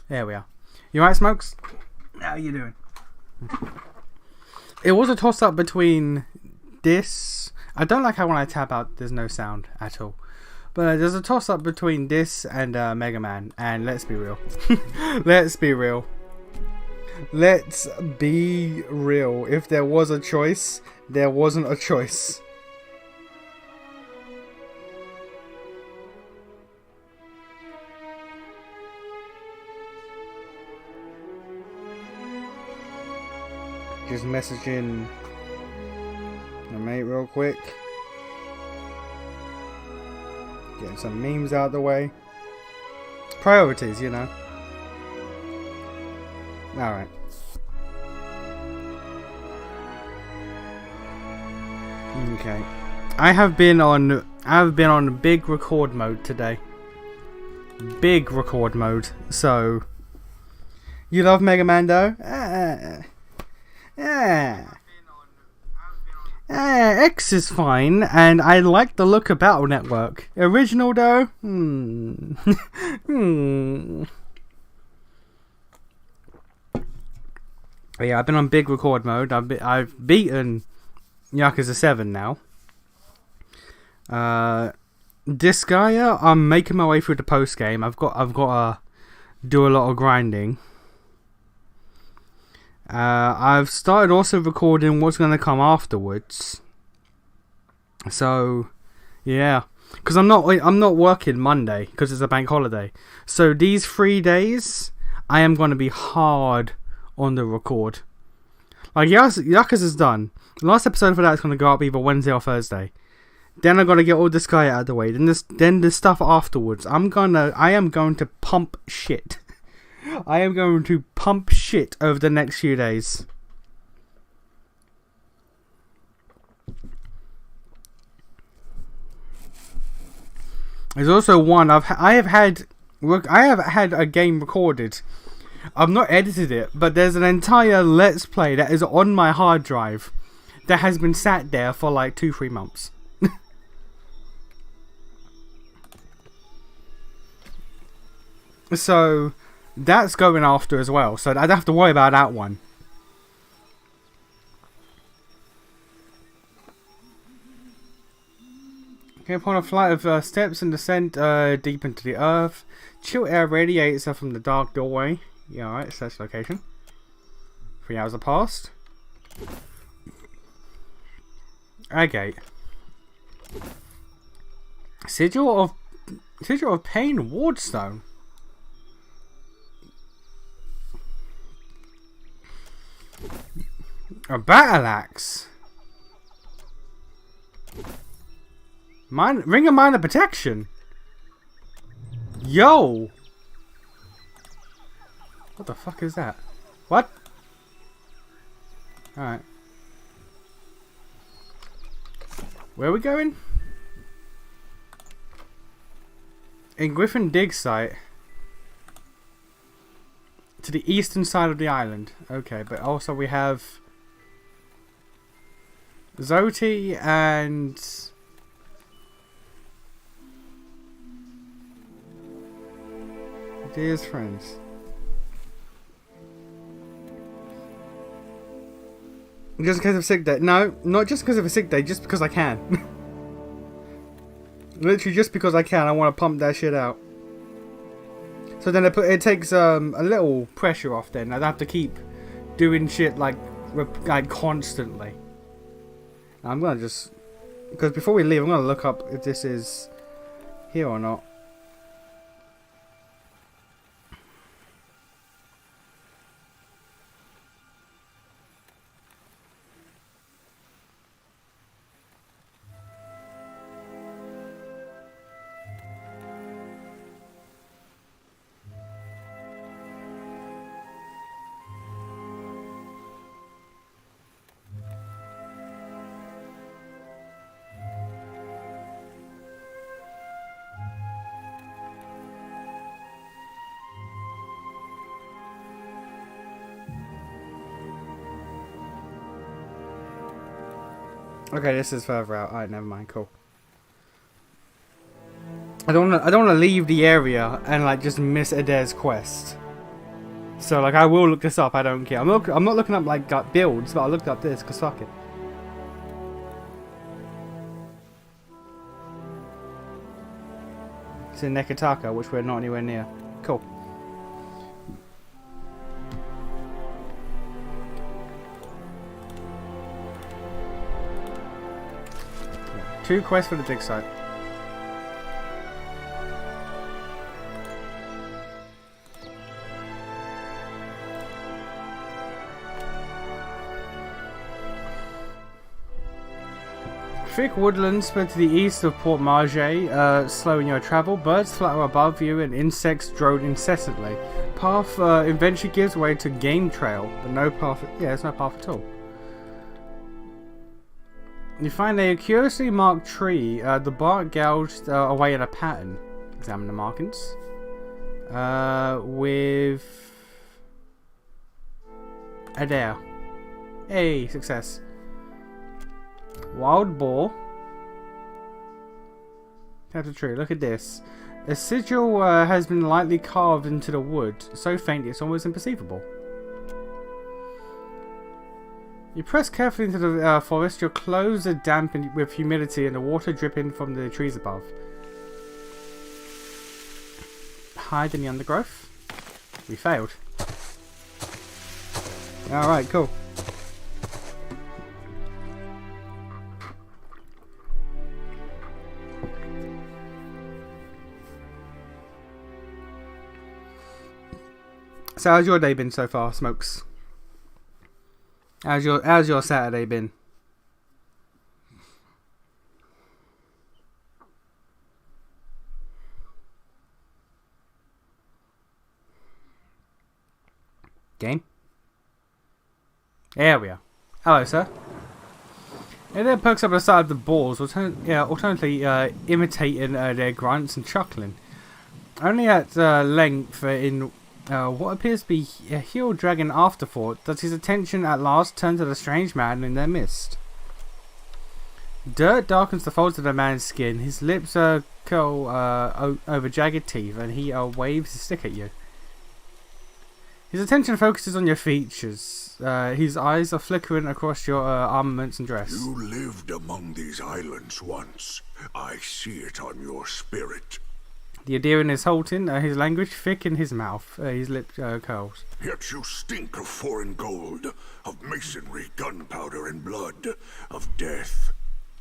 There we are. You alright, Smokes? How you doing? It was a toss-up between this... I don't like how when I tap out there's no sound at all. But there's a toss-up between this and Mega Man. And let's be real. Let's be real. Let's be real. If there was a choice, there wasn't a choice. Just messaging my mate real quick. Getting some memes out of the way. Priorities, you know. Alright. Okay. I have been on big record mode today. Big record mode. So you love Mega Man though? X is fine, and I like the look of Battle Network. Original though? Yeah, I've been on big record mode. I've beaten Yakuza 7 now. Disgaea, I'm making my way through the post game. I've got to do a lot of grinding. I've started also recording what's going to come afterwards. So, yeah, because I'm not working Monday because it's a bank holiday. So these 3 days, I am going to be hard on the record. Like Yakuza's done. The last episode for that is going to go up either Wednesday or Thursday. Then I got to get all this guy out of the way. Then the stuff afterwards. I am going to pump shit. I am going to pump shit over the next few days. There's also one I have had a game recorded. I've not edited it, but there's an entire Let's Play that is on my hard drive that has been sat there for like 2-3 months. So that's going after as well, so I don't have to worry about that one. Okay, upon a flight of steps and descent deep into the earth, chill air radiates from the dark doorway. Yeah, alright, search location. 3 hours have passed. Agate. Sigil of Pain Wardstone. A battle axe. Ring of Minor Protection. Yo. What the fuck is that? What? Alright. Where are we going? In Griffin Dig site. To the eastern side of the island. Okay, but also we have Zoti and Dear's friends. Just because of sick day? No, not just because of a sick day, just because I can. Literally just because I can, I want to pump that shit out. So then it takes a little pressure off then. I'd have to keep doing shit like constantly. I'm going to just... Because before we leave, I'm going to look up if this is here or not. Okay, this is further out. Alright, never mind. Cool. I don't want to leave the area and like just miss Adair's quest. So like I will look this up. I don't care. I'm not looking up like builds, but I looked up this because fuck it. It's in Nekataka, which we're not anywhere near. Cool. Two quests for the dig site. Thick woodlands spread to the east of Port Marge, slowing your travel. Birds flutter above you and insects drone incessantly. Path eventually gives way to game trail, but no path. Yeah, there's no path at all. You find a curiously marked tree, the bark gouged away in a pattern. Examine the markings. With Adair. Hey, success. Wild boar. That's a tree. Look at this. A sigil has been lightly carved into the wood, so faint it's almost imperceivable. You press carefully into the forest. Your clothes are damp with humidity and the water dripping from the trees above. Hide in the undergrowth. We failed. Alright, cool. So how's your day been so far, Smokes? How's your Saturday been? Game? There we are. Hello, sir. It then pokes up the side of the balls, alternately imitating their grunts and chuckling. Only at length in what appears to be a heel dragon afterthought does his attention at last turn to the strange man in their midst. Dirt darkens the folds of the man's skin. His lips curl over jagged teeth, and he waves his stick at you. His attention focuses on your features. His eyes are flickering across your armaments and dress. You lived among these islands once. I see it on your spirit. The Adirian is halting, his language thick in his mouth, his lip curls. Yet you stink of foreign gold, of masonry, gunpowder, and blood, of death.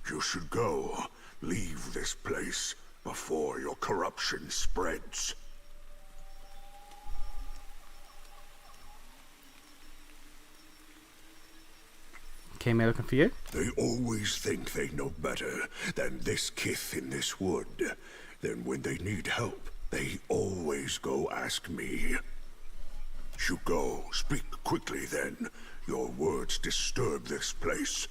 You should go. Leave this place before your corruption spreads. Came here looking for you? They always think they know better than this kith in this wood. Then when they need help, they always go ask me. You go, speak quickly then. Your words disturb this place.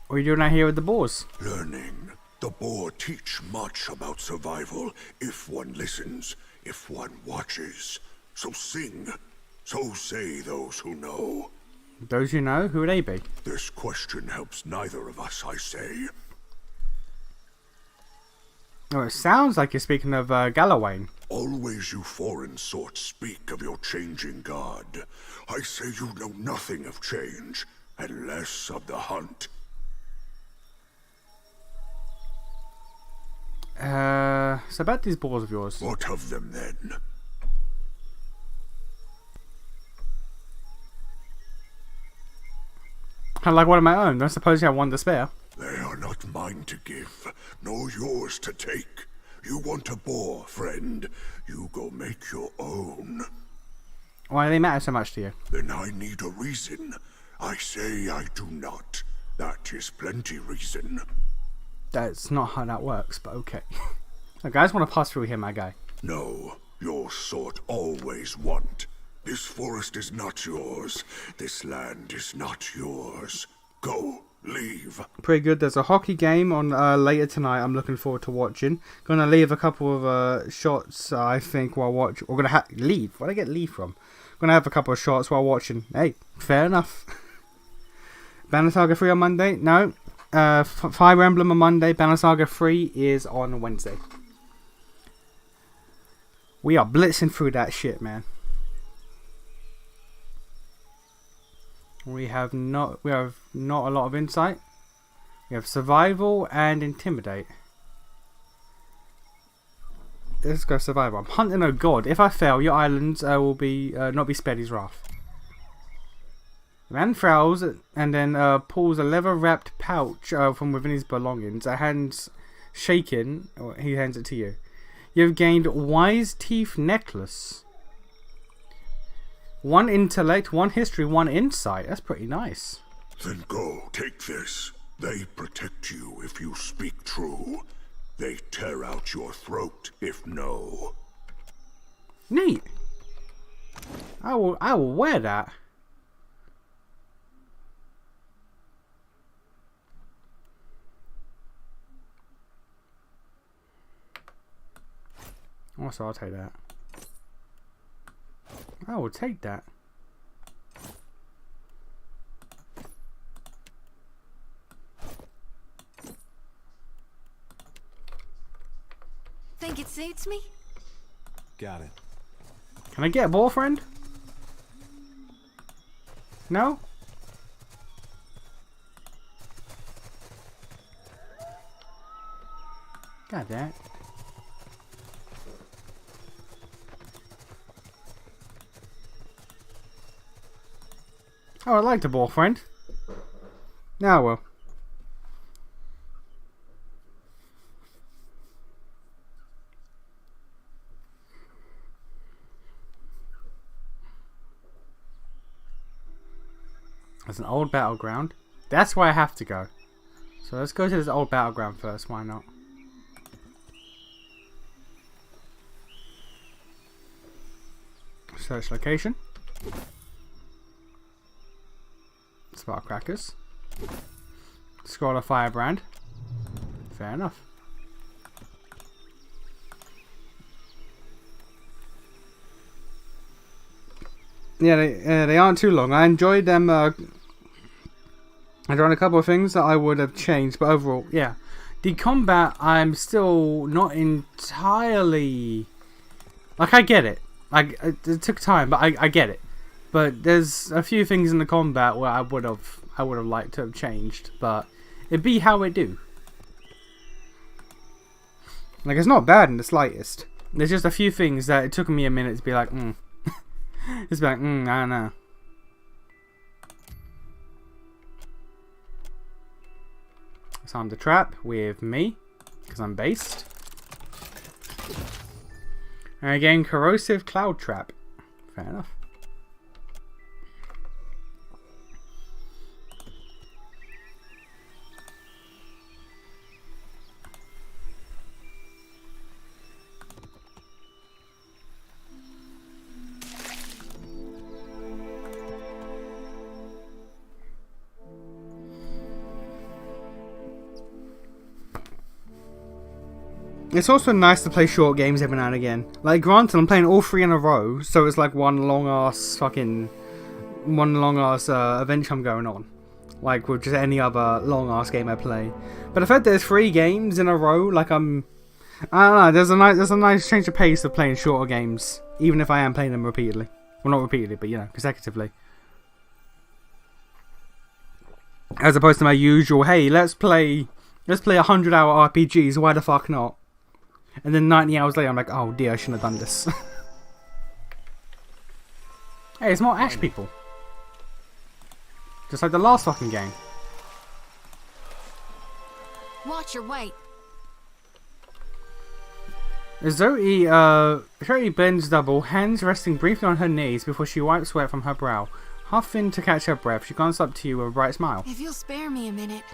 What are you doing out here with the boars? Learning. The boar teach much about survival if one listens, if one watches. So sing. So say those who know. Those you know? Who would they be? This question helps neither of us, I say. Oh, it sounds like you're speaking of Gallowayne. Always you foreign sorts speak of your changing god. I say you know nothing of change, and less of the hunt. So about these boars of yours. What of them then? I like one of my own. I suppose you have one to spare. They are not mine to give, nor yours to take. You want a boar, friend. You go make your own. Why do they matter so much to you? Then I need a reason. I say I do not. That is plenty reason. That's not how that works, but okay. The guys want to pass through here, my guy. No, your sort always want. This forest is not yours. This land is not yours. Go. Leave. Pretty good. There's a hockey game on later tonight. I'm looking forward to watching. Gonna leave a couple of shots. I think while watching. We're gonna leave. Where'd I get leave from? Gonna have a couple of shots while watching. Hey, fair enough. Banner Saga 3 on Monday. No. Fire Emblem on Monday. Banner Saga 3 is on Wednesday. We are blitzing through that shit, man. We have not a lot of insight. We have survival and intimidate. Let's go survival. I'm hunting a god. If I fail, your islands will be not be spared his wrath. Man frowns and then pulls a leather-wrapped pouch from within his belongings. A hand's shaking. He hands it to you. You've gained Wise Teeth Necklace. 1 intellect, 1 history, 1 insight. That's pretty nice. Then go, take this. They protect you if you speak true. They tear out your throat if no. Neat. I will wear that. Also, I'll take that. I will take that. Think it suits me? Got it. Can I get a boyfriend? No? Got that. Oh, I like the boyfriend. Now, well. There's an old battleground. That's where I have to go. So let's go to this old battleground first. Why not? Search location. Spark crackers. Scroll a firebrand. Fair enough. Yeah, they aren't too long. I enjoyed them. I done a couple of things that I would have changed, but overall, yeah. The combat, I'm still not entirely... Like, I get it. It took time, but I get it. But there's a few things in the combat where I would have liked to have changed, but it be how it do. Like, it's not bad in the slightest. There's just a few things that it took me a minute to be like, It's like, I don't know. So I'm the trap with me, because I'm based. And again, corrosive cloud trap. Fair enough. It's also nice to play short games every now and again. Like, granted, I'm playing all 3 in a row, so it's like one long ass adventure I'm going on. Like with just any other long ass game I play. But the fact that there's 3 games in a row, like I don't know, there's a nice change of pace of playing shorter games, even if I am playing them repeatedly. Well, not repeatedly, but consecutively. As opposed to my usual, hey, let's play 100-hour RPGs, why the fuck not? And then 90 hours later, I'm like, oh dear, I shouldn't have done this. Hey, it's more Ash people. Just like the last fucking game. Watch your weight. Zoe bends double, hands resting briefly on her knees before she wipes sweat from her brow. Huffing to catch her breath, she glances up to you with a bright smile. If you'll spare me a minute,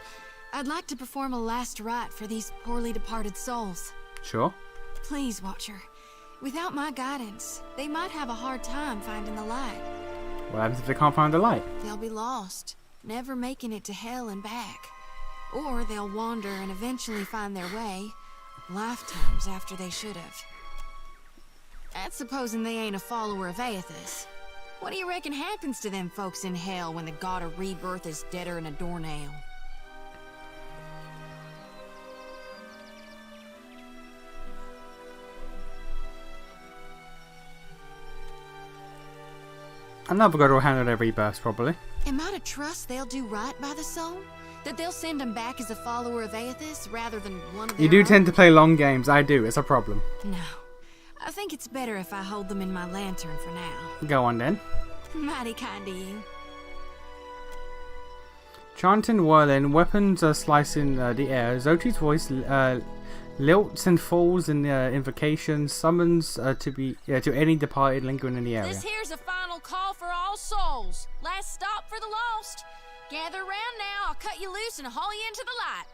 I'd like to perform a last rite for these poorly departed souls. Sure. Please, Watcher. Without my guidance, they might have a hard time finding the light. What happens if they can't find the light? They'll be lost, never making it to hell and back. Or they'll wander and eventually find their way, lifetimes after they should have. That's supposing they ain't a follower of Aethys. What do you reckon happens to them folks in hell when the god of rebirth is deader than a doornail? Another god will handle their rebirths, probably. Am I to trust they'll do right by the soul? That they'll send him back as a follower of Aethys rather than one of their You do own? tend to play long games. I do. It's a problem. No. I think it's better if I hold them in my lantern for now. Go on then. Mighty kind of you. Chanting whirling, weapons are slicing the air. Zoti's voice lilts and falls in invocations, summons to any departed lingering in the area. This here's a final call for all souls. Last stop for the lost. Gather round now, I'll cut you loose and haul you into the light.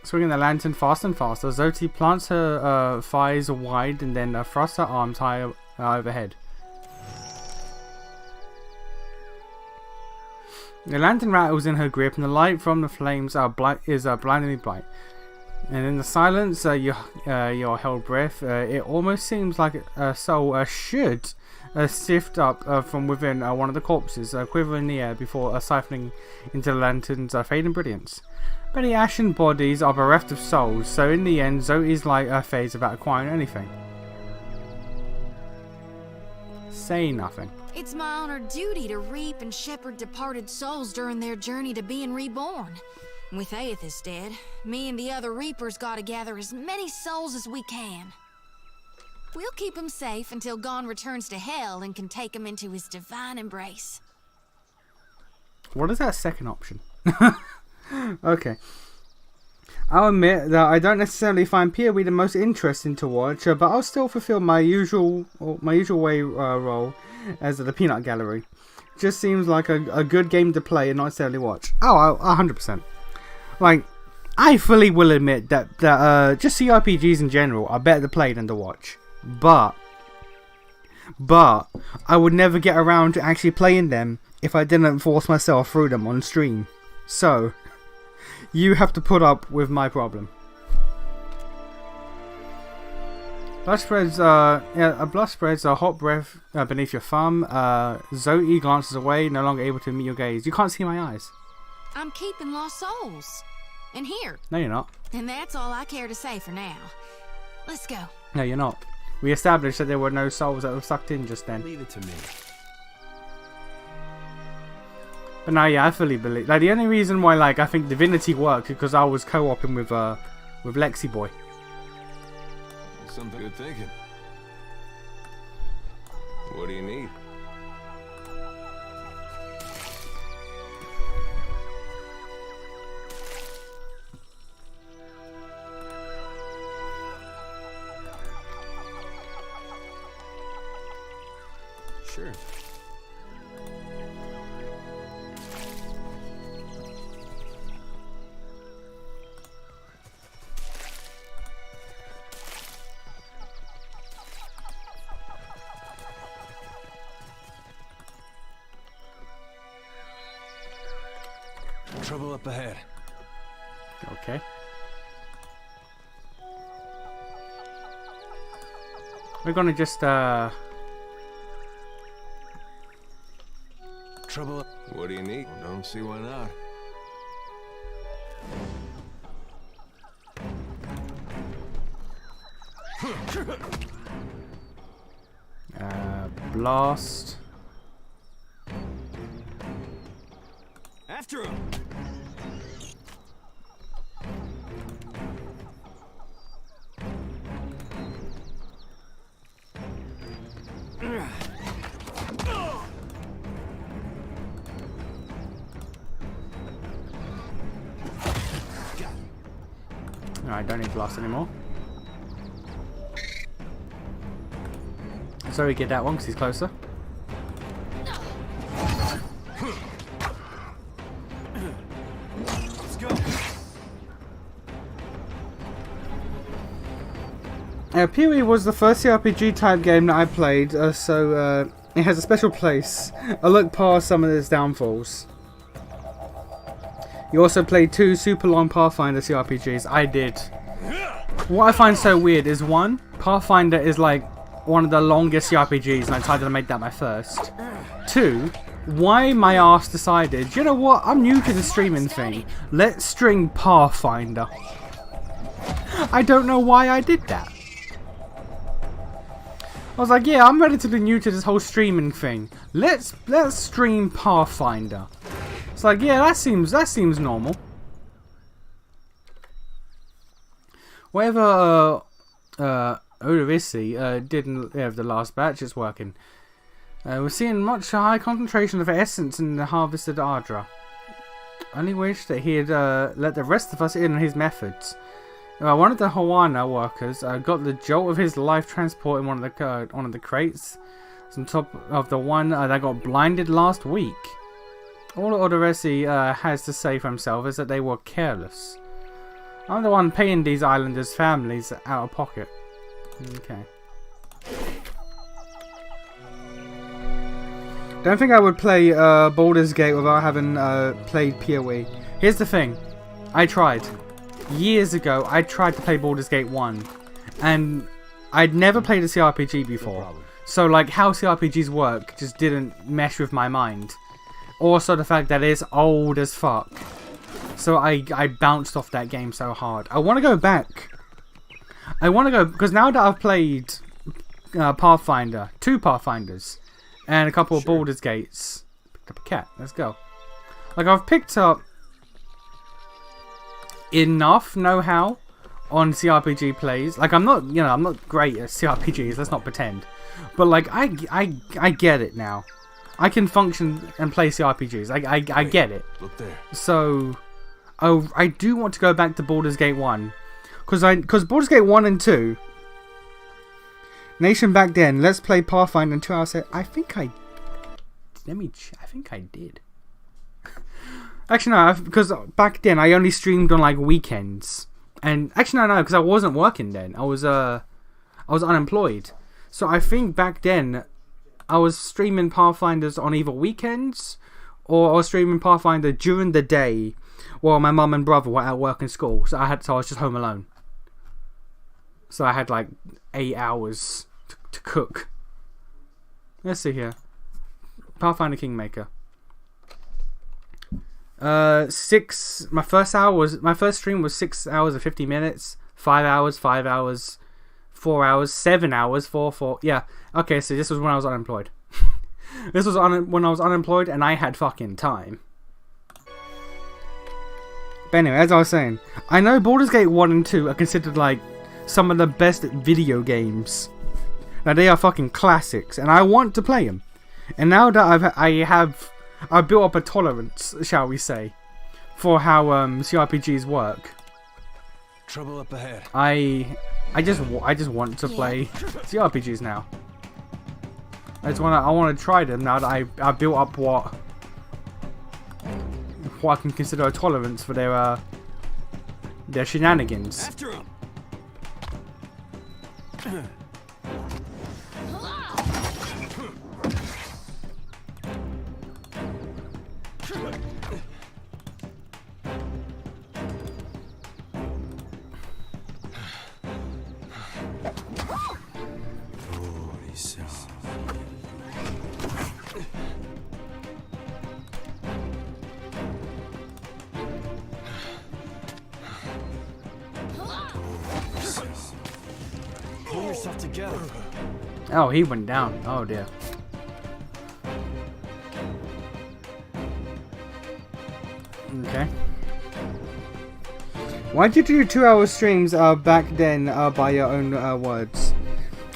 Swinging the lantern fast and faster, Zoti plants her thighs wide and then thrusts her arms high overhead. The lantern rattles in her grip and the light from the flames is blindingly bright. And in the silence, your held breath, it almost seems like a soul should sift up from within one of the corpses, quiver in the air before siphoning into the lantern's fading brilliance. But the ashen bodies are bereft of souls, so in the end, Zoti's light fades without acquiring anything. Say nothing. It's my honored duty to reap and shepherd departed souls during their journey to being reborn. With Aethys dead, me and the other reapers gotta gather as many souls as we can. We'll keep him safe until Gon returns to hell and can take him into his divine embrace. What is that second option? Okay. I'll admit that I don't necessarily find PoE the most interesting to watch, but I'll still fulfill my usual way role as the peanut gallery. Just seems like a good game to play and not necessarily watch. Oh, 100%. Like, I fully will admit that just CRPGs in general are better to play than to watch. But I would never get around to actually playing them if I didn't force myself through them on stream. So, you have to put up with my problem. Blood spreads a hot breath beneath your thumb. Zoti glances away, no longer able to meet your gaze. You can't see my eyes. I'm keeping lost souls. And here. No, you're not. And that's all I care to say for now. Let's go. No, you're not. We established that there were no souls that were sucked in just then. Leave it to me. But no, yeah, I fully believe. Like, the only reason why, like, I think Divinity worked is because I was co-oping with Lexi Boy. Something good thinking. What do you need? Sure. Trouble up ahead. Okay. We're gonna just Trouble up. What do you need? Don't see why not. blast. After him. I don't need blast anymore. So we get that one because he's closer. Let's go. PoE was the first CRPG type game that I played, so it has a special place. I look past some of its downfalls. You also played 2 super long Pathfinder CRPGs. I did. What I find so weird is, one, Pathfinder is like one of the longest CRPGs and I decided to make that my first. 2, why my ass decided, you know what, I'm new to the streaming thing. Let's stream Pathfinder. I don't know why I did that. I was like, yeah, I'm relatively new to this whole streaming thing. Let's stream Pathfinder. It's like, yeah, that seems normal. Whatever Odorisi did in the last batch is working. We're seeing much high concentration of essence in the harvested Ardra. Only wish that he had let the rest of us in on his methods. One of the Hawana workers got the jolt of his life transporting one of the crates on top of the one that got blinded last week. All Odorisi has to say for himself is that they were careless. I'm the one paying these islanders' families out of pocket. Okay. Don't think I would play Baldur's Gate without having played PoE. Here's the thing. I tried. Years ago, I tried to play Baldur's Gate 1. And I'd never played a CRPG before. So, like, how CRPGs work just didn't mesh with my mind. Also, the fact that it's old as fuck. So, I bounced off that game so hard. I want to go back. I want to go... Because now that I've played Pathfinder, 2 Pathfinders, and a couple of Baldur's Gates. Picked up a cat. Let's go. Like, I've picked up enough know-how on CRPG plays. Like, I'm not, I'm not great at CRPGs. Let's not pretend. But, like, I get it now. I can function and play CRPGs. I get it. Look there. So, I do want to go back to Baldur's Gate 1. Because Baldur's Gate 1 and 2... Nation back then, let's play Pathfinder in 2 hours. I think I did. Actually, no, because back then I only streamed on like weekends. And actually, no, because I wasn't working then. I was unemployed. So I think back then I was streaming Pathfinders on either weekends or I was streaming Pathfinder during the day while my mum and brother were at work and school. So I was just home alone. So I had like 8 hours to cook. Let's see here. Pathfinder Kingmaker. My first stream was 6 hours and 50 minutes. 5 hours, 5 hours, 4 hours, 7 hours, 4. Yeah. Okay, so this was when I was unemployed. This was when I was unemployed and I had fucking time. But anyway, as I was saying, I know Baldur's Gate 1 and 2 are considered like some of the best video games. Now they are fucking classics, and I want to play them. And now that I've built up a tolerance, shall we say, for how CRPGs work. Trouble up ahead. I just want to play CRPGs now. I want to try them now that I built up what I can consider a tolerance for their shenanigans. After him. Pull yourself together. Oh, he went down. Oh dear. Okay. Why did you do 2 hour streams back then by your own words?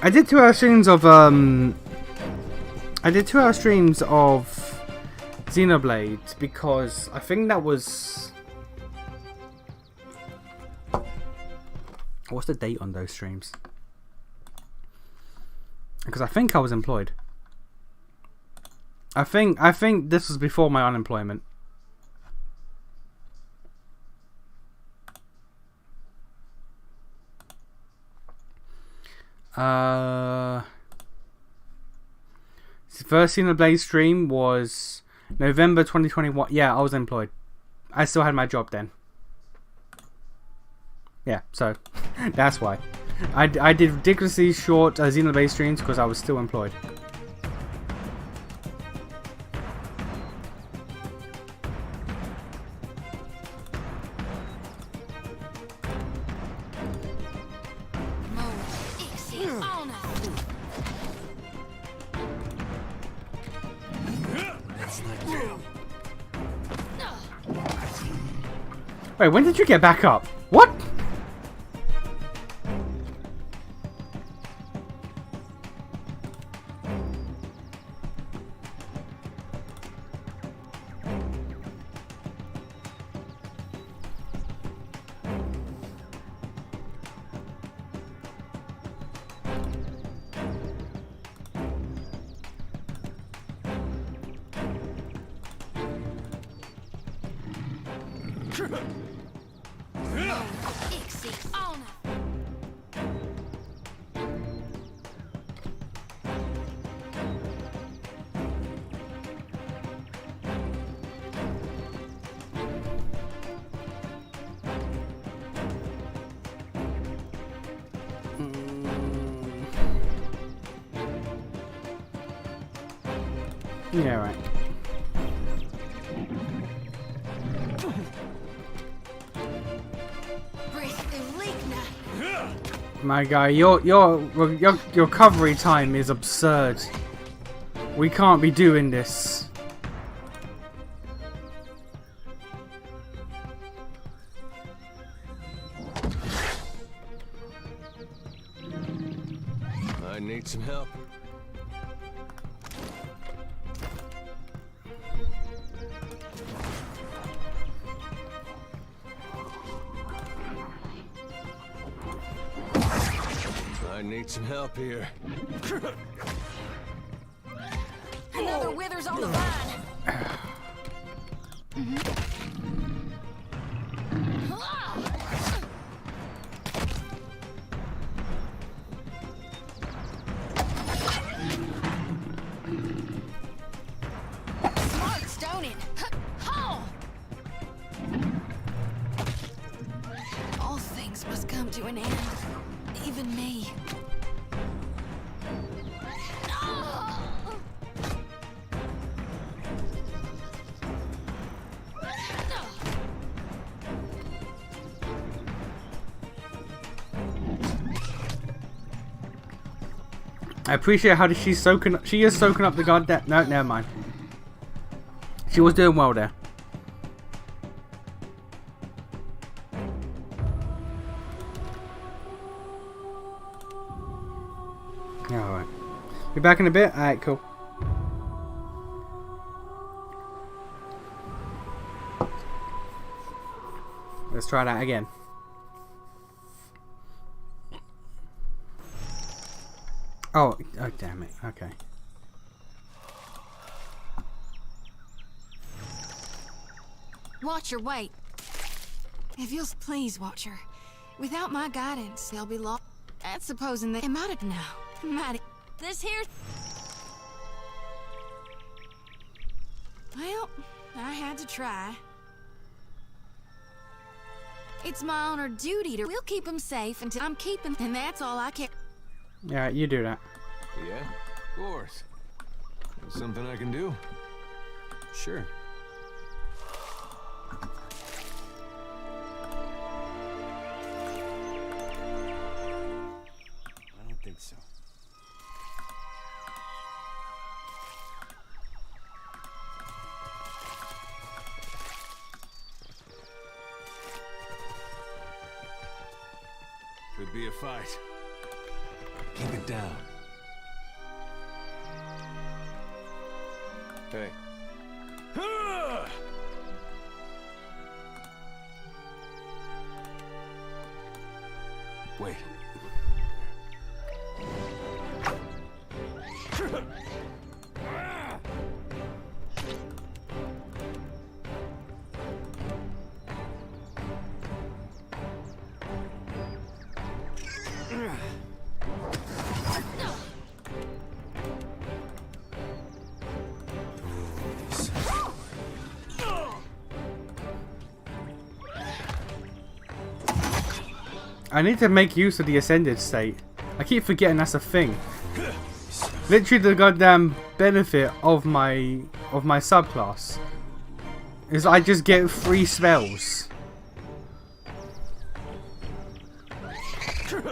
I did 2 hour streams of Xenoblade because I think that was... What's the date on those streams? Because I think I was employed. I think this was before my unemployment. The first Xenoblade stream was November 2021. Yeah, I was employed. I still had my job then. Yeah, so that's why. I did ridiculously short Xenoblade streams because I was still employed. Wait, when did you get back up? What? Ixie on it. Yeah, right. Breathe through leak now. My guy, your recovery time is absurd. We can't be doing this. I need some help. I need some help here. Another wither's on the vine. Smart stoning. Haul! All things must come to an end. Even me. I appreciate how she is soaking up the goddamn. No, never mind. She was doing well there. Alright. Be back in a bit? Alright, cool. Let's try that again. Oh, damn it. Okay. Watch your weight. If you'll please, Watcher. Without my guidance, they'll be lost. That's supposing they might have now. Mighty. This here. Well, I had to try. It's my honor duty to. We'll keep them safe until I'm keeping, and that's all I care. Yeah, you do that. Yeah, of course. That's something I can do. Sure. I don't think so. Could be a fight. Keep it down. Hey. Wait. I need to make use of the ascended state. I keep forgetting that's a thing. Literally the goddamn benefit of my subclass is I just get free spells. Sure.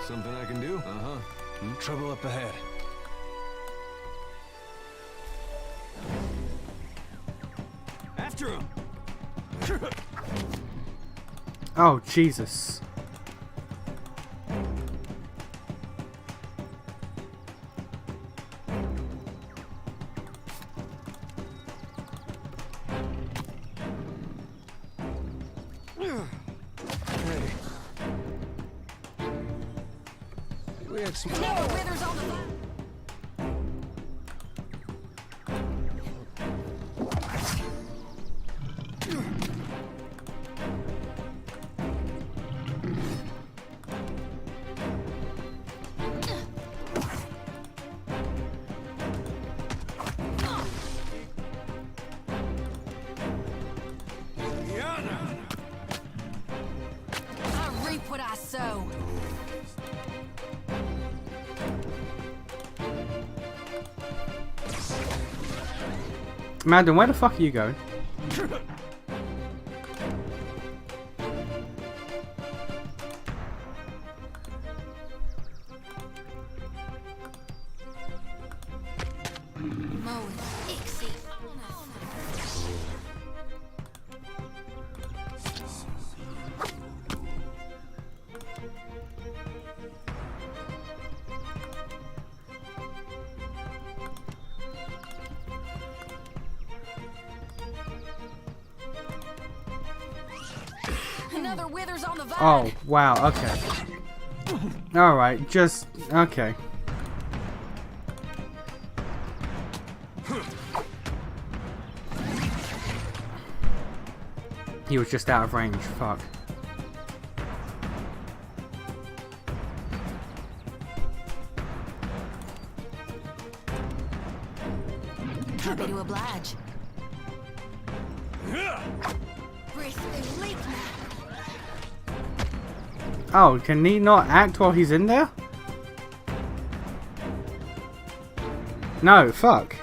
Something I can do? Uh-huh. Trouble up ahead. After him! Oh, Jesus. We had some... Never withers on the I reap what I sow. Madden, where the fuck are you going? Mowing. Ixie. Another withers on the vine. Oh, wow, okay. Alright, just... okay. He was just out of range, fuck. Happy to oblige. Breath leak now. Oh, can he not act while he's in there? No, fuck.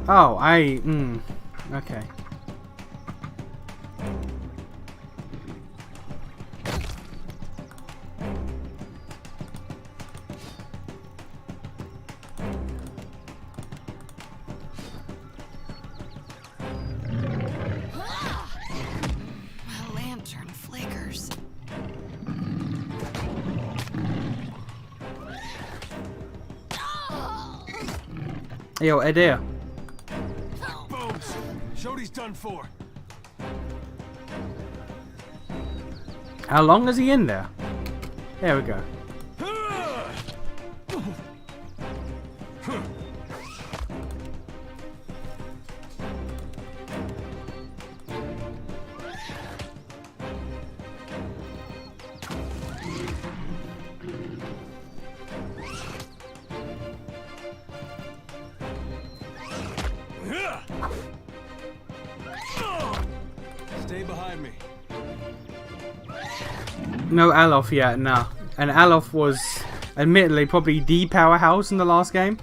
Oh, okay. My lantern flickers. Yo, Adair. Bones! Jody's done for. How long is he in there? There we go. Stay behind me. No Alof yet, no. And Alof was, admittedly, probably the powerhouse in the last game.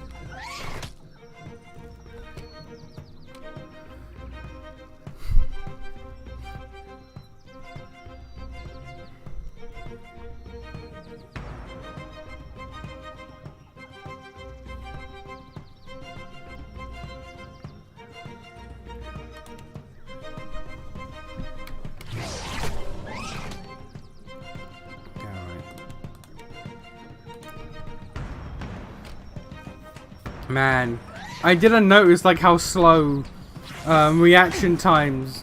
Man, I didn't notice like how slow action time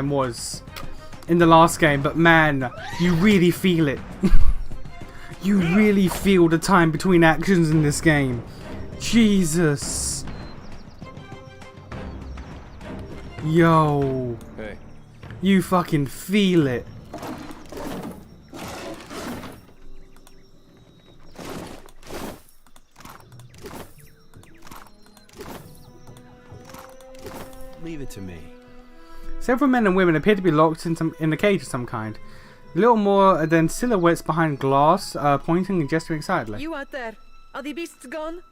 was in the last game, but man, you really feel it. You really feel the time between actions in this game. Jesus. Yo. Hey. You fucking feel it. Leave it to me. Several men and women appear to be locked in a cage of some kind. Little more than silhouettes behind glass, pointing and gesturing excitedly. You out there? Are the beasts gone?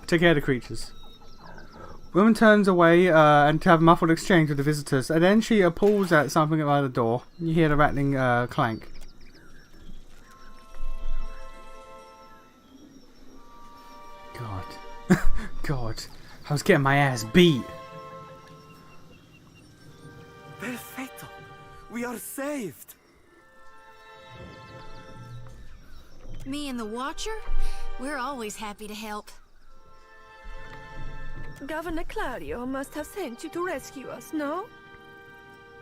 Take care of the creatures. Woman turns away and to have a muffled exchange with the visitors, and then she pulls at something by the door. You hear the rattling clank. God. God. I was getting my ass beat. Perfetto. We are saved. Me and the Watcher? We're always happy to help. Governor Clario must have sent you to rescue us, no?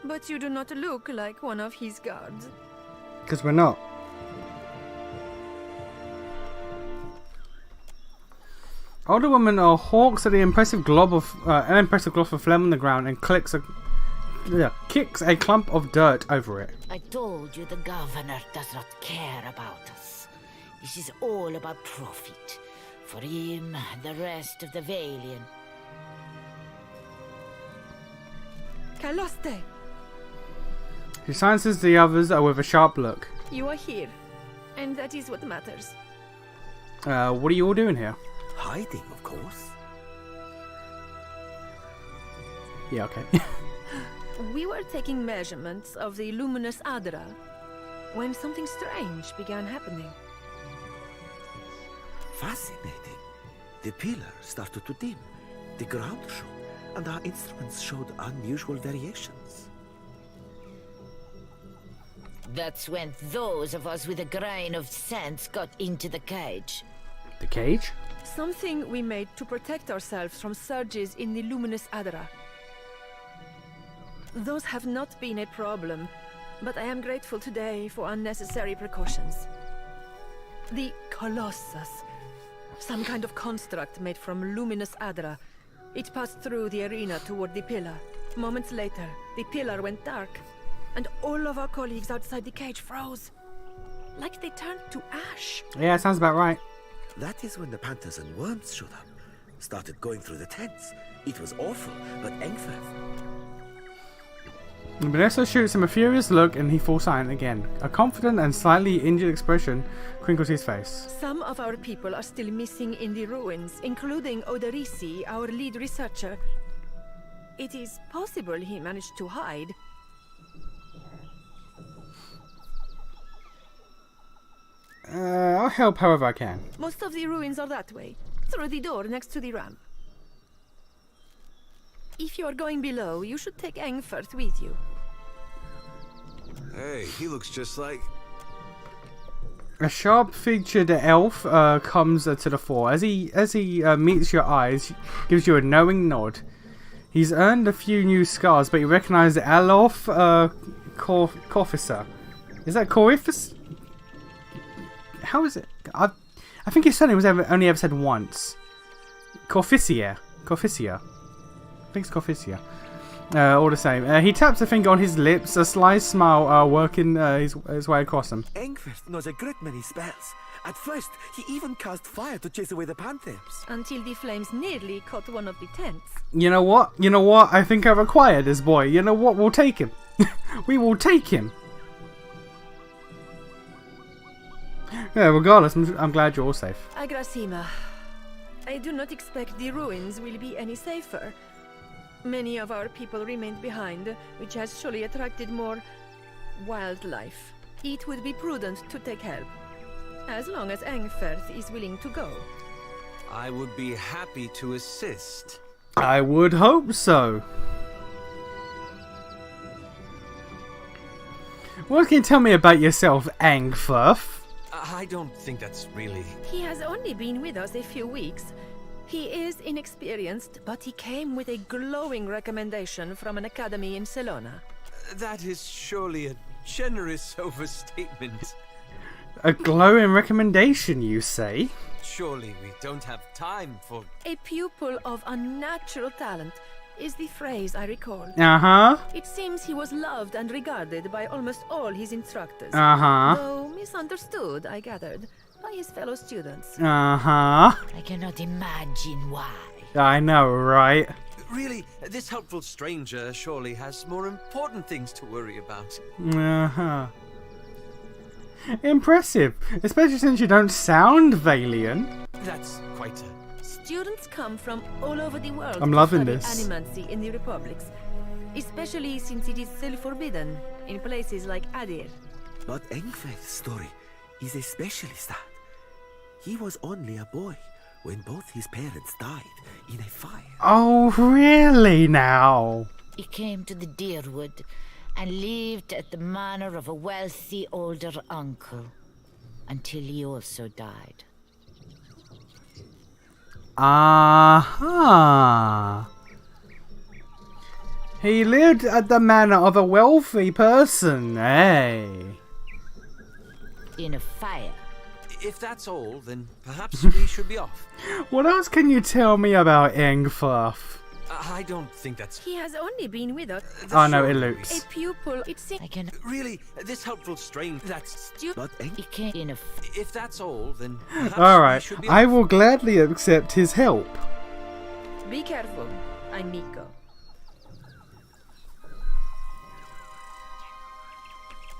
But you do not look like one of his guards. Because we're not. Older woman hawks at the impressive glob of phlegm on the ground and kicks a clump of dirt over it. I told you the governor does not care about us. This is all about profit. For him, the rest of the Valiant. Caloste, He silences the others with a sharp look. you are here. And that is what matters. What are you all doing here? Hiding, of course. Yeah, okay. We were taking measurements of the luminous Adra when something strange began happening. Fascinating. The pillar started to dim, the ground shook, and our instruments showed unusual variations. That's when those of us with a grain of sense got into the cage. The cage? Something we made to protect ourselves from surges in the luminous Adra. Those have not been a problem, but I am grateful today for unnecessary precautions. The Colossus. Some kind of construct made from luminous Adra. It passed through the arena toward the pillar. Moments later, the pillar went dark, and all of our colleagues outside the cage froze. Like they turned to ash. Yeah, sounds about right. That is when the panthers and worms showed up. Started going through the tents. It was awful, but Engfirth... Vanessa shoots him a furious look and he falls silent again. A confident and slightly injured expression crinkles his face. Some of our people are still missing in the ruins, including Oderisi, our lead researcher. It is possible he managed to hide. I'll help however I can. Most of the ruins are that way, through the door next to the ramp. If you are going below, you should take Engfirth with you. Hey, he looks just like... A sharp-featured elf comes to the fore. As he meets your eyes, gives you a knowing nod. He's earned a few new scars, but you recognise the Alof Corfisa. Is that Corifus? How is it? I think his surname was only ever said once. Corficia. I think it's Corficia. All the same. He taps a finger on his lips, a sly smile working his way across them. Engfirth knows a great many spells. At first, he even cast fire to chase away the panthers. Until the flames nearly caught one of the tents. You know what? I think I've acquired this boy. You know what? We'll take him. We will take him. Yeah, regardless, I'm glad you're all safe. Agrasima, I do not expect the ruins will be any safer. Many of our people remained behind, which has surely attracted more wildlife. It would be prudent to take help, as long as Engfirth is willing to go. I would be happy to assist. I would hope so. What can you tell me about yourself, Engfirth? I don't think that's really... He has only been with us a few weeks. He is inexperienced, but he came with a glowing recommendation from an academy in Celona. That is surely a generous overstatement. A glowing recommendation, you say? Surely we don't have time for... A pupil of unnatural talent is the phrase I recall. Uh-huh. It seems he was loved and regarded by almost all his instructors. Uh-huh. Though misunderstood, I gathered, by his fellow students. Uh-huh. I cannot imagine why. I know, right? Really, this helpful stranger surely has more important things to worry about. Uh-huh. Impressive. Especially since you don't sound Valiant. That's quite a... Students come from all over the world I'm loving to study this. animancy in the republics, especially since it is still forbidden in places like Adir. But Engfirth's story is especially sad. He was only a boy when both his parents died in a fire. Oh, really now? He came to the Deerwood and lived at the manor of a wealthy older uncle until he also died. Aha. He lived at the manor of a wealthy person, eh? In a fire. If that's all, then perhaps we should be off. What else can you tell me about Engfluff? I don't think that's... He has only been with us. Oh no, it A loops. pupil. It's I can. Really, this helpful strain, that's... But He came in a. If that's all, then perhaps we Alright, should be I off. will gladly accept his help. Be careful, amigo.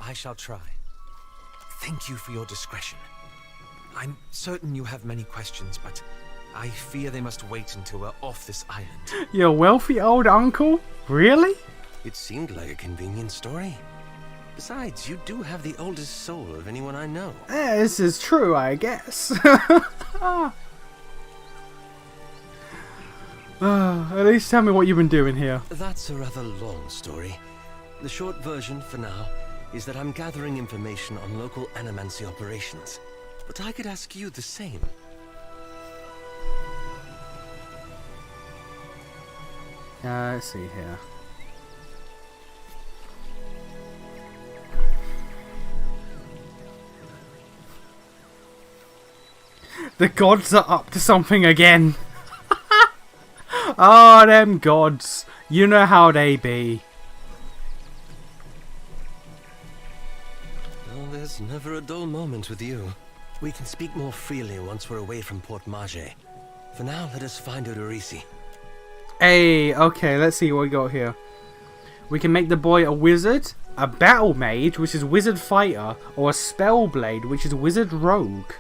I shall try. Thank you for your discretion. I'm certain you have many questions, but I fear they must wait until we're off this island. Your wealthy old uncle? Really? It seemed like a convenient story. Besides, you do have the oldest soul of anyone I know. This is true, I guess. At least tell me what you've been doing here. That's a rather long story. The short version, for now, is that I'm gathering information on local animancy operations. But I could ask you the same. Let's see here. The gods are up to something again. Oh, them gods. You know how they be. Well, there's never a dull moment with you. We can speak more freely once we're away from Port Mage. For now, let us find Odorisi. Hey, okay, let's see what we got here. We can make the boy a wizard, a battle mage, which is wizard fighter, or a spell blade, which is wizard rogue.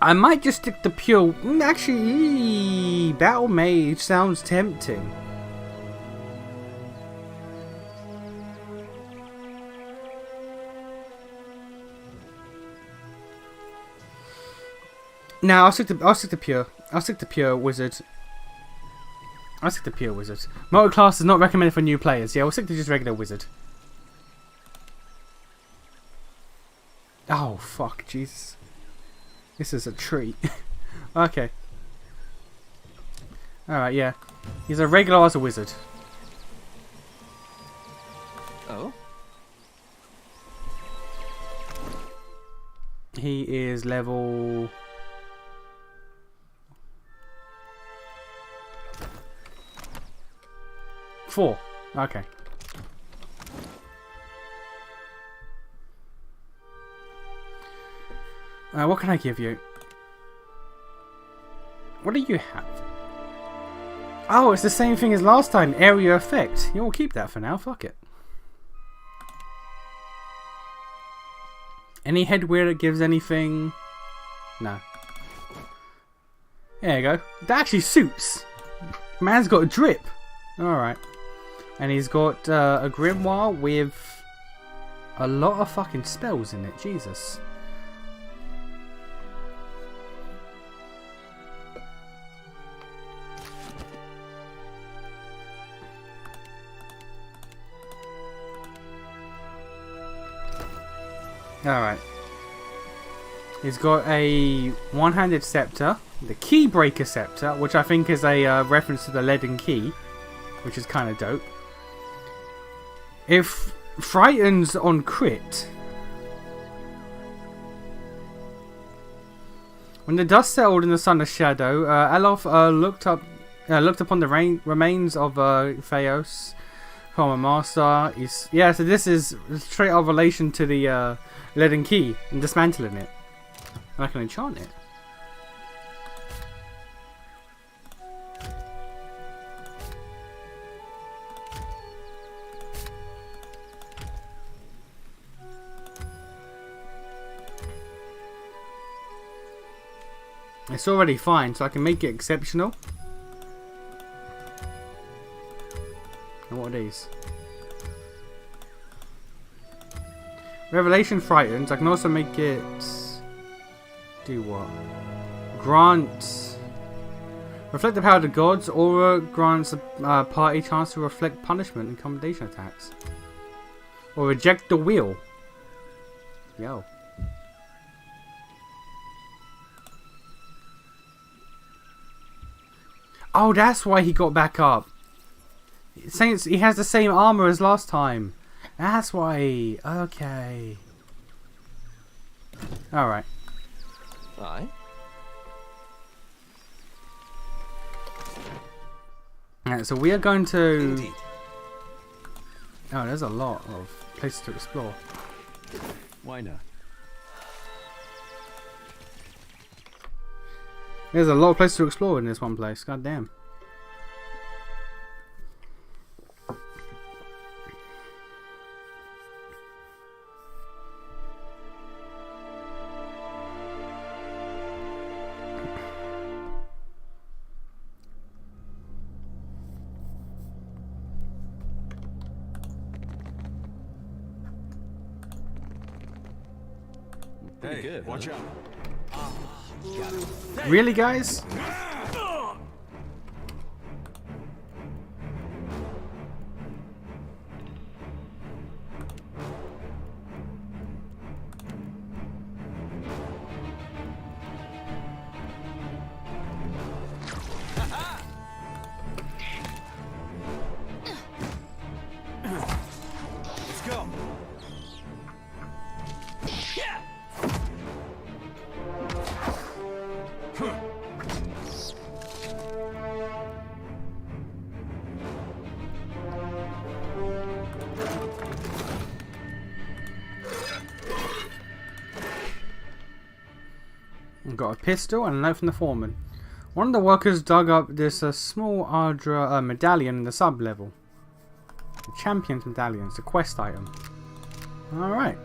I might just stick to pure... Actually, battle mage sounds tempting. No, I'll stick to pure. I'll stick to pure wizard. I'll stick to pure wizard. Multi-class is not recommended for new players. Yeah, we'll stick to just regular wizard. Oh fuck, Jesus. This is a treat. Okay. Alright, yeah. He's a regular as a wizard. Oh? He is level... 4. Okay. What can I give you? What do you have? Oh, it's the same thing as last time. Area effect. You will keep that for now. Fuck it. Any headwear that gives anything? No. There you go. That actually suits. Man's got a drip. Alright. And he's got a grimoire with a lot of fucking spells in it. Jesus. Alright. He's got a one-handed scepter, the Keybreaker scepter, which I think is a reference to the leaden key, which is kind of dope. If frightens on crit, when the dust settled in the Sun of Shadow, Alof looked upon the remains of Theos from a master. So this is straight out of relation to the leaden key and dismantling it. And I can enchant it. It's already fine, so I can make it exceptional. And what are these? Revelation frightens. I can also make it... Do what? Grant... Reflect the power of the gods. Aura grants a party chance to reflect punishment and commendation attacks. Or reject the wheel. Yo. Oh, that's why he got back up. Saints, he has the same armor as last time. That's why. Okay. Alright. Aye. Alright, so we are going to... Indeed. Oh, there's a lot of places to explore. Why not? There's a lot of places to explore in this one place. God damn. Pretty good. Watch out. Really, guys? Let's go. We've got a pistol and a note from the foreman. One of the workers dug up this small Ardra medallion in the sub-level. The Champion's medallion. It's a quest item. Alright.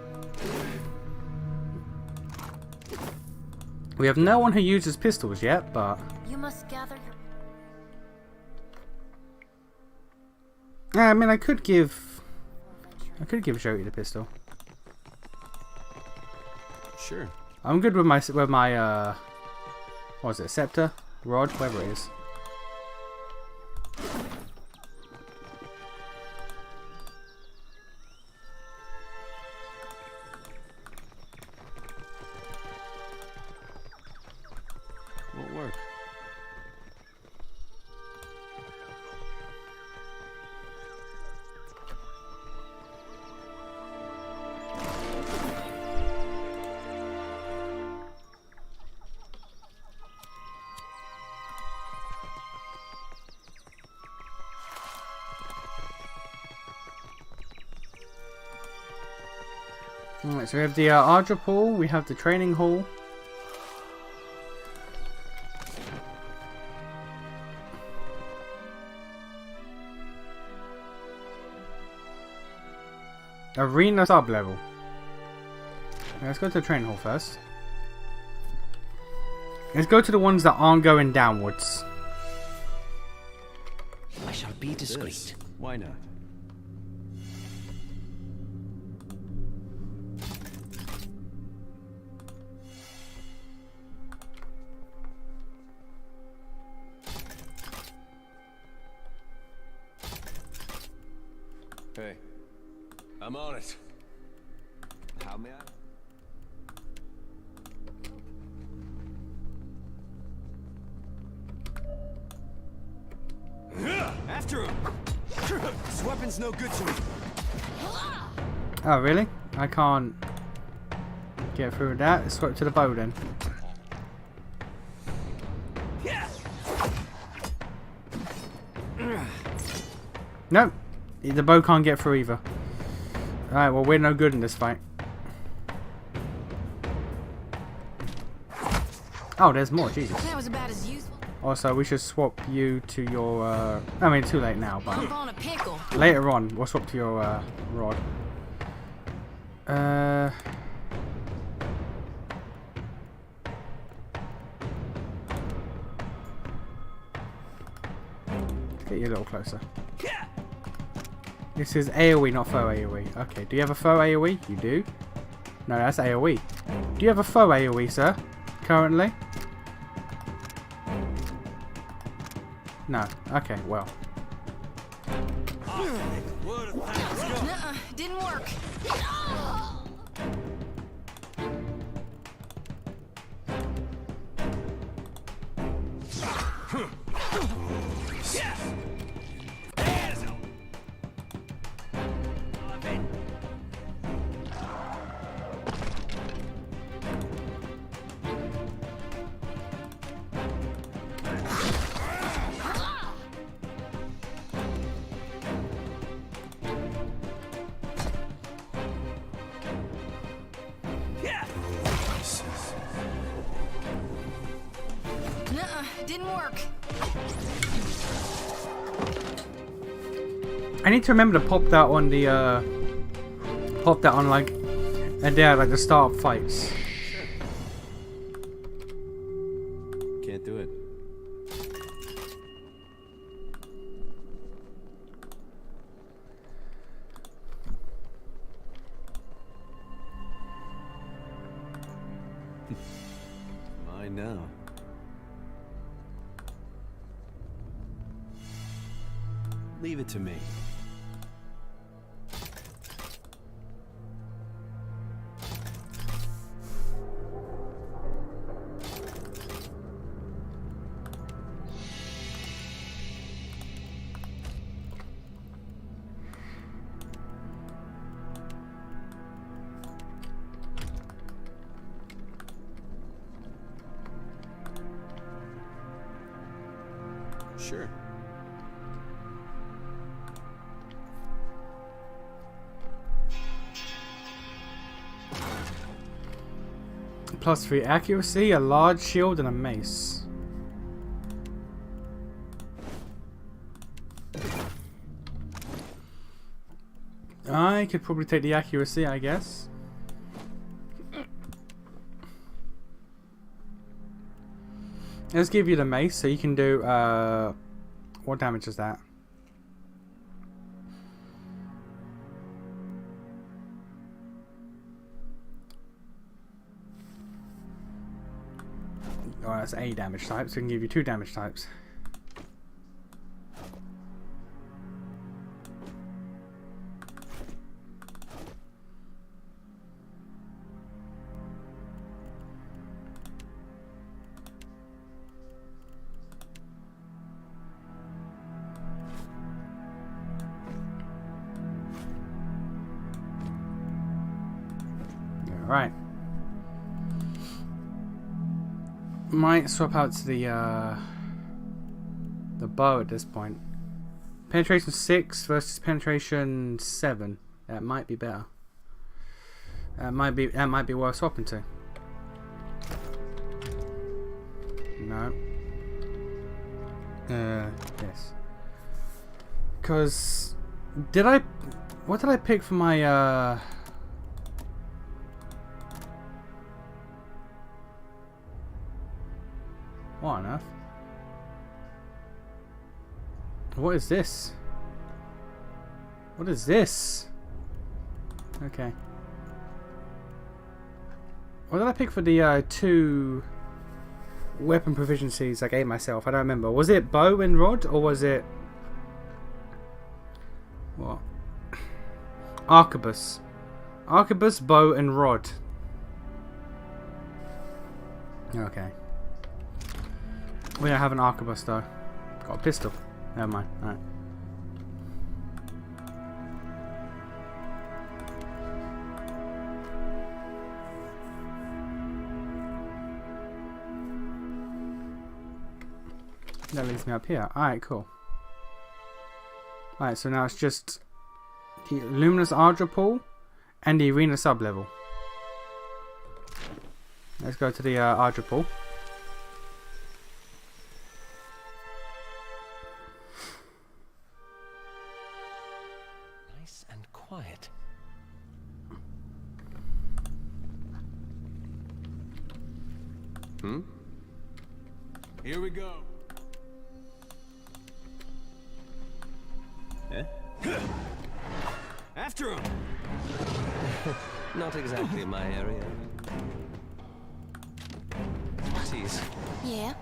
We have no one who uses pistols yet, but... You must gather your... Yeah, I mean, I could give Jody the pistol. Sure. I'm good with my what is it, scepter? Rod? Whatever it is. Won't work. Alright, so we have the Ardra pool, we have the training hall. Arena sub-level. Let's go to the training hall first. Let's go to the ones that aren't going downwards. I shall be discreet. Why not? Hey, I'm on it. How may I? After him! This weapon's no good to me. Oh, really? I can't get through that. Let's swap to the bow then. Nope. The bow can't get through either. Alright, well, we're no good in this fight. Oh, there's more. Jesus. That was about as useful. Also, we should swap you to your... I mean, too late now, but... Bump on a pickle. Later on, we'll swap to your rod. Get you a little closer. This is AoE, not faux AoE. Okay, do you have a faux AoE? You do. No, that's AoE. Do you have a faux AoE, sir? Currently? No. Okay, well. Nuh-uh, didn't work. Nuh-uh, didn't work. I need to remember to pop that on the pop that on like at the start of fights. Can't do it. Mine now. Leave it to me. Sure. +3 accuracy, a large shield, and a mace. I could probably take the accuracy, I guess. Let's give you the mace so you can do what damage is that? Oh, that's A damage type, so we can give you 2 damage types. Alright. Might swap out to the bow at this point. Penetration 6 versus penetration 7. That might be better. That might be worth swapping to. No. Yes. Cause what did I pick for my what on earth? What is this? What is this? Okay. What did I pick for the 2 weapon proficiencies I gave myself? I don't remember. Was it bow and rod or was it what? Arquebus. Arquebus, bow and rod. Okay. We don't have an arquebus though. Got a pistol. Never mind. Alright. That leads me up here. Alright, cool. Alright, so now it's just the Luminous Ardra Pool and the Arena sub-level. Let's go to the Ardra Pool. Nice and quiet. Here we go. Eh? After him. Not exactly my area. Tease. Yeah.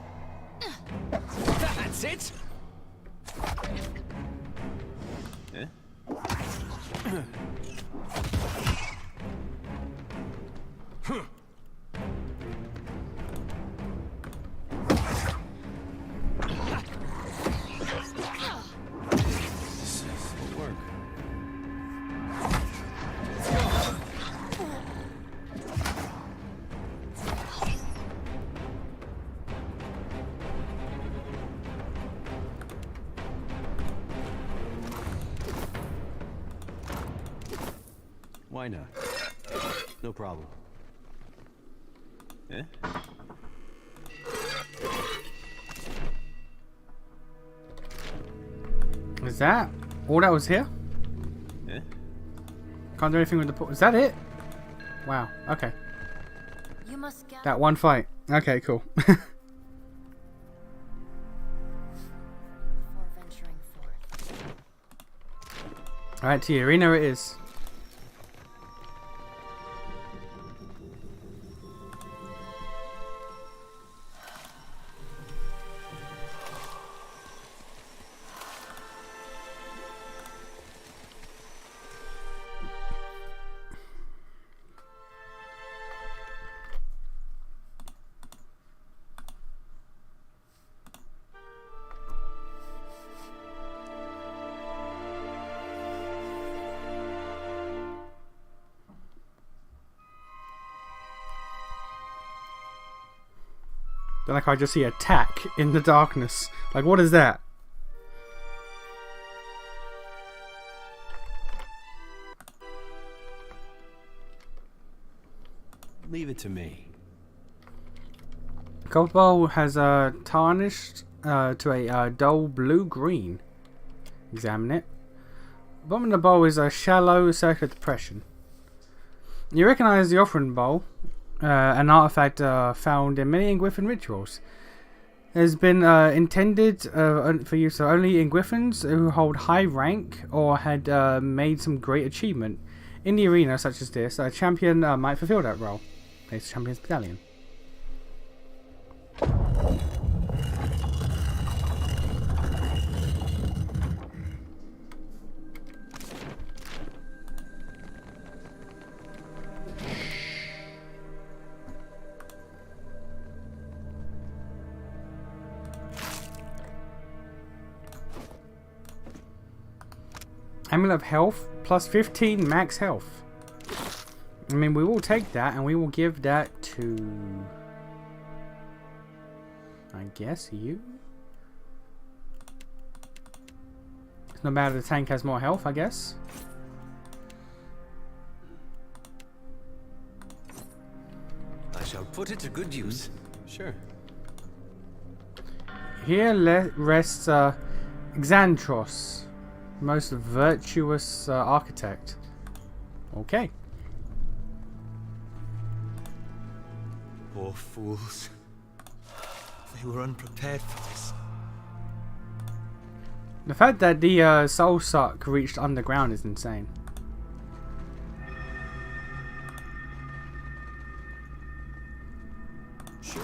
That's it! Eh? Why not? No problem. Eh? Is that all that was here? Eh? Can't do anything with the is that it? Wow, okay. You must get That one fight. Okay, cool. before venturing forth. Alright, to the arena it is. Then like I just see attack in the darkness. Like what is that? Leave it to me. Gold bowl has tarnished to a dull blue-green. Examine it. Bottom of the bowl is a shallow circular depression. You recognize the offering bowl, an artifact found in many Ingwithan rituals. It has been intended for use only in Ingwithans who hold high rank or had made some great achievement. In the arena such as this, a champion might fulfill that role. It's Champion's Battalion. Amulet of Health, plus 15 max health. I mean, we will take that and we will give that to... I guess you? No matter the tank has more health, I guess. I shall put it to good use. Sure. Here rests Xantros, most virtuous architect. Okay. Poor fools. They were unprepared for this. The fact that the soul suck reached underground is insane. Sure.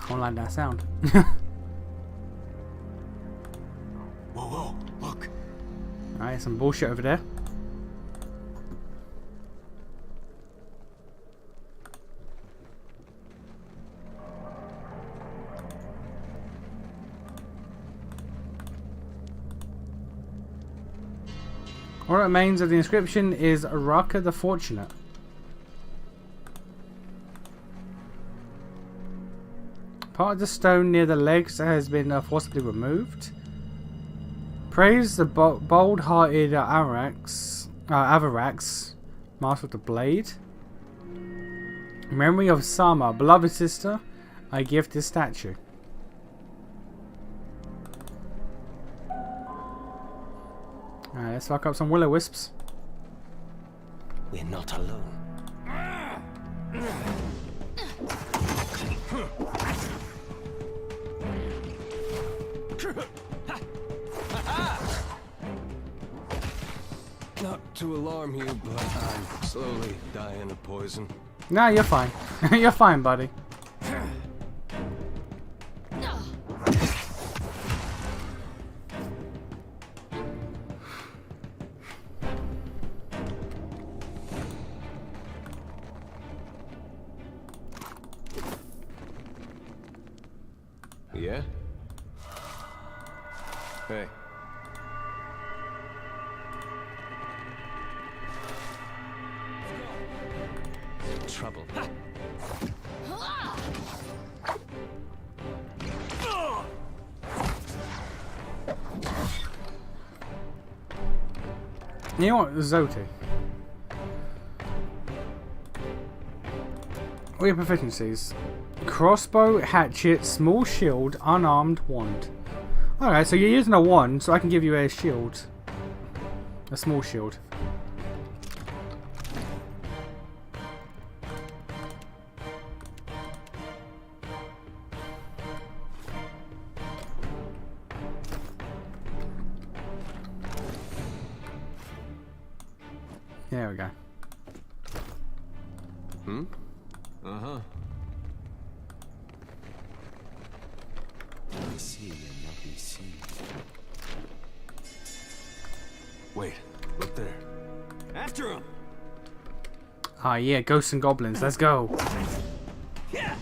I don't like that sound. Whoa, whoa, look. Alright, some bullshit over there. What remains of the inscription is Raka the Fortunate. Part of the stone near the legs has been forcibly removed. Praise the bold-hearted Avarax, master of the blade. In memory of Sama, beloved sister, I give this statue. Alright, let's fuck up some will-o-wisps. we're not alone. Not to alarm you, but I'm slowly dying of poison. Nah, you're fine. You're fine, buddy. Yeah? Hey. Trouble. You know what, Zoti? What are your proficiencies? Crossbow, hatchet, small shield, unarmed, wand. Alright, so you're using a wand, so I can give you a shield. A small shield. There we go. Hmm? Uh-huh. I see and not be seen. Wait, look there. After him! Ah, yeah, ghosts and goblins, let's go. Yeah!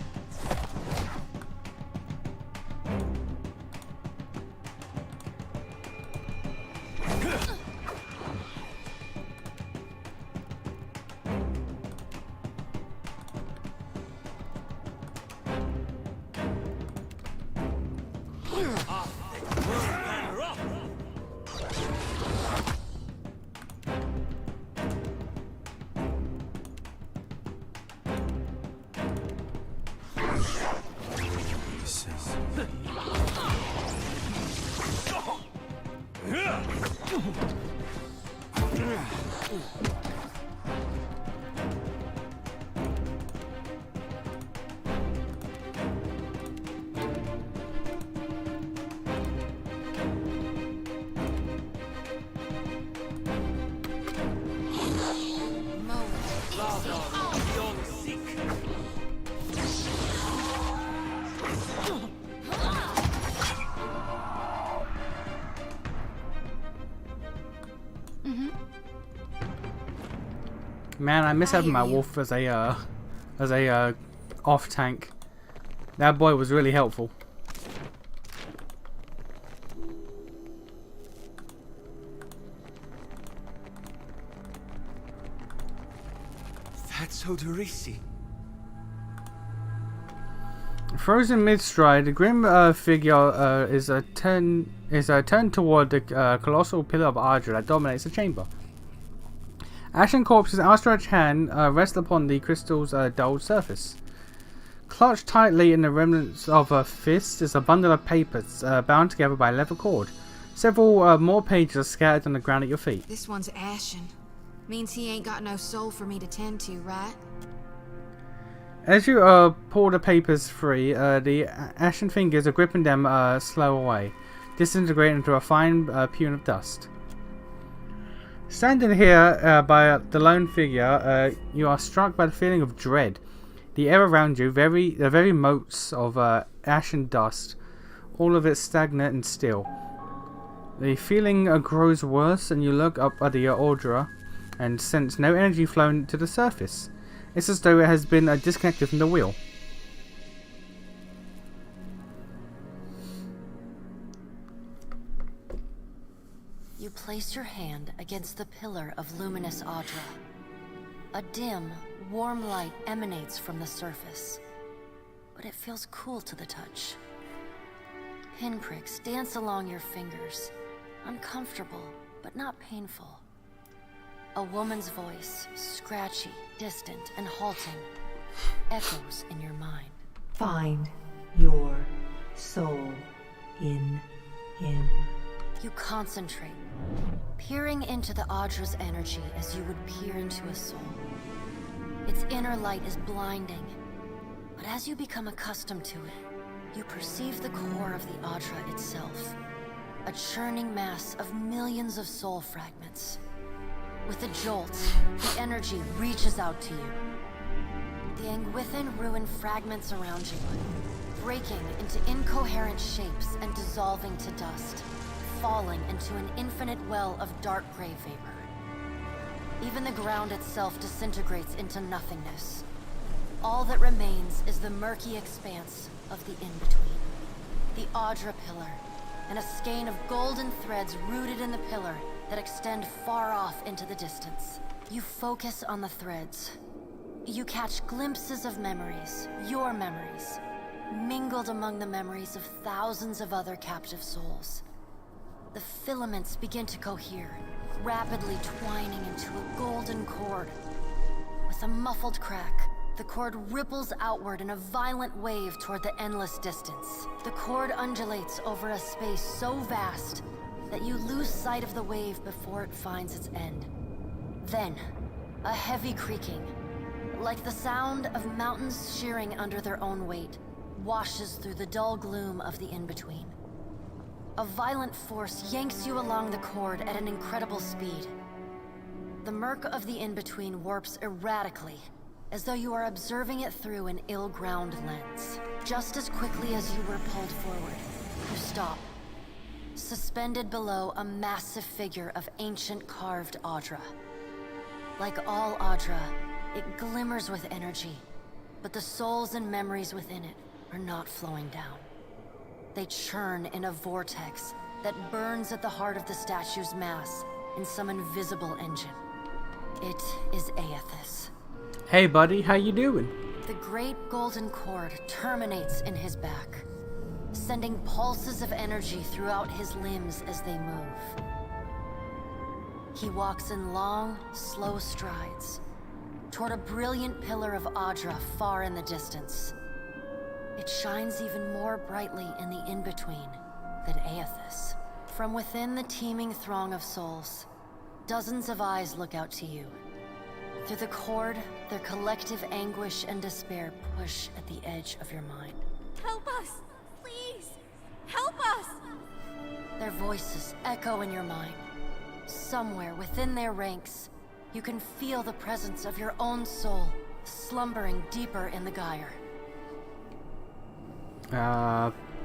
Man, I miss having my wolf as a off tank. That boy was really helpful. That's Odorisi. Frozen mid-stride, the grim figure is turned toward the colossal pillar of Ardra that dominates the chamber. Ashen Corpse's outstretched hand rests upon the crystal's dull surface. Clutched tightly in the remnants of a fist is a bundle of papers bound together by a leather cord. Several more pages are scattered on the ground at your feet. This one's ashen. Means he ain't got no soul for me to tend to, right? As you pull the papers free, the ashen fingers are gripping them slow away, disintegrating into a fine pune of dust. Standing here by the lone figure, you are struck by the feeling of dread. The air around you, the very motes of ashen dust, all of it stagnant and still. The feeling grows worse, and you look up at the Ardra and sense no energy flowing to the surface. It's as though it has been disconnected from the wheel. You place your hand against the pillar of luminous Ardra. A dim, warm light emanates from the surface, but it feels cool to the touch. Pinpricks dance along your fingers, uncomfortable but not painful. A woman's voice, scratchy, distant, and halting, echoes in your mind. Find your soul in him. You concentrate, peering into the Audra's energy as you would peer into a soul. Its inner light is blinding, but as you become accustomed to it, you perceive the core of the Audra itself, a churning mass of millions of soul fragments. With a jolt, the energy reaches out to you. The Anguithan ruin fragments around you, breaking into incoherent shapes and dissolving to dust, falling into an infinite well of dark gray vapor. Even the ground itself disintegrates into nothingness. All that remains is the murky expanse of the in-between. The Audra Pillar, and a skein of golden threads rooted in the pillar that extend far off into the distance. You focus on the threads. You catch glimpses of memories, your memories, mingled among the memories of thousands of other captive souls. The filaments begin to cohere, rapidly twining into a golden cord. With a muffled crack, the cord ripples outward in a violent wave toward the endless distance. The cord undulates over a space so vast that you lose sight of the wave before it finds its end. Then, a heavy creaking, like the sound of mountains shearing under their own weight, washes through the dull gloom of the in-between. A violent force yanks you along the cord at an incredible speed. The murk of the in-between warps erratically, as though you are observing it through an ill-ground lens. Just as quickly as you were pulled forward, you stop, suspended below a massive figure of ancient carved Audra. Like all Audra, it glimmers with energy, but the souls and memories within it are not flowing down. They churn in a vortex that burns at the heart of the statue's mass in some invisible engine. It is Aethys. Hey buddy, how you doing? The great golden cord terminates in his back, sending pulses of energy throughout his limbs as they move. He walks in long, slow strides toward a brilliant pillar of Audra far in the distance. It shines even more brightly in the in-between than Aethys. From within the teeming throng of souls, dozens of eyes look out to you. Through the cord, their collective anguish and despair push at the edge of your mind. Help us! Please! Help us! Their voices echo in your mind. Somewhere within their ranks, you can feel the presence of your own soul slumbering deeper in the gyre.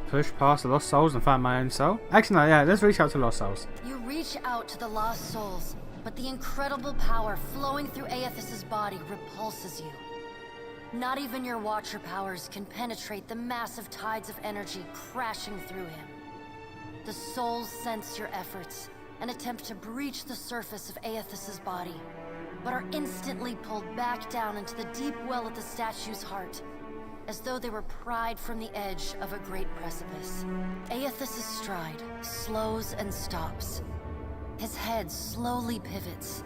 Push past the Lost Souls and find my own soul? Actually, no, yeah, let's reach out to Lost Souls. You reach out to the Lost Souls, but the incredible power flowing through Aethys' body repulses you. Not even your Watcher powers can penetrate the massive tides of energy crashing through him. The souls sense your efforts and attempt to breach the surface of Aethys' body, but are instantly pulled back down into the deep well at the statue's heart, as though they were pried from the edge of a great precipice. Aethys' stride slows and stops. His head slowly pivots,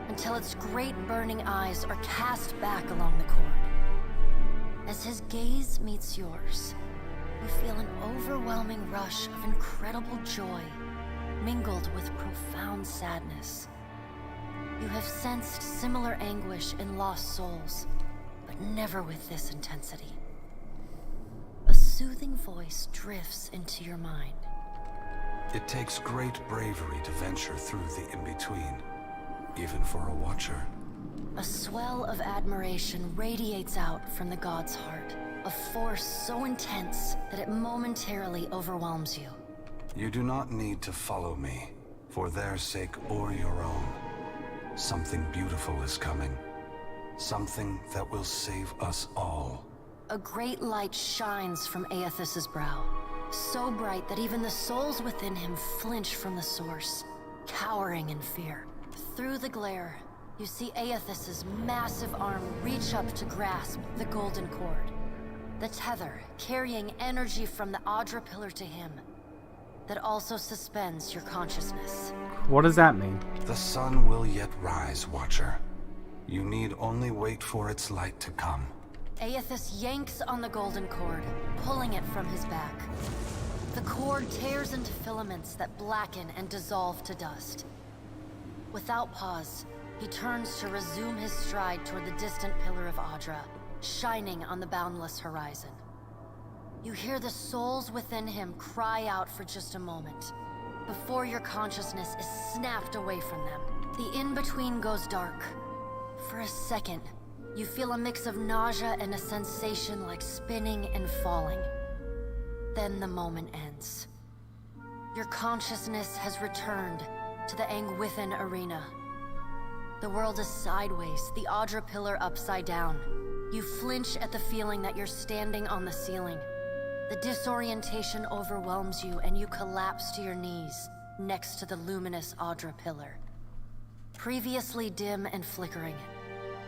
until its great burning eyes are cast back along the cord. As his gaze meets yours, you feel an overwhelming rush of incredible joy, mingled with profound sadness. You have sensed similar anguish in lost souls, but never with this intensity. A soothing voice drifts into your mind. It takes great bravery to venture through the in-between, even for a Watcher. A swell of admiration radiates out from the god's heart, a force so intense that it momentarily overwhelms you. You do not need to follow me, for their sake or your own. Something beautiful is coming. Something that will save us all. A great light shines from Aethys' brow, so bright that even the souls within him flinch from the source, cowering in fear. Through the glare, you see Aethys' massive arm reach up to grasp the golden cord. The tether carrying energy from the Audra pillar to him, that also suspends your consciousness. What does that mean? The sun will yet rise, Watcher. You need only wait for its light to come. Aethys yanks on the golden cord, pulling it from his back. The cord tears into filaments that blacken and dissolve to dust. Without pause, he turns to resume his stride toward the distant pillar of Audra, shining on the boundless horizon. You hear the souls within him cry out for just a moment, before your consciousness is snapped away from them. The in-between goes dark. For a second, you feel a mix of nausea and a sensation like spinning and falling. Then the moment ends. Your consciousness has returned to the Angwithan arena. The world is sideways, the Audra pillar upside down. You flinch at the feeling that you're standing on the ceiling. The disorientation overwhelms you and you collapse to your knees next to the luminous Audra pillar. Previously dim and flickering,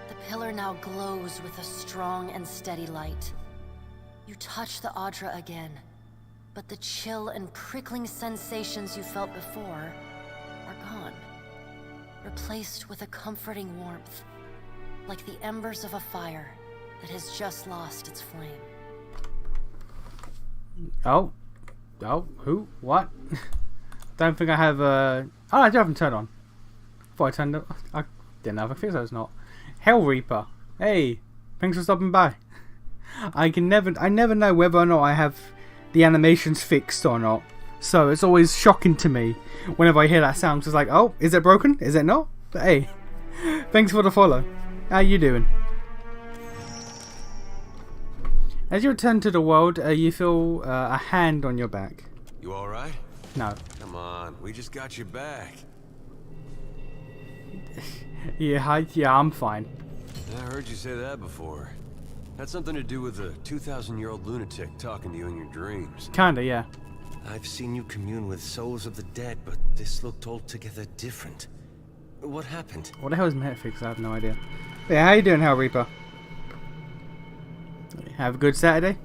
the pillar now glows with a strong and steady light. You touch the Audra again, but the chill and prickling sensations you felt before are gone, replaced with a comforting warmth, like the embers of a fire that has just lost its flame. Oh, who? What? Don't think I have oh, I do have them turned on. Thought I turned it. I didn't have a fix. I was not. Hell Reaper. Hey, thanks for stopping by. I never know whether or not I have the animations fixed or not. So it's always shocking to me whenever I hear that sound. It's like, oh, is it broken? Is it not? But hey, thanks for the follow. How you doing? As you return to the world, you feel a hand on your back. You alright? No. Come on, we just got you back. Yeah, I'm fine. I heard you say that before. Had something to do with a 2,000-year-old lunatic talking to you in your dreams. Kinda, yeah. I've seen you commune with souls of the dead, but this looked altogether different. What happened? What the hell is Netflix? I have no idea. Yeah, how you doing, Hell Reaper? Have a good Saturday.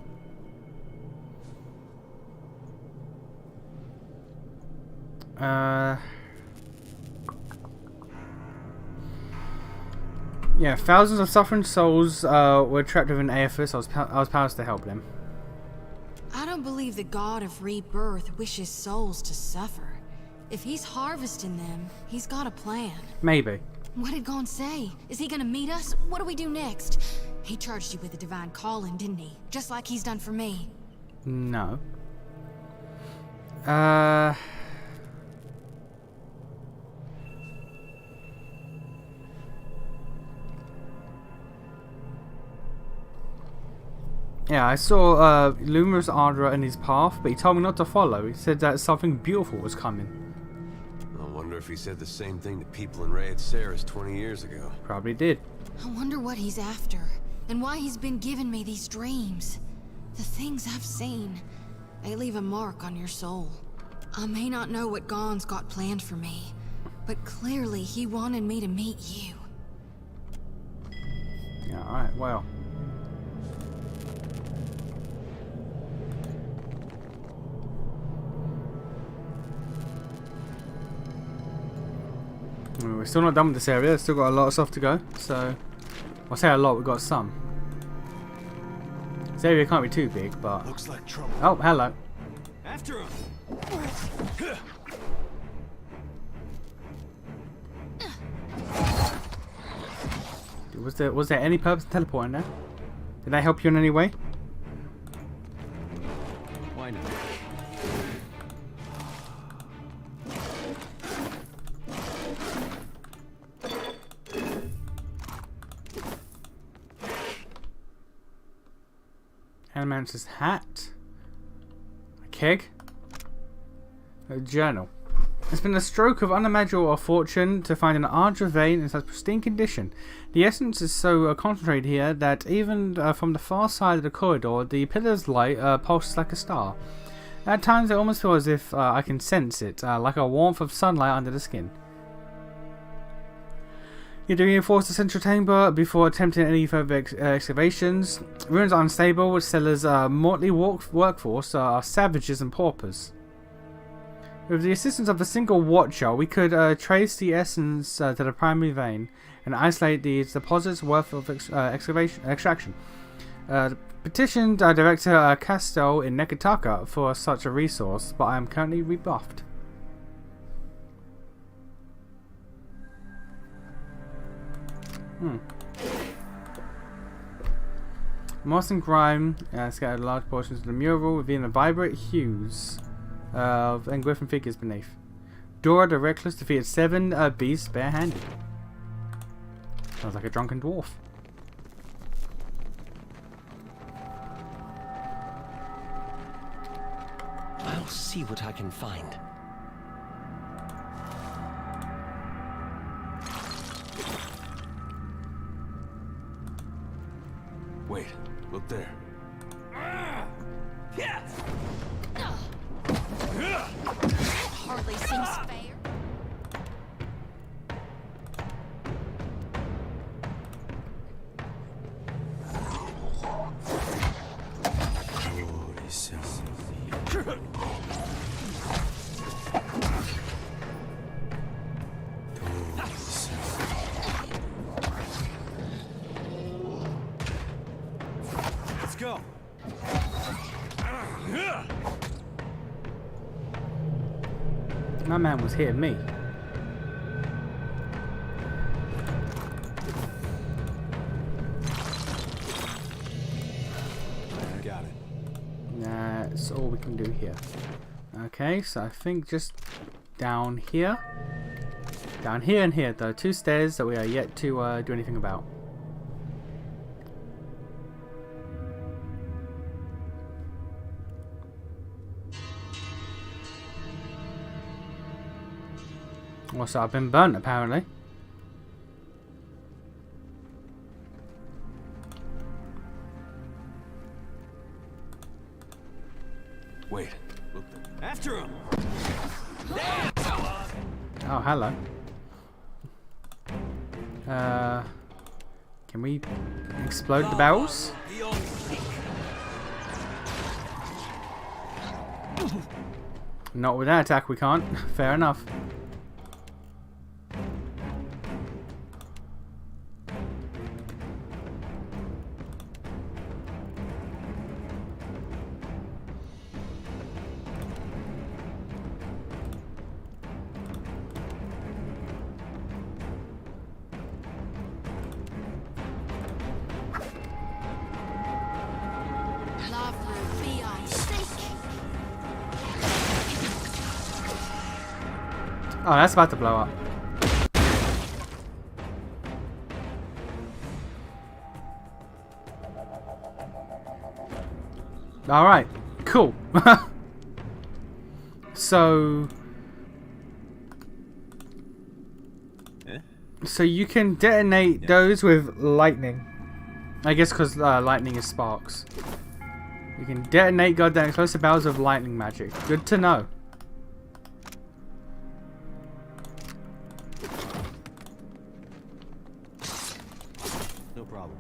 Yeah, thousands of suffering souls were trapped within Aethys. I was powerless to help them. I don't believe the god of rebirth wishes souls to suffer. If he's harvesting them, he's got a plan. Maybe. What did Gon say? Is he gonna meet us? What do we do next? He charged you with a divine calling, didn't he? Just like he's done for me. No. Yeah, I saw Luminous Audra in his path, but he told me not to follow. He said that something beautiful was coming. I wonder if he said the same thing to people in Raid Saris 20 years ago. Probably did. I wonder what he's after, and why he's been giving me these dreams. The things I've seen, they leave a mark on your soul. I may not know what Gon's got planned for me, but clearly he wanted me to meet you. Yeah, alright, well. We're still not done with this area, still got a lot of stuff to go, so I'll say a lot, we've got some. This area can't be too big, but looks like trouble. Oh, hello. After him. Was there any purpose in teleporting there? Did that help you in any way? Why not? Animancer's hat. A keg. A journal. It's been a stroke of unimaginable fortune to find an Audra vein in such pristine condition. The essence is so concentrated here that even from the far side of the corridor, the pillar's light pulses like a star. At times I almost feel as if I can sense it, like a warmth of sunlight under the skin. You do reinforce the central chamber before attempting any further excavations. Ruins are unstable, which Stella's motley workforce are savages and paupers. With the assistance of a single watcher, we could trace the essence to the primary vein and isolate the deposits worth of extraction. Petitioned Director Castel in Nekataka for such a resource, but I am currently rebuffed. Moss and grime scattered large portions of the mural, revealing the vibrant hues and griffin figures beneath. Dora the Reckless defeated 7 beasts barehanded. Sounds like a drunken dwarf. I'll see what I can find. Wait, look there. Hardly seems fair. Let's go. My man was hitting me. Got it. That's all we can do here. Okay, so I think just down here. Down here and here, though. 2 stairs that we are yet to do anything about. Also, I've been burnt, apparently. Wait, look there. After him! Oh, hello. Can we explode the barrels? Not with that attack, we can't. Fair enough. Oh, that's about to blow up. Alright, cool. So you can detonate those with lightning. I guess because lightning is sparks. You can detonate goddamn explosive barrels with lightning magic. Good to know. No problem.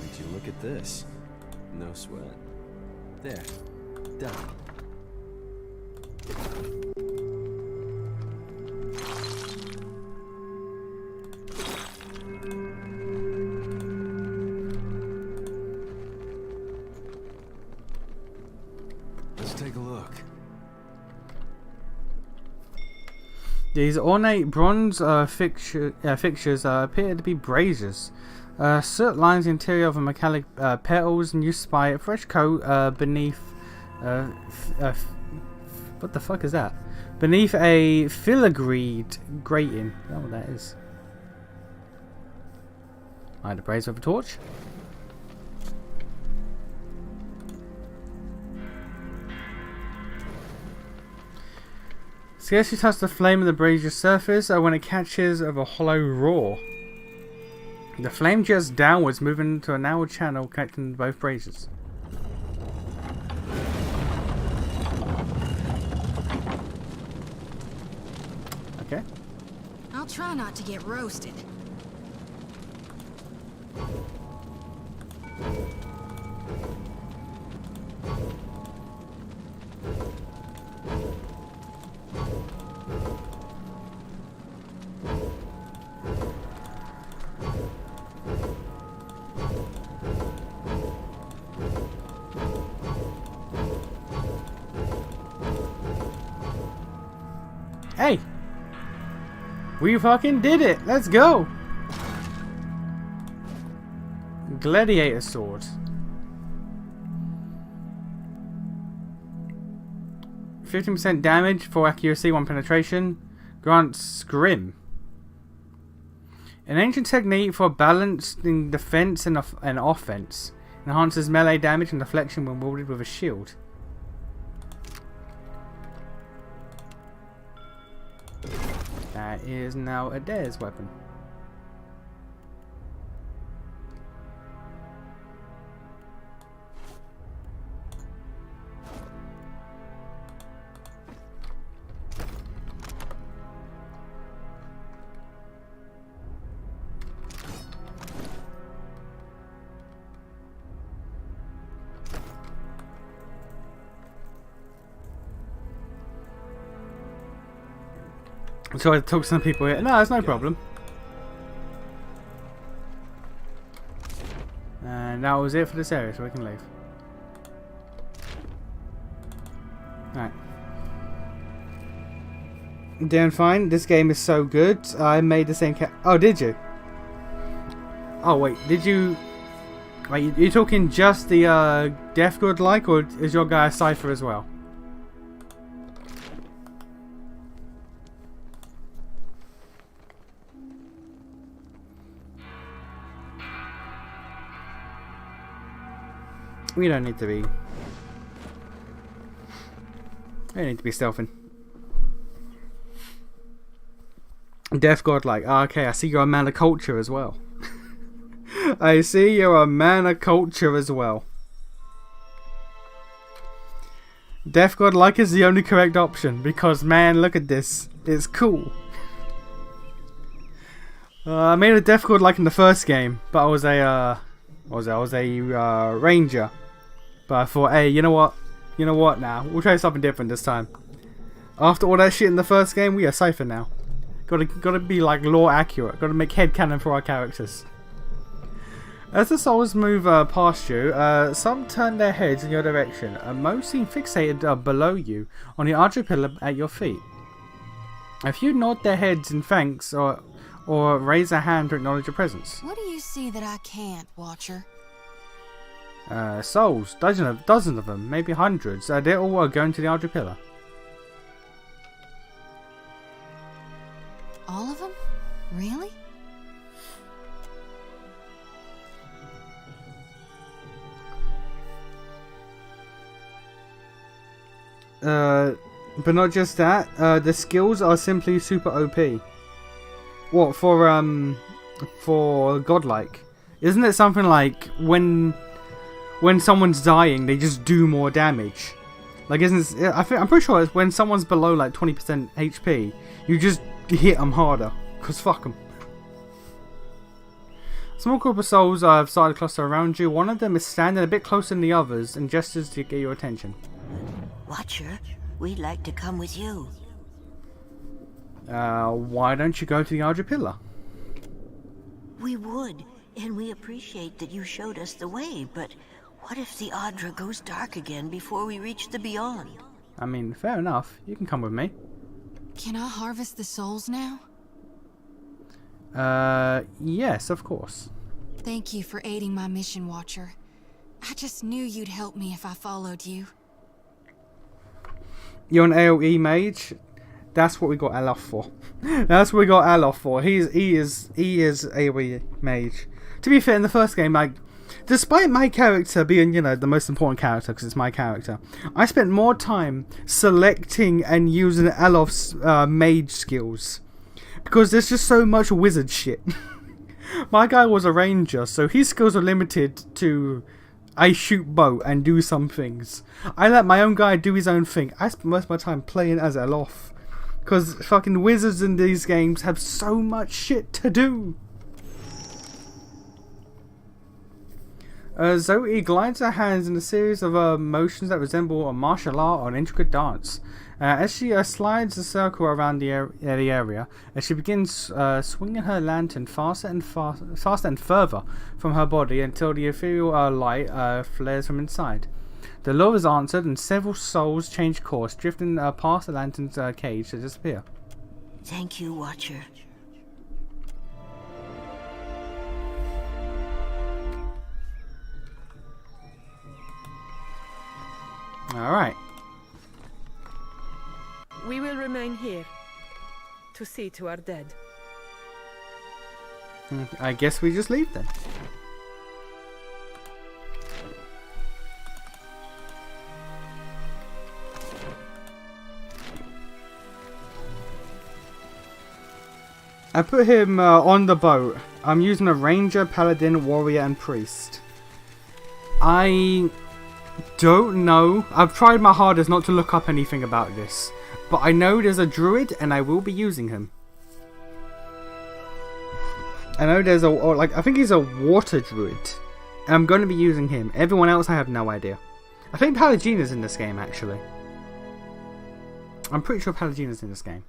Would you look at this? No sweat. There. Done. Let's take a look. These ornate bronze fixtures appear to be braziers. Soot lines the interior of a metallic petals and used by a fresh coat beneath. What the fuck is that? Beneath a filigreed grating. I don't know what that is. Light the blaze with a torch. Scarcely touch the flame of the brazier's surface when it catches of a hollow roar. The flame jets downwards, moving into a narrow channel connecting both braziers. Okay. I'll try not to get roasted. Hey! We fucking did it! Let's go! Gladiator sword. 15% damage for accuracy, 1 penetration. Grants Grim. An ancient technique for balancing defense and offense. Enhances melee damage and deflection when wielded with a shield. That is now Adair's weapon. So I talk to some people here. No, there's no problem. And that was it for this area, so we can leave. Alright. Doing fine. This game is so good. I made the same Oh, did you? Oh, wait. Did you... Wait, you talking just the Death God like, or is your guy a Cypher as well? We don't need to be... We don't need to be stealthing. Death God like, oh, okay, I see you're a man of culture as well. I see you're a man of culture as well. Death God like is the only correct option because, man, look at this. It's cool. I made a Death God like in the first game, but I was a ranger. But I thought, hey, you know what? You know what now? We'll try something different this time. After all that shit in the first game, we are Cypher now. Gotta be like lore accurate. Gotta make headcanon for our characters. As the souls move past you, some turn their heads in your direction, and most seem fixated below you on the archer pillar at your feet. A few nod their heads in thanks or raise a hand to acknowledge your presence. What do you see that I can't, Watcher? Souls, dozens of them, maybe hundreds. They all are going to the archer pillar. All of them? Really? But not just that. The skills are simply super OP. What for godlike? Isn't it something like when someone's dying, they just do more damage? Like, I'm pretty sure it's when someone's below like 20% HP, you just hit them harder. Cause fuck them. Small group of souls have started to cluster around you. One of them is standing a bit closer than the others and gestures to get your attention. Watcher, we'd like to come with you. Why don't you go to the Archer Pillar? We would, and we appreciate that you showed us the way, but what if the Adra goes dark again before we reach the Beyond? I mean, fair enough. You can come with me. Can I harvest the souls now? Yes, of course. Thank you for aiding my mission, Watcher. I just knew you'd help me if I followed you. You're an AoE mage. That's what we got Alof for. That's what we got Alof for. He is AoE mage. To be fair, in the first game, like, despite my character being, you know, the most important character because it's my character, I spent more time selecting and using Alof's mage skills because there's just so much wizard shit. My guy was a ranger, so his skills are limited to I shoot bow and do some things. I let my own guy do his own thing. I spent most of my time playing as Alof because fucking wizards in these games have so much shit to do. Zoe glides her hands in a series of motions that resemble a martial art or an intricate dance. As she slides a circle around the area, as she begins swinging her lantern faster and further from her body until the ethereal light flares from inside. The lure is answered and several souls change course, drifting past the lantern's cage to disappear. Thank you, Watcher. All right. We will remain here to see to our dead. I guess we just leave then. I put him on the boat. I'm using a ranger, paladin, warrior, and priest. I don't know. I've tried my hardest not to look up anything about this, but I know there's a druid, and I will be using him. I know there's I think he's a water druid, and I'm going to be using him. Everyone else, I have no idea. I think Pallegina's in this game, actually. I'm pretty sure Pallegina's in this game.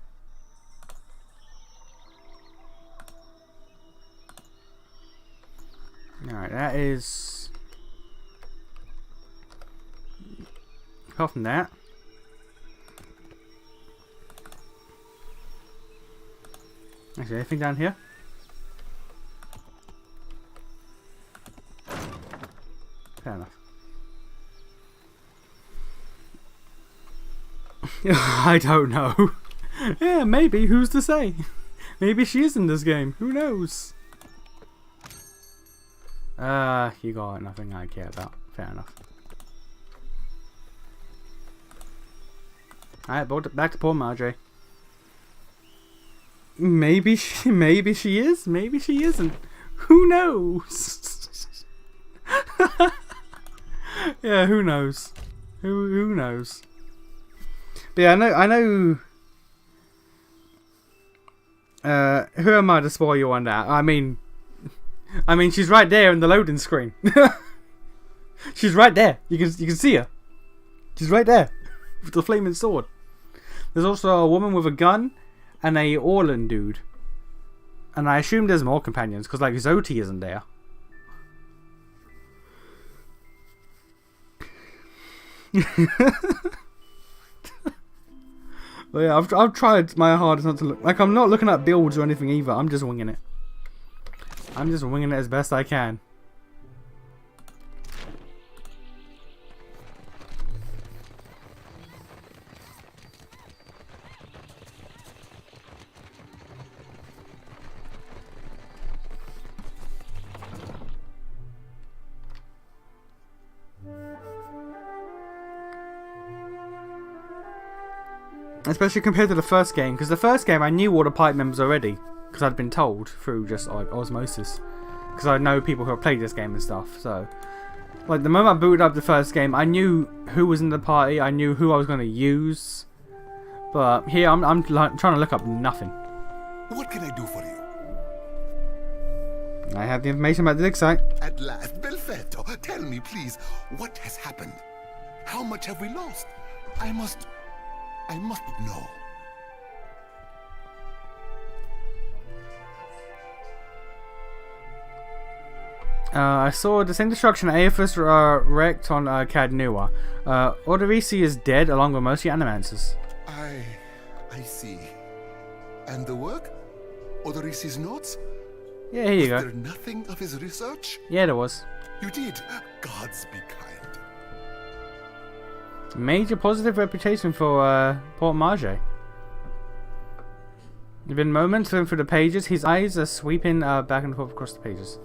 Alright, that is... Apart from that... Actually, anything down here? Fair enough. I don't know. Yeah, maybe. Who's to say? Maybe she is in this game. Who knows? You got nothing I care about. Fair enough. Alright, back to poor Marjorie. Maybe she is. Maybe she isn't. Who knows? Yeah, who knows? Who knows? But yeah, I know. Who am I to spoil you on that? I mean, she's right there in the loading screen. She's right there. You can see her. She's right there with the flaming sword. There's also a woman with a gun and a Orlan dude. And I assume there's more companions because like Zoti isn't there. But yeah, I've tried my hardest not to look. Like, I'm not looking at builds or anything either. I'm just winging it. I'm just winging it as best I can. Especially compared to the first game, because the first game I knew all the pipe members already, because I'd been told through just like osmosis, because I know people who have played this game and stuff. So, like the moment I booted up the first game, I knew who was in the party, I knew who I was going to use. But here I'm trying to look up nothing. What can I do for you? I have the information about the dig site. At last, Belfetto, tell me please, what has happened? How much have we lost? I must know. I saw the same destruction Aethys wrecked on Cadnua. Odorisi is dead along with most of the animancers. I see. And the work? Odorisi's notes? Yeah, here you go. Was there nothing of his research? Yeah, there was. You did. Gods be kind. Major positive reputation for Port Marge. Within moments, going through the pages, his eyes are sweeping back and forth across the pages.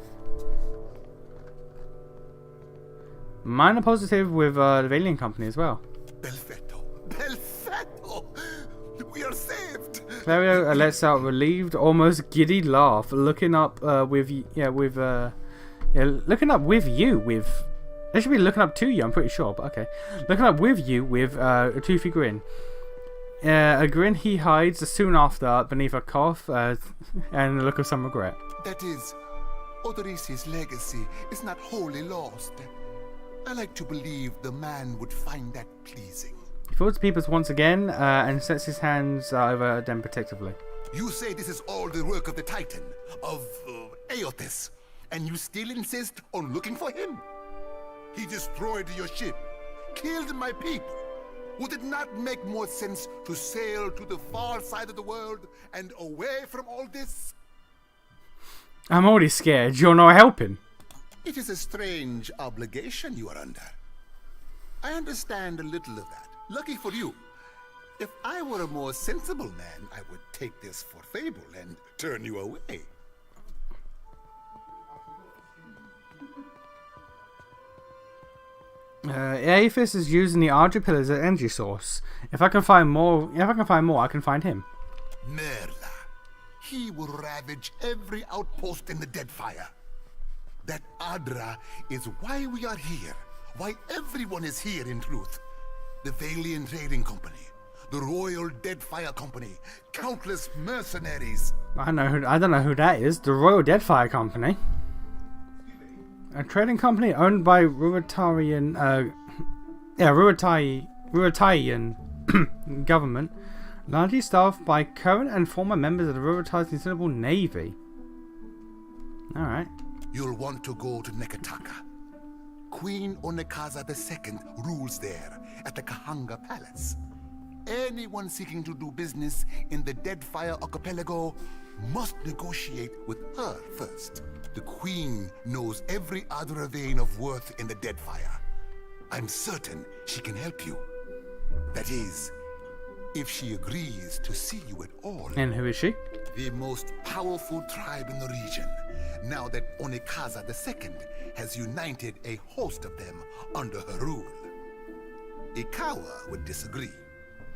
Minor positive with the Valiant Company as well. Belfetto! We are saved! Clario lets out relieved, almost giddy laugh, looking up with you. They should be looking up to you, I'm pretty sure, but okay. Looking up with you with a toothy grin. A grin he hides soon after beneath a cough and a look of some regret. That is, Odorisi's legacy is not wholly lost. I like to believe the man would find that pleasing. He folds peepers once again and sets his hands over them protectively. You say this is all the work of the Titan, of Aethys, and you still insist on looking for him? He destroyed your ship, killed my people. Would it not make more sense to sail to the far side of the world and away from all this? I'm already scared. You're not helping. It is a strange obligation you are under. I understand a little of that. Lucky for you. If I were a more sensible man, I would take this for fable and turn you away. Aethys is using the Ardra pillars as energy source. If I can find more, I can find him. Merla. He will ravage every outpost in the Deadfire. That Ardra is why we are here. Why everyone is here, in truth. The Valiant Trading Company, the Royal Deadfire Company, countless mercenaries. I don't know who that is. The Royal Deadfire Company. A trading company owned by Ruritarian government, largely staffed by current and former members of the Ruritarian Considerable Navy. Alright. You'll want to go to Nekataka. Queen Onekaza II rules there at the Kahanga Palace. Anyone seeking to do business in the Deadfire Archipelago must negotiate with her first. The Queen knows every Ardra vein of worth in the Deadfire. I'm certain she can help you. That is, if she agrees to see you at all. And who is she? The most powerful tribe in the region, now that Onekaza II has united a host of them under her rule. Ikawa would disagree,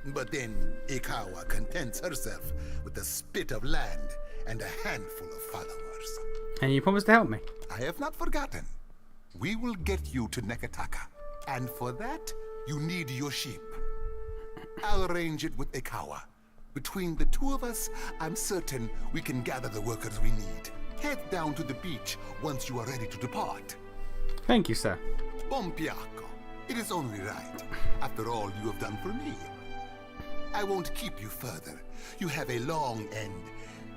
but then Ikawa contents herself with a spit of land and a handful of followers. And you promised to help me. I have not forgotten. We will get you to Nekataka, and for that, you need your sheep. I'll arrange it with Ikawa. Between the two of us, I'm certain we can gather the workers we need. Head down to the beach once you are ready to depart. Thank you, sir. Buon piacco. It is only right, after all you have done for me. I won't keep you further. You have a long and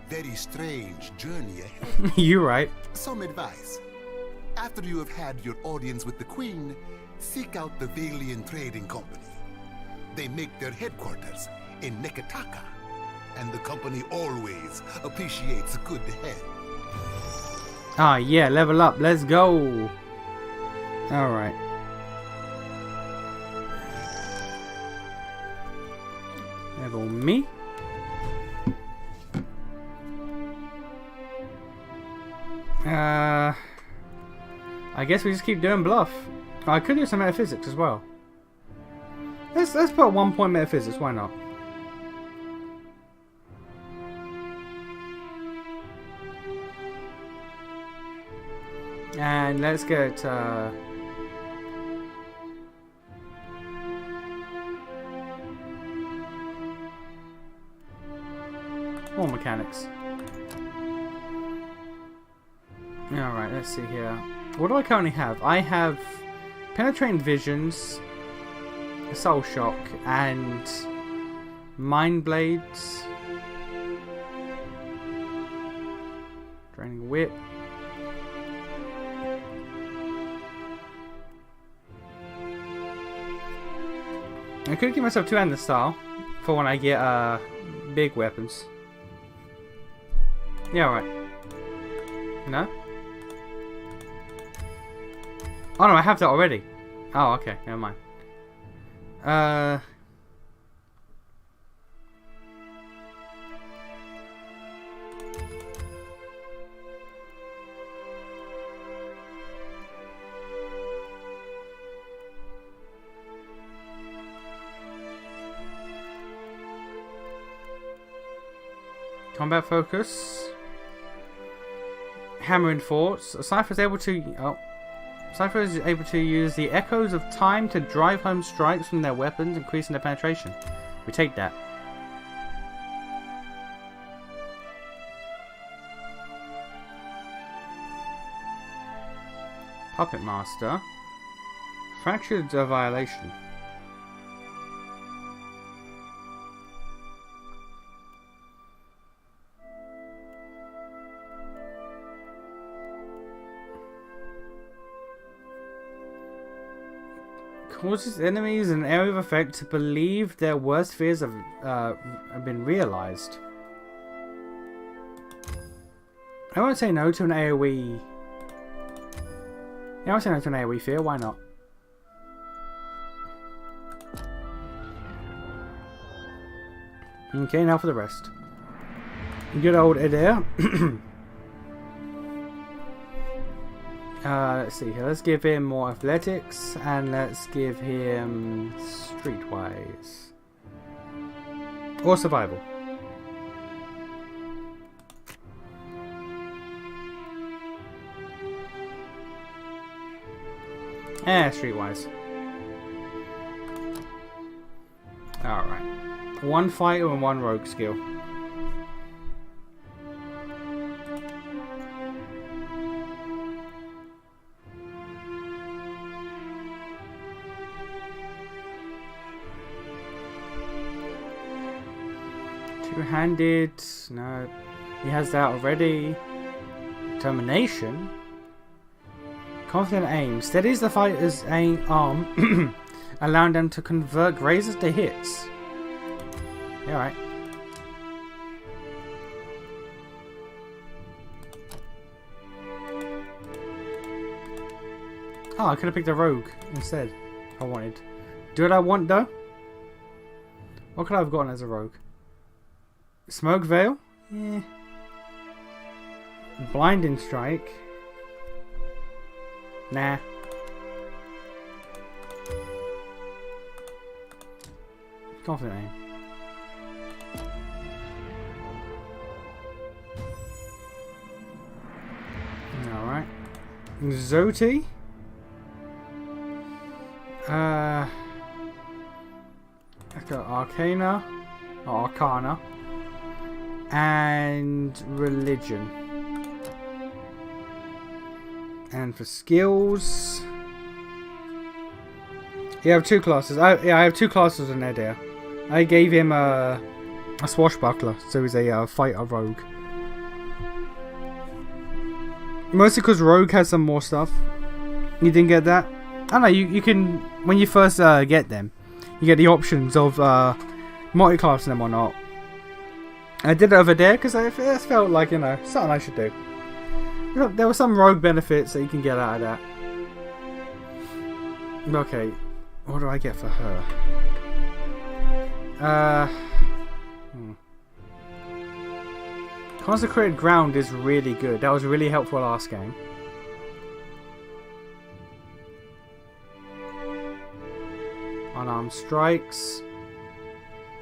very strange journey ahead. You're right. Some advice. After you have had your audience with the Queen, seek out the Valiant Trading Company. They make their headquarters in Nekataka, and the company always appreciates a good head. Ah, yeah, level up. Let's go. Alright. Level me. I guess we just keep doing bluff. I could do some metaphysics as well. Let's put 1 point metaphysics, why not? And let's get more mechanics. Alright, let's see here. What do I currently have? I have Penetrating Visions, Soul Shock, and Mind Blades. Draining Whip. I could give myself 2-handed style for when I get big weapons. Yeah, right. No? Oh no, I have that already. Oh, okay, never mind. Combat focus. Hammering forts. Cypher is able to use the echoes of time to drive home strikes from their weapons, increasing their penetration. We take that. Puppet Master. Fractured Violation. Causes enemies in an area of effect to believe their worst fears have been realized. I won't say no to an AoE. Yeah, I won't say no to an AoE fear. Why not? Okay, now for the rest. Good old Adair. Let's see here. Let's give him more athletics and let's give him streetwise or survival. Streetwise. Alright. One fighter and one rogue skill. Two-handed. No. He has that already. Determination. Confident aim. Steadies the fighter's aim arm, allowing them to convert grazes to hits. Yeah, alright. Oh, I could have picked a rogue instead. If I wanted. Do what I want though. What could I have gotten as a rogue? Smoke veil? Yeah. Blinding strike. Nah. Confident aim. Alright. Zoti. I've got Arcana. Or Arcana. And Religion. And for skills, you have two classes. I have two classes in Adair. I gave him a swashbuckler, so he's a fighter rogue. Mostly because rogue has some more stuff. You didn't get that? I don't know. You can, when you first get them, you get the options of multi-classing them or not. I did it over there because I felt like, you know, something I should do. There were some rogue benefits that you can get out of that. Okay, what do I get for her? Consecrated Ground is really good. That was really helpful last game. Unarmed strikes.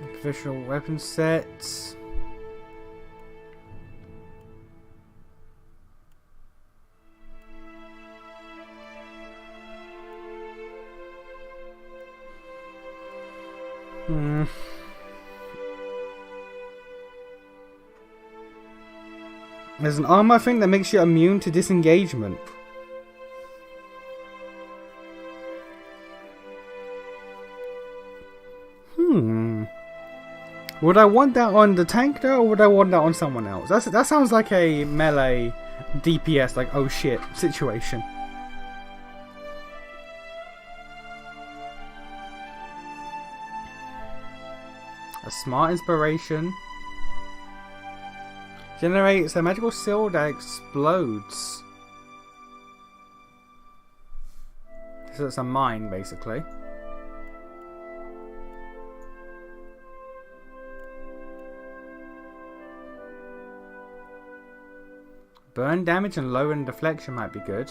Professional weapon sets. There's an armor thing that makes you immune to disengagement. Would I want that on the tank though, or would I want that on someone else? That sounds like a melee DPS, like oh shit situation. A smart inspiration. Generates a magical seal that explodes. So it's a mine, basically. Burn damage and lower deflection might be good.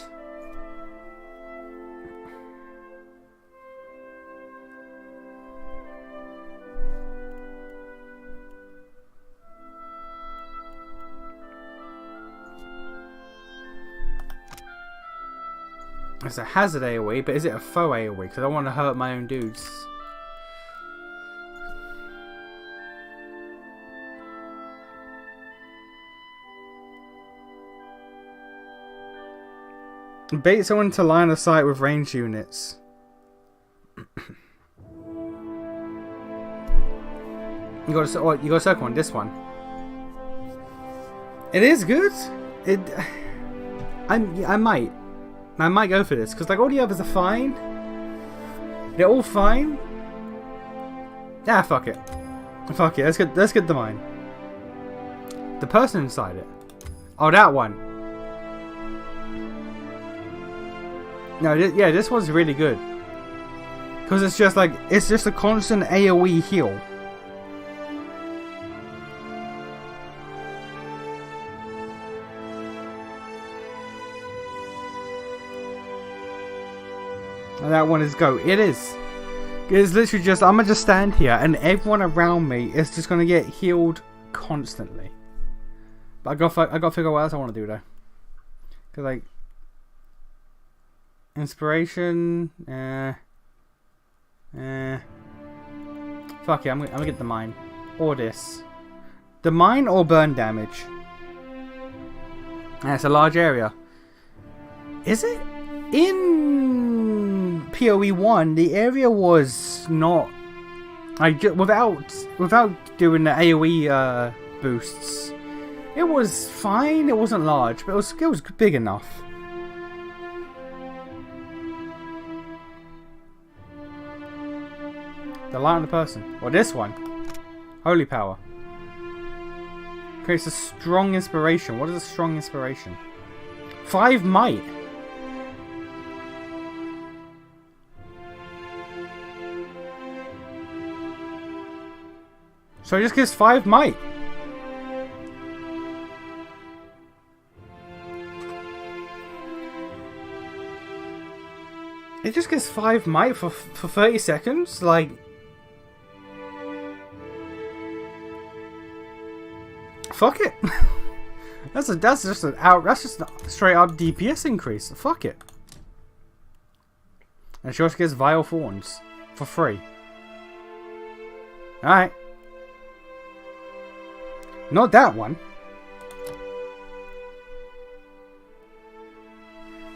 It's a hazard AoE, but is it a foe AoE? Because I don't want to hurt my own dudes. Bait someone into line of sight with ranged units. You got to circle on this one. It is good. I might go for this because like all the others are fine. They're all fine. Ah, fuck it. Fuck it. Let's get the mine. The person inside it. Oh, that one. No, yeah, this one's really good. Because it's just like, it's just a constant AoE heal. And that one is go. It is. It's literally just, I'm gonna just stand here and everyone around me is just gonna get healed constantly. But I gotta figure out what else I want to do though. Cause like, inspiration, fuck it, I'm gonna get the mine. Or this. The mine or burn damage. And it's a large area. Is it? In PoE 1, the area was not like without doing the AoE boosts. It was fine. It wasn't large, but it was big enough. The light on the person. Or this one. Holy power. Creates a strong inspiration. What is a strong inspiration? 5 might. So it just gives 5 might. It just gives 5 might for 30 seconds? Like... Fuck it. that's just a straight up DPS increase. Fuck it. And she also gets Vile Thorns for free. Alright. Not that one.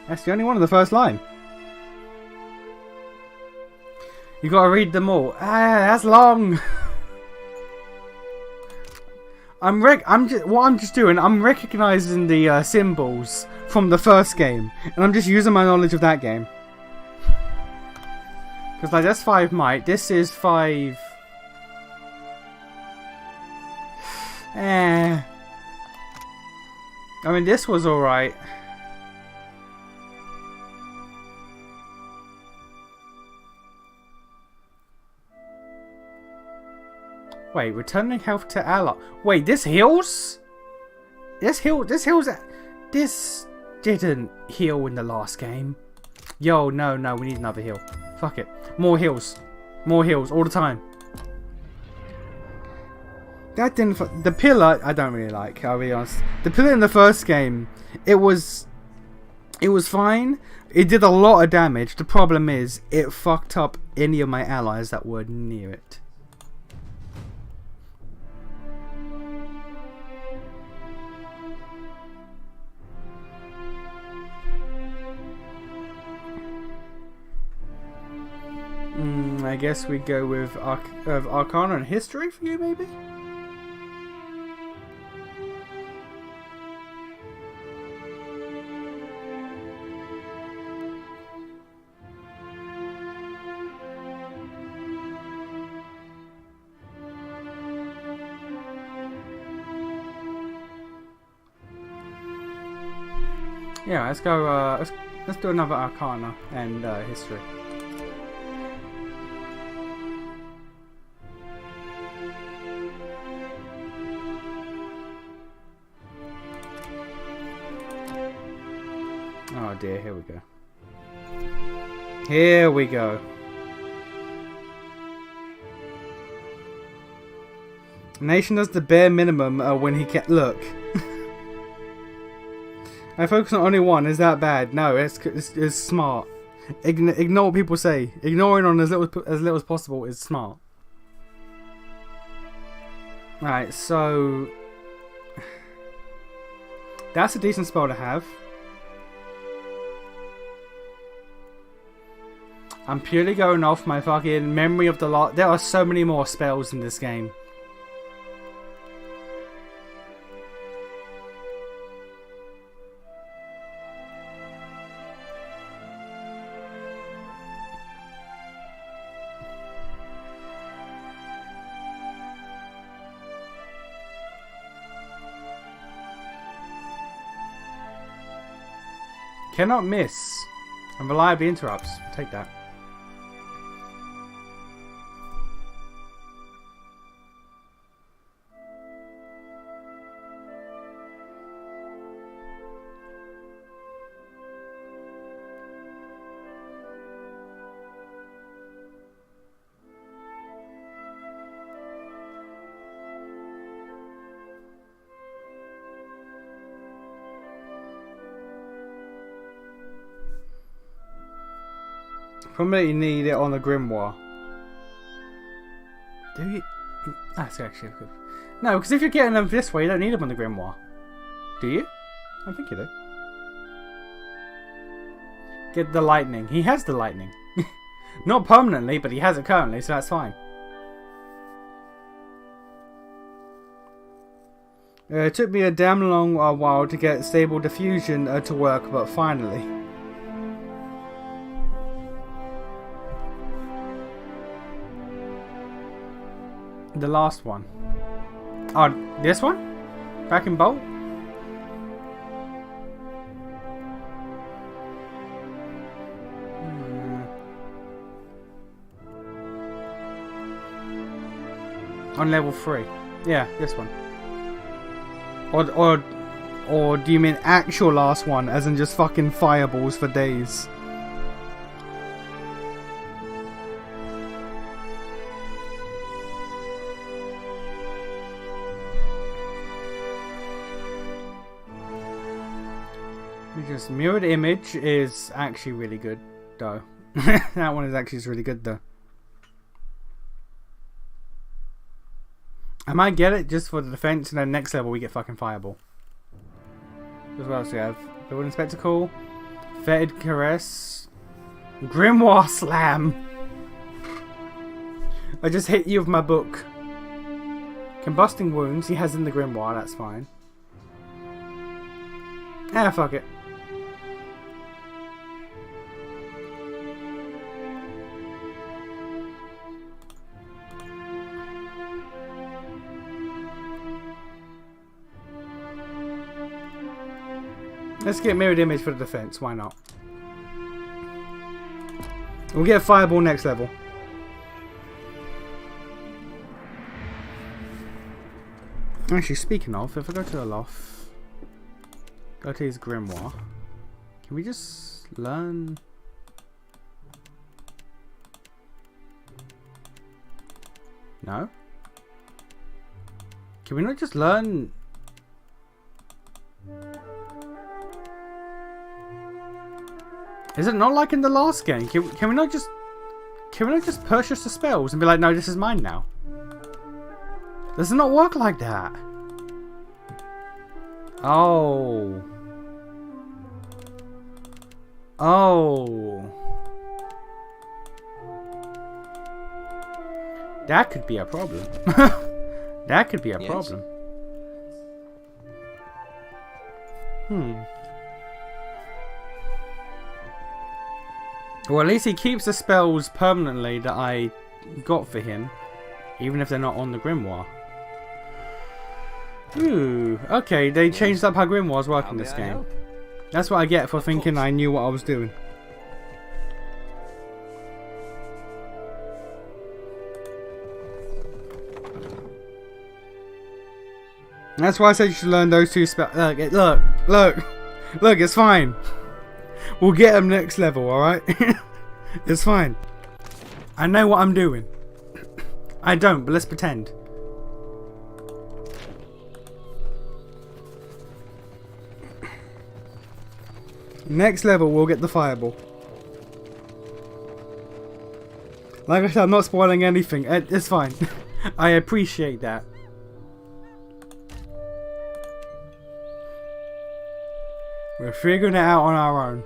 That's the only one in the first line. You gotta read them all. Ah, that's long. what I'm just doing, I'm recognizing the symbols from the first game, and I'm just using my knowledge of that game. Because like that's 5 might. This is 5. I mean, this was alright. Wait, returning health to ally. Wait, this heals? This heals. This didn't heal in the last game. Yo, no, we need another heal. Fuck it. More heals. More heals all the time. That didn't. The pillar, I don't really like. I'll be honest. The pillar in the first game, it was fine. It did a lot of damage. The problem is, it fucked up any of my allies that were near it. I guess we go with Arcana and History for you, maybe? Yeah, let's go. Let's do another Arcana and History. Oh dear, here we go. Here we go. Nation does the bare minimum when he can't look. I focus on only one. Is that bad? No, it's smart. Ignore what people say. Ignoring on as little as possible is smart. Alright, so that's a decent spell to have. I'm purely going off my fucking memory of the lot. There are so many more spells in this game. Cannot miss. And reliably interrupts. Take that. Probably need it on the grimoire. Do you? That's actually good. No, because if you're getting them this way, you don't need them on the grimoire. Do you? I think you do. Get the lightning. He has the lightning. Not permanently, but he has it currently, so that's fine. It took me a damn long while to get stable diffusion to work, but finally. The last one. Oh, this one? Back in bolt? On level 3. Yeah, this one. Or do you mean actual last one, as in just fucking fireballs for days? Because mirrored image is actually really good, though. That one is actually really good, though. I might get it just for the defense, and then next level we get fucking fireball. As well as we have the wooden spectacle, fetid caress, grimoire slam. I just hit you with my book. Combusting wounds he has in the grimoire. That's fine. Ah, fuck it. Let's get mirrored image for the defense. Why not? We'll get fireball next level. Actually, speaking of, if I go to the loft, go to his grimoire, can we just learn? No? Can we not just learn? Is it not like in the last game? Can we not just purchase the spells and be like, no, this is mine now? Does it not work like that? Oh. Oh. That could be a problem. That could be a problem. Well, at least he keeps the spells permanently that I got for him, even if they're not on the grimoire. Ooh, okay, they changed up how grimoires work in this game. That's what I get for thinking I knew what I was doing. That's why I said you should learn those two spells. Look, it's fine. We'll get them next level, alright? It's fine. I know what I'm doing. I don't, but let's pretend. Next level, we'll get the fireball. Like I said, I'm not spoiling anything. It's fine. I appreciate that. We're figuring it out on our own.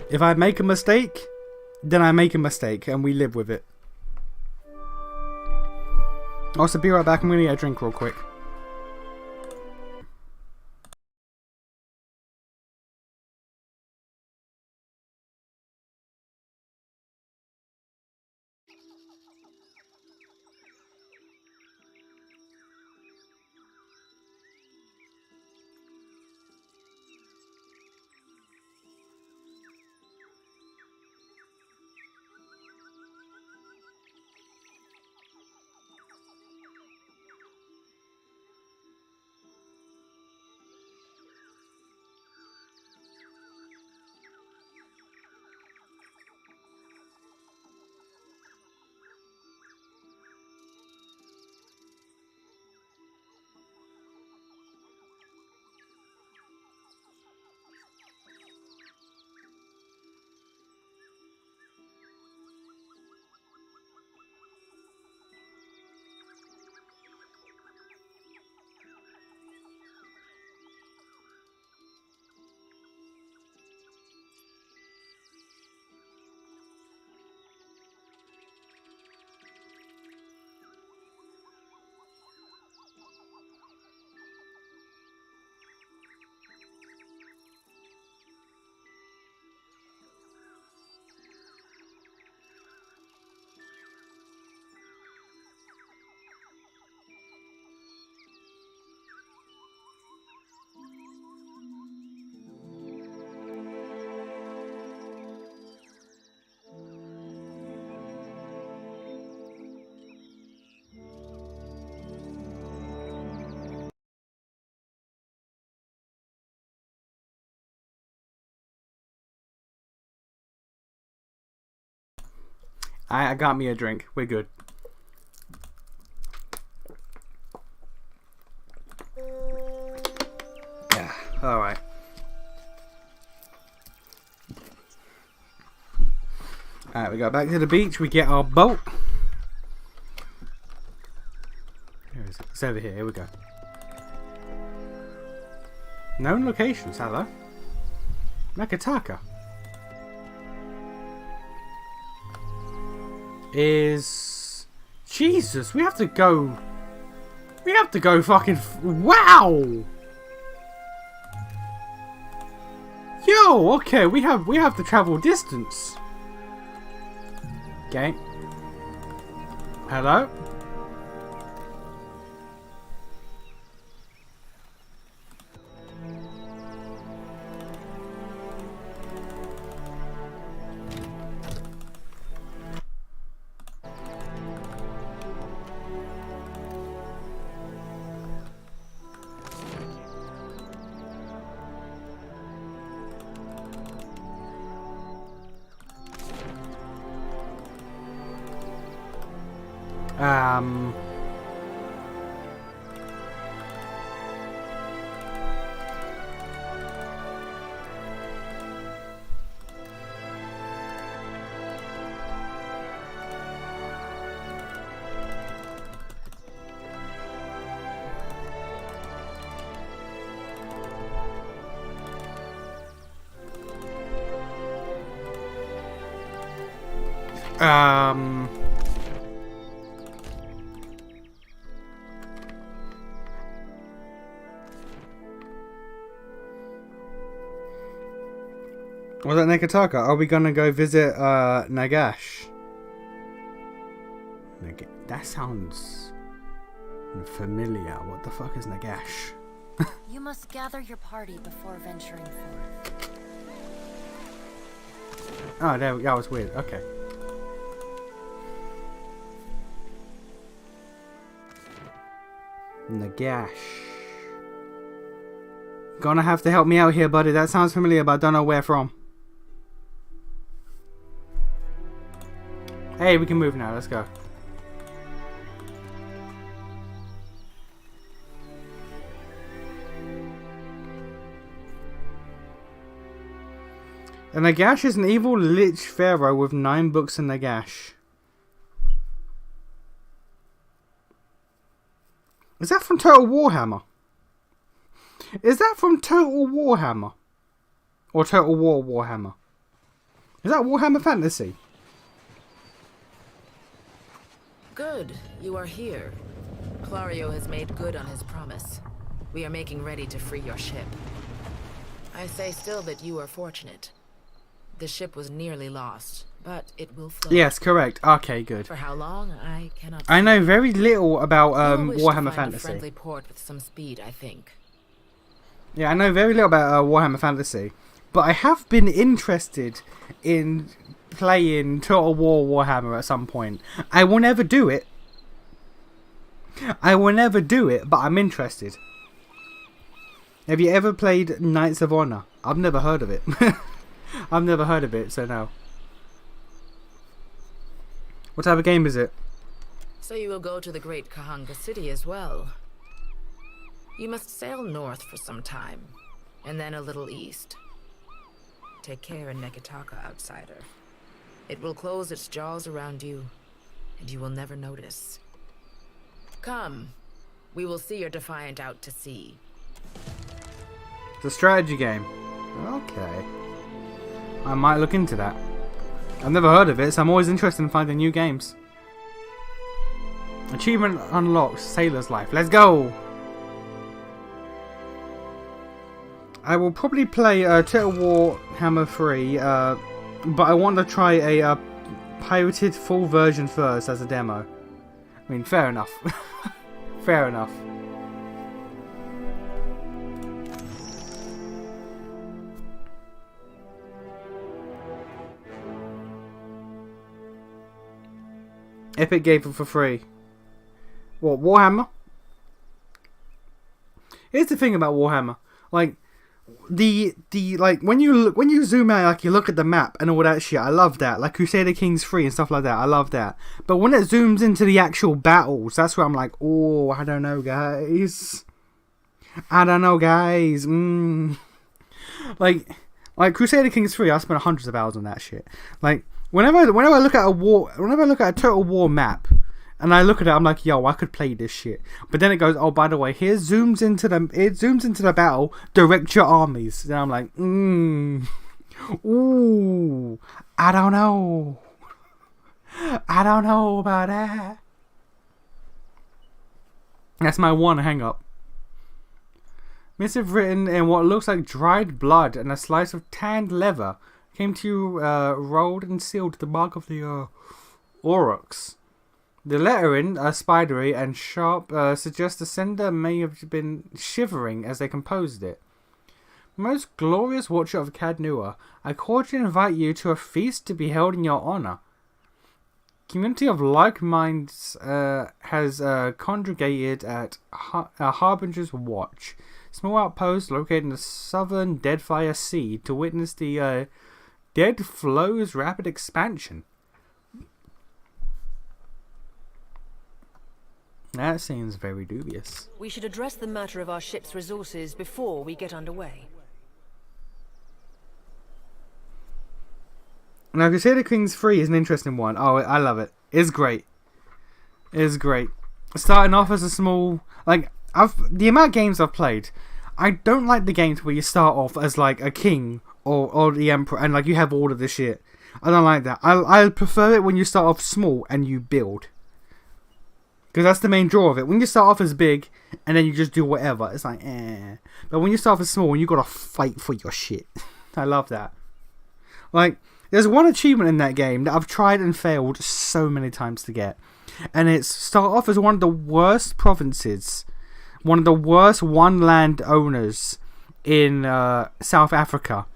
If I make a mistake, then I make a mistake and we live with it. Also, be right back. I'm going to get a drink real quick. I got me a drink. We're good. Yeah. All right. Alright, we go back to the beach. We get our boat. Where is it? It's over here. Here we go. Known locations. Hello. Nakataka. Is... Jesus, we have to go... We have to go fucking... Wow! Yo, okay, we have to travel distance. Okay. Hello? Um... Was that Nakataka? Are we gonna go visit Nagash? That sounds familiar. What the fuck is Nagash? You must gather your party before venturing forth. Oh, there that was weird. Okay. Nagash. Gonna have to help me out here, buddy. That sounds familiar, but I don't know where from. Hey, we can move now. Let's go. A Nagash is an evil lich pharaoh with 9 books in Nagash. Is that from Total Warhammer? Is that from Total Warhammer? Or Total War Warhammer? Is that Warhammer Fantasy? Good, you are here. Clario has made good on his promise. We are making ready to free your ship. I say still that you are fortunate. The ship was nearly lost, but it will float. Yes, correct. Okay, good. For how long, I cannot I know very little about You'll wish to Warhammer find Fantasy. a friendly port with some speed, I think. Yeah, I know very little about Warhammer Fantasy, but I have been interested in playing Total War Warhammer at some point. I will never do it. But I'm interested. Have you ever played Knights of Honor? I've never heard of it. I've never heard of it, so no. What type of game is it? So you will go to the great Kahanga city as well. You must sail north for some time, and then a little east. Take care in Nekataka, outsider. It will close its jaws around you, and you will never notice. Come, we will see your defiant out to sea. It's a strategy game. Okay. I might look into that. I've never heard of it, so I'm always interested in finding new games. Achievement unlocked, Sailor's Life. Let's go! I will probably play Total War Hammer 3, but I want to try a pirated full version first as a demo. I mean, fair enough. Fair enough. Epic gave it for free. What, Warhammer? Here's the thing about Warhammer. Like, the like when you zoom out, like you look at the map and all that shit, I love that. Like Crusader Kings 3 and stuff like that, I love that. But when it zooms into the actual battles, that's where I'm like, oh, I don't know, guys. Like Crusader Kings 3, I spent hundreds of hours on that shit. Like whenever I look at a Total War map, and I look at it, I'm like, yo, I could play this shit. But then it goes, oh, by the way, it zooms into the battle, direct your armies. Then I'm like, ooh, I don't know about that. That's my one hang up. Missive written in what looks like dried blood and a slice of tanned leather came to you rolled and sealed with the mark of the Aurochs. The lettering, spidery and sharp, suggests the sender may have been shivering as they composed it. Most glorious watcher of Cadnua, I cordially invite you to a feast to be held in your honor. Community of like minds has congregated at Harbinger's Watch, small outpost located in the southern Deadfire Sea, to witness the Dead Flow's rapid expansion. That seems very dubious. We should address the matter of our ship's resources before we get underway. Now, Crusader Kings 3 is an interesting one. Oh, I love it. It's great. It's great. Starting off as a small... Like, the amount of games I've played, I don't like the games where you start off as, like, a king or the emperor, and, like, you have all of the shit. I don't like that. I prefer it when you start off small and you build. Because that's the main draw of it. When you start off as big, and then you just do whatever, it's like, eh. But when you start off as small, and you gotta fight for your shit. I love that. Like, there's one achievement in that game that I've tried and failed so many times to get. And it's start off as one of the worst provinces. One of the worst one land owners in South Africa.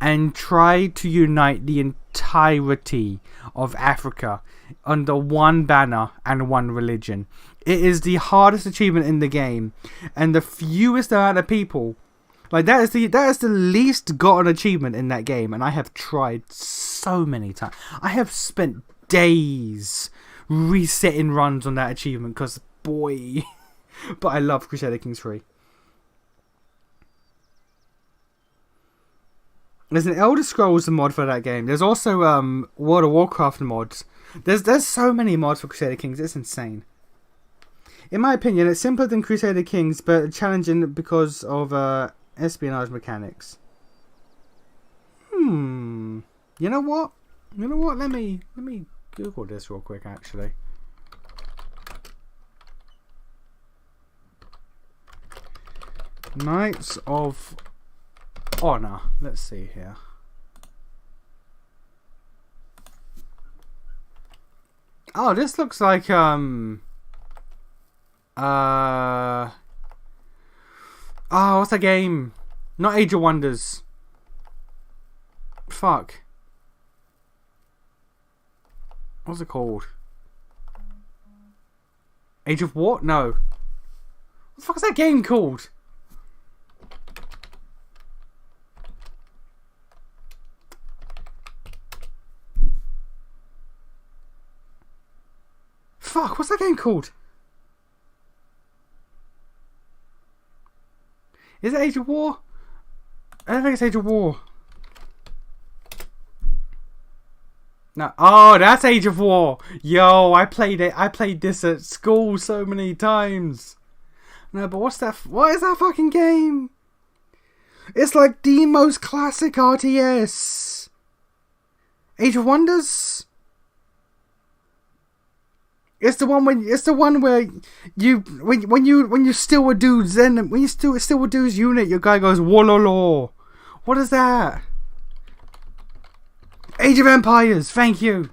And try to unite the entirety of Africa under one banner and one religion. It is the hardest achievement in the game, and the fewest amount of people. Like that is the least gotten achievement in that game, and I have tried so many times. I have spent days resetting runs on that achievement because boy, but I love Crusader Kings 3. There's an Elder Scrolls mod for that game. There's also World of Warcraft mods. There's so many mods for Crusader Kings. It's insane. In my opinion, it's simpler than Crusader Kings, but challenging because of espionage mechanics. You know what? Let me Google this real quick. Actually, Knights of Honor. Let's see here. Oh, this looks like oh, what's that game? Not Age of Wonders. Fuck. What's it called? Age of what? No. What the fuck is that game called? Fuck, what's that game called? Is it Age of War? I don't think it's Age of War. No. Oh, that's Age of War. Yo, I played it. I played this at school so many times. No, but what's that? What is that fucking game? It's like the most classic RTS. Age of Wonders? It's the one where you when you steal a dude's when you steal a dude's unit, your guy goes wololo. What is that? Age of Empires. Thank you.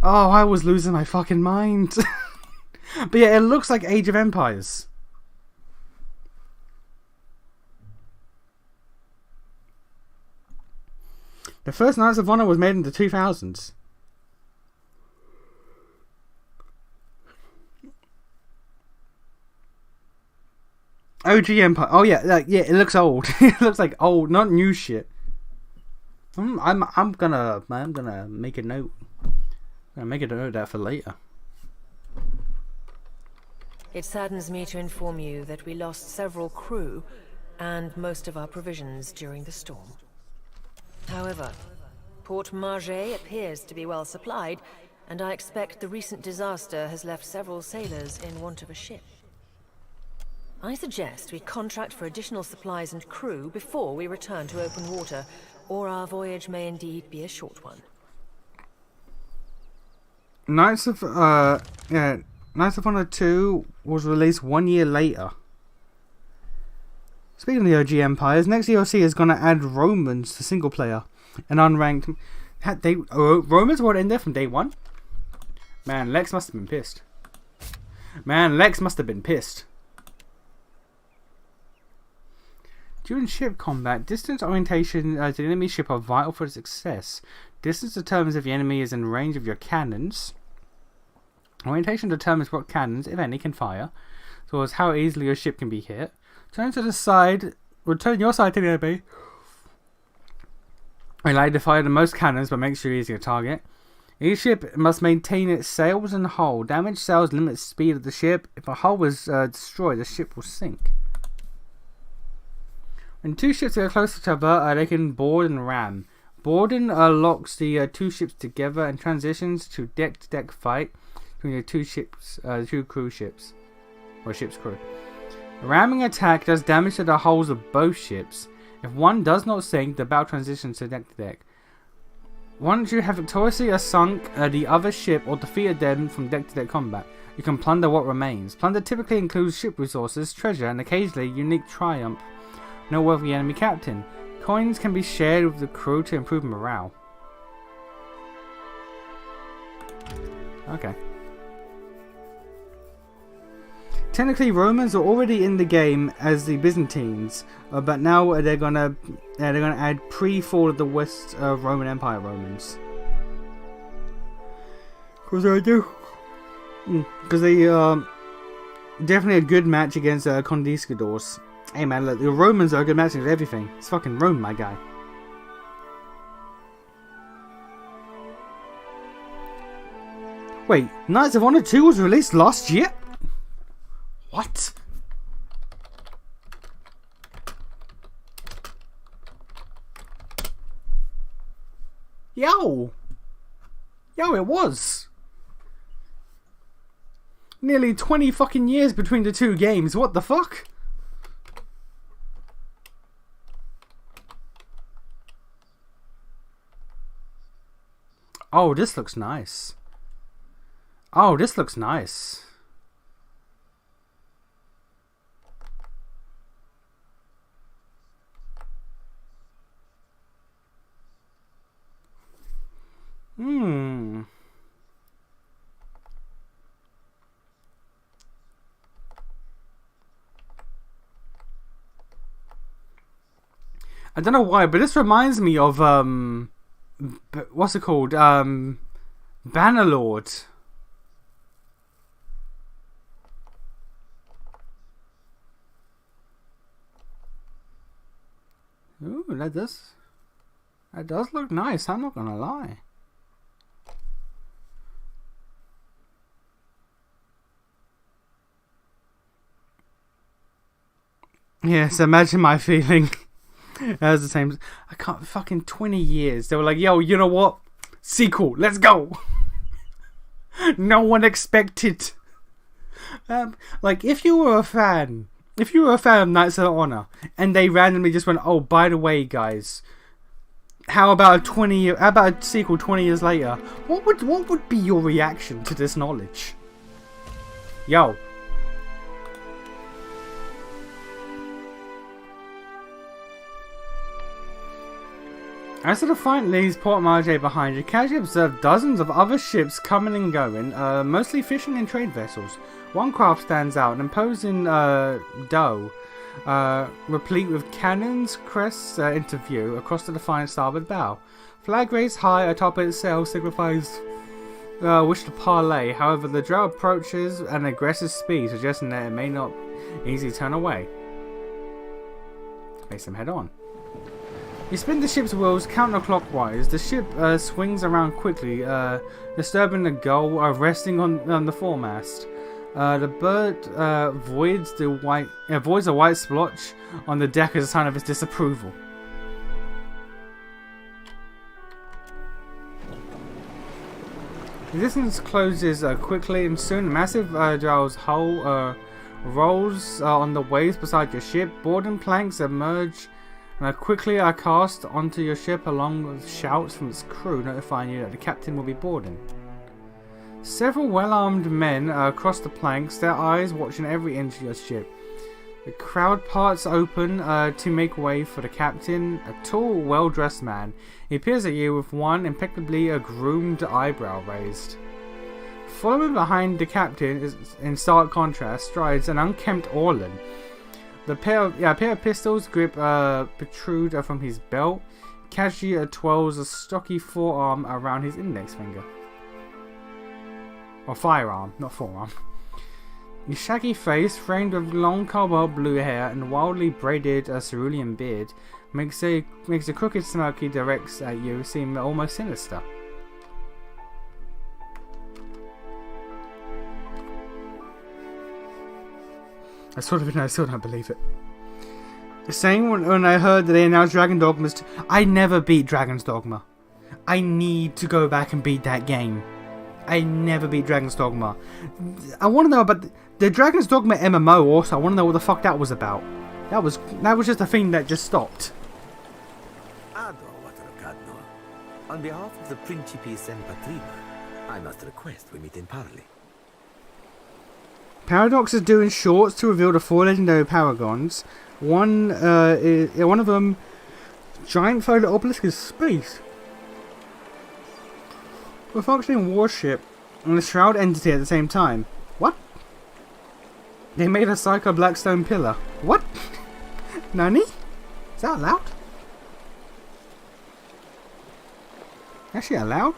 Oh, I was losing my fucking mind. But yeah, it looks like Age of Empires. The first Knights of Honor was made in the 2000s. OG Empire. Oh yeah, yeah. It looks old. It looks like old, not new shit. I'm gonna make a note. I'm gonna make a note of that for later. It saddens me to inform you that we lost several crew and most of our provisions during the storm. However, Port Margé appears to be well supplied, and I expect the recent disaster has left several sailors in want of a ship. I suggest we contract for additional supplies and crew before we return to open water, or our voyage may indeed be a short one. Knights of Honor 2 was released 1 year later. Speaking of the OG Empires, next DLC is going to add Romans to single player and unranked. Romans weren't in there from day one? Man, Lex must have been pissed. During ship combat, distance orientation to the enemy ship are vital for success. Distance determines if the enemy is in range of your cannons. Orientation determines what cannons, if any, can fire, so as how easily your ship can be hit. Turn to the side, return your side to the enemy. Allow to fire the most cannons, but make sure you're easy to target. Each ship must maintain its sails and hull. Damaged sails limit the speed of the ship. If a hull is destroyed, the ship will sink. When two ships get close to each other, they can board and ram. Boarding locks the two ships together and transitions to deck-to-deck fight between the two crew ships, or ship's crew. A ramming attack does damage to the hulls of both ships. If one does not sink, the battle transitions to deck-to-deck. Once you have victoriously sunk the other ship or defeated them from deck-to-deck combat, you can plunder what remains. Plunder typically includes ship resources, treasure, and occasionally unique triumph. Noteworthy enemy captain. Coins can be shared with the crew to improve morale. Okay. Technically, Romans are already in the game as the Byzantines, but now they're gonna add pre-fall of the West Roman Empire Romans. Because they definitely a good match against Conquistadors. Hey man, look, the Romans are a good match against everything. It's fucking Rome, my guy. Wait, Knights of Honor 2 was released last year? What? Yo, it was. Nearly 20 fucking years between the two games. What the fuck? Oh, this looks nice. I don't know why, but this reminds me of what's it called? Bannerlord. Ooh, that does look nice, I'm not gonna lie. Yes, imagine my feeling. As the same. I can't fucking 20 years. They were like, yo, you know what? Sequel, let's go. No one expected. Like, if you were a fan of Knights of Honor, and they randomly just went, oh, by the way, guys, how about a sequel 20 years later? What would be your reaction to this knowledge? Yo. As the Defiant leaves Port Margé behind, you casually observe dozens of other ships coming and going, mostly fishing and trade vessels. One craft stands out, an imposing dhow, replete with cannons, crests into view across the Defiant starboard bow. Flag raised high atop its sail signifies wish to parley. However, the dhow approaches at an aggressive speed, suggesting that it may not easily turn away. makes them head on. You spin the ship's wheels counterclockwise. The ship swings around quickly, disturbing the gull resting on the foremast. The bird voids a white splotch on the deck as a sign of its disapproval. The distance closes quickly, and soon a massive drow's hull rolls on the waves beside your ship. Boarding planks emerge and quickly are cast onto your ship along with shouts from its crew notifying you that the captain will be boarding. Several well-armed men cross the planks, their eyes watching every inch of your ship. The crowd parts open to make way for the captain, a tall, well-dressed man. He appears at you with one impeccably groomed eyebrow raised. Following behind the captain is, in stark contrast, strides an unkempt Orlan. A pair of pistols grip protrude from his belt. Casually twirls a stocky forearm around his index finger. Or firearm, not forearm. His shaggy face, framed with long cobalt blue hair and wildly braided cerulean beard, makes a crooked smirk he directs at you seem almost sinister. I still don't believe it. The same when I heard that they announced Dragon Dogma. I never beat Dragon's Dogma. I need to go back and beat that game. I never beat Dragon's Dogma. I want to know about the Dragon's Dogma MMO also. I want to know what the fuck that was about. That was just a thing that just stopped. On behalf of the Principes and Patrina, I must request we meet in parley. Paradox is doing shorts to reveal the 4 legendary paragons. One of them, giant folded obelisk in space. A functioning warship and a shroud entity at the same time. What? They made a psycho blackstone pillar. What? Nani? Is that allowed? Actually allowed?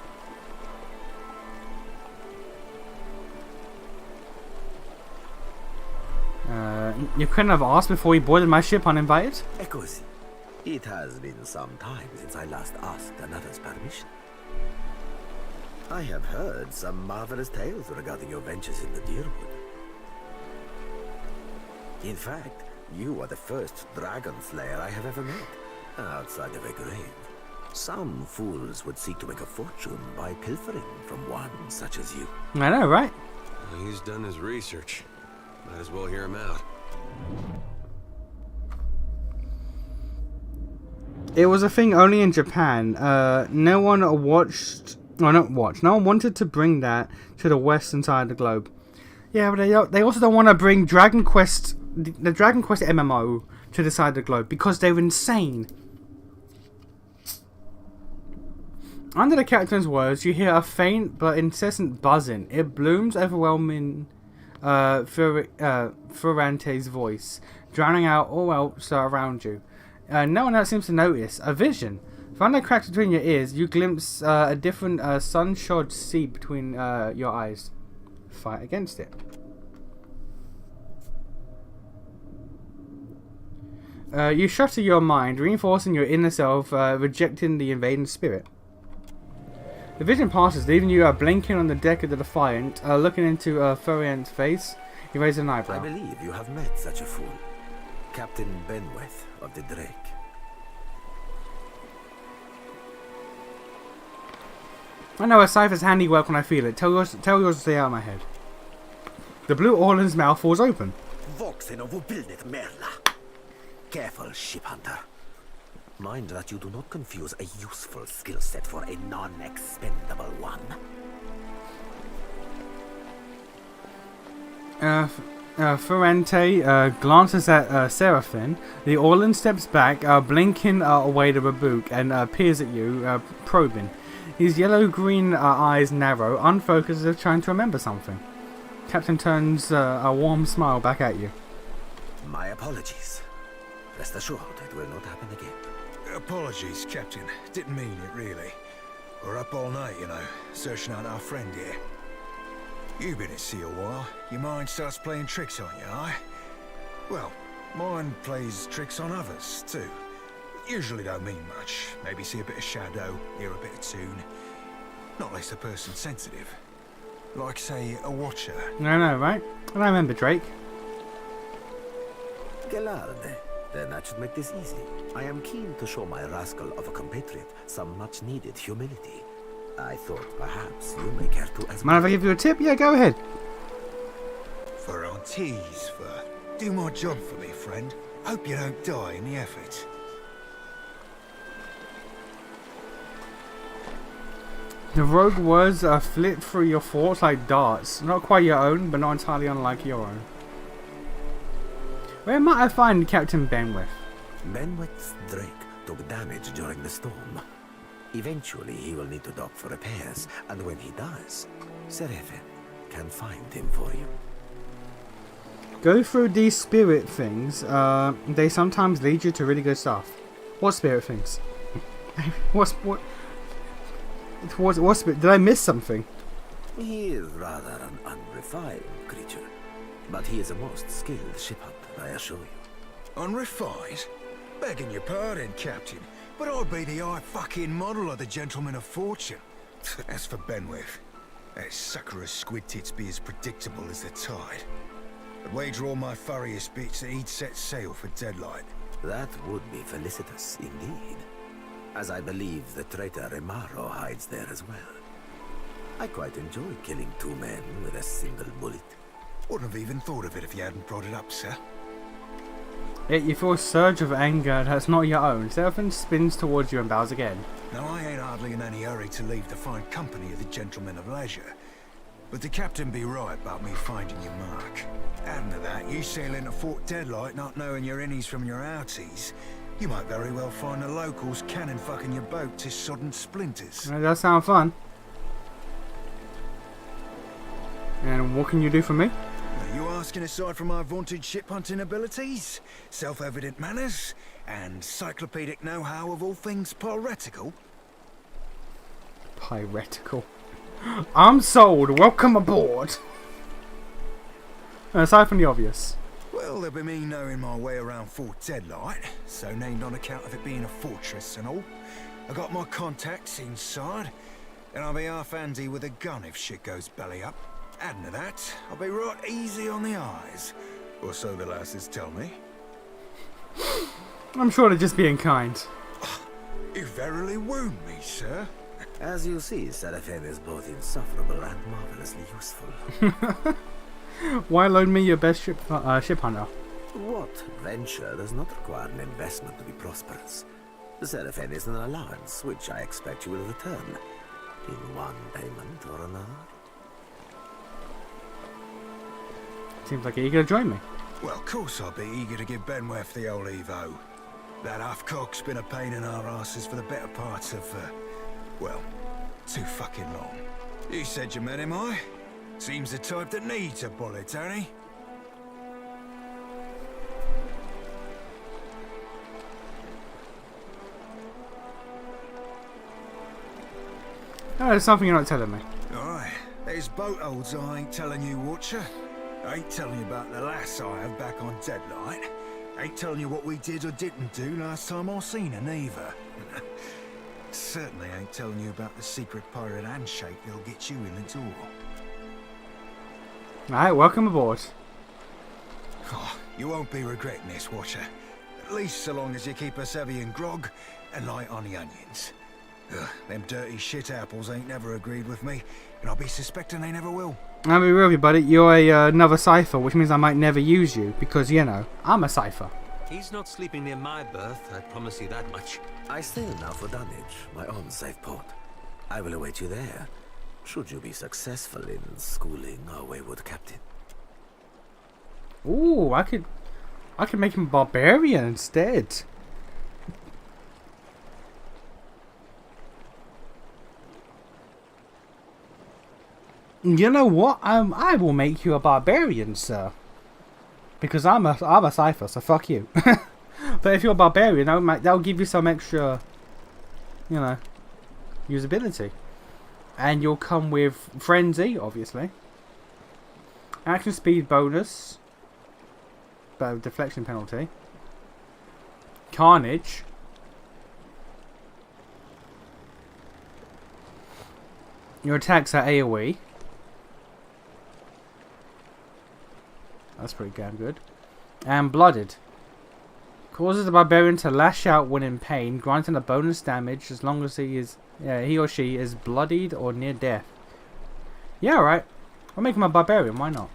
You couldn't have asked before you boarded my ship uninvited? Echoes. It has been some time since I last asked another's permission. I have heard some marvelous tales regarding your ventures in the Deerwood. In fact, you are the first dragon slayer I have ever met, outside of a grave. Some fools would seek to make a fortune by pilfering from one such as you. I know, right? Well, he's done his research. Might as well hear him out. It was a thing only in Japan. No one wanted to bring that to the western side of the globe. Yeah, but they also don't want to bring Dragon Quest, the Dragon Quest MMO, to the side of the globe because they're insane. Under the captain's words, you hear a faint but incessant buzzing. It blooms, overwhelming Ferrante's voice, drowning out all else around you. No one else seems to notice. A vision. Found a crack between your ears, you glimpse a different sun-shod sea between your eyes. Fight against it. You shutter your mind, reinforcing your inner self, rejecting the invading spirit. The vision passes, leaving you blinking on the deck of the Defiant, looking into Ferriant's face. He raises an eyebrow. I believe you have met such a fool. Captain Benweth of the Drake. I know a cipher's handiwork when I feel it. Tell yours to stay out of my head. The blue Orlan's mouth falls open. Voxen of Ubilnet Merla. Careful, ship hunter. Mind that you do not confuse a useful skill set for a non-expendable one. Ferrante glances at Seraphin. The Orlan steps back, blinking away the Babook, and peers at you, probing. His yellow-green eyes narrow, unfocused as if trying to remember something. Captain turns a warm smile back at you. My apologies. Rest assured, it will not happen again. Apologies, Captain. Didn't mean it, really. We're up all night, you know, searching out our friend here. You've been at sea a while. Your mind starts playing tricks on you, aye? Well, Mine plays tricks on others, too. Usually don't mean much. Maybe see a bit of shadow, hear a bit of tune. Not unless the person's sensitive. Like, say, a watcher. No, right? I remember Drake. Gelarde. Then that should make this easy. I am keen to show my rascal of a compatriot some much-needed humility. I thought perhaps you may care to as Mind if I give you a tip? Yeah, go ahead. For on tease, for do my job for me, friend. Hope you don't die in the effort. The rogue words are flit through your thoughts like darts. Not quite your own, but not entirely unlike your own. Where might I find Captain Benwith? Benwith's Drake took damage during the storm. Eventually, he will need to dock for repairs, and when he does, Seraphin can find him for you. Go through these spirit things. They sometimes lead you to really good stuff. What spirit things? What spirit? Did I miss something? He is rather an unrefined creature, but he is a most skilled ship hunter, I assure you. Unrefined? Begging your pardon, Captain, but I'd be the high fucking model of the gentleman of fortune. As for Benwith, that sucker of squid tits be as predictable as the tide. I'd wager all my furriest bits that he'd set sail for Deadlight. That would be felicitous indeed, as I believe the traitor Remaro hides there as well. I quite enjoy killing 2 men with a single bullet. Wouldn't have even thought of it if you hadn't brought it up, sir. Yet you feel a surge of anger that's not your own. Seraphin spins towards you and bows again. Now, I ain't hardly in any hurry to leave the fine company of the gentlemen of leisure. But the captain be right about me finding your mark. Adding to that, you sail into Fort Deadlight not knowing your innies from your outies. You might very well find the locals cannon fucking your boat to sodden splinters. That does sound fun. And what can you do for me? Are you asking aside from my vaunted ship hunting abilities, self-evident manners, and cyclopedic know-how of all things piratical? Piratical. I'm sold. Welcome aboard. Aside from the obvious. Well, there'll be me knowing my way around Fort Deadlight, so named on account of it being a fortress and all. I got my contacts inside, and I'll be half handy with a gun if shit goes belly up. Adding to that, I'll be right easy on the eyes, or so the lasses tell me. I'm sure they're just being kind. You verily wound me, sir. As you see, Seraphin is both insufferable and marvelously useful. Why loan me your best ship hunter? What venture does not require an investment to be prosperous? The Seraphin is an allowance, which I expect you will return in one payment or another. Seems like you're eager to join me. Well, of course I'll be eager to give Benweth the old Evo. That half-cock's been a pain in our asses for the better part of, well, too fucking long. You said you met him, I? Seems the type that needs a bullet, don't he? Oh, there's something you're not telling me. Aye, there's boat holds I ain't telling you, Watcher. I ain't telling you about the lass I have back on Deadlight. Ain't telling you what we did or didn't do last time I seen her, neither. Certainly ain't telling you about the secret pirate handshake that'll get you in the door. Alright, welcome aboard. Oh, you won't be regretting this, Watcher. At least so long as you keep us heavy in grog and light on the onions. Ugh, them dirty shit apples ain't never agreed with me, and I'll be suspecting they never will. I'll be real with you, buddy. You're another cipher, which means I might never use you, because, you know, I'm a cipher. He's not sleeping near my berth, I promise you that much. I sail now for Dunwich, my own safe port. I will await you there, should you be successful in schooling our wayward captain. Ooh, I could make him barbarian instead. You know what? I will make you a barbarian, sir. Because I'm a cipher, so fuck you. But if you're a barbarian, that'll give you some extra, you know, usability. And you'll come with frenzy, obviously. Action speed bonus. but deflection penalty. Carnage. Your attacks are AoE. That's pretty damn good. And Blooded. Causes the barbarian to lash out when in pain, granting a bonus damage as long as he or she is bloodied or near death. Yeah, alright. I'll make him a barbarian, why not?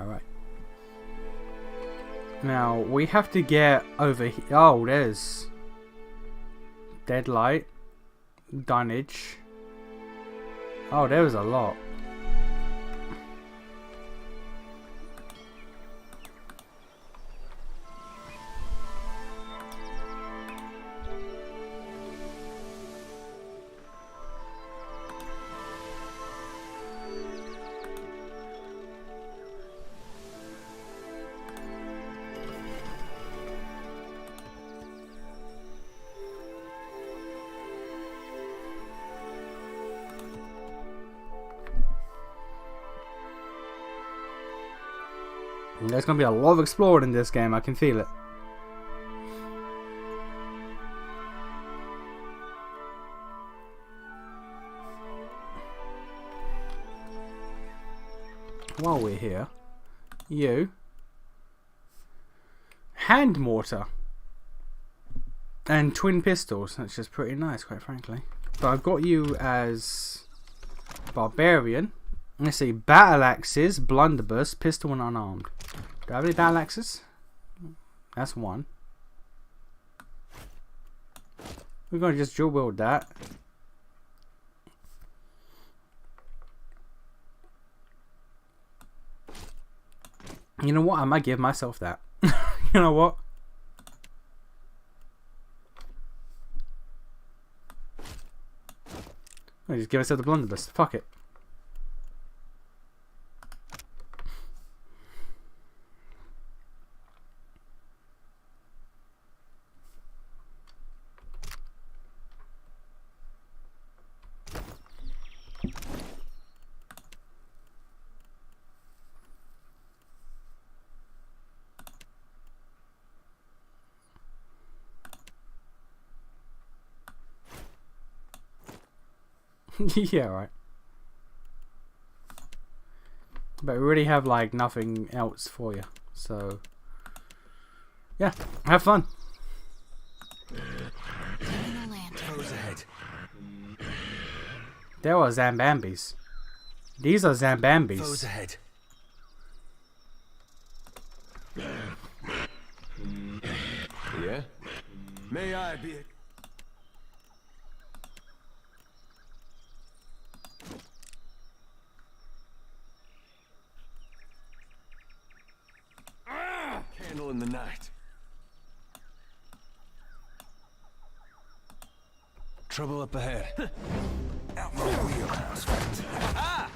Alright. Now, we have to get over here. Oh, there's Deadlight. Dunnage. Oh, there was a lot. There's going to be a lot of exploring in this game, I can feel it. While we're here, hand mortar and twin pistols. That's just pretty nice, quite frankly. But I've got you as barbarian. Let's see, battle axes, blunderbuss, pistol, and unarmed. Do I have any battle axes? That's one. We're going to just dual wield that. You know what? I might give myself that. You know what? I just give myself the blunderbuss. Fuck it. Yeah, right. But we really have like nothing else for you, so yeah, have fun. There are Zambambis. These are Zambambis. Foes ahead. Yeah? May I be... Candle in the night. Trouble up ahead. Out my wheelhouse, friends. Ah!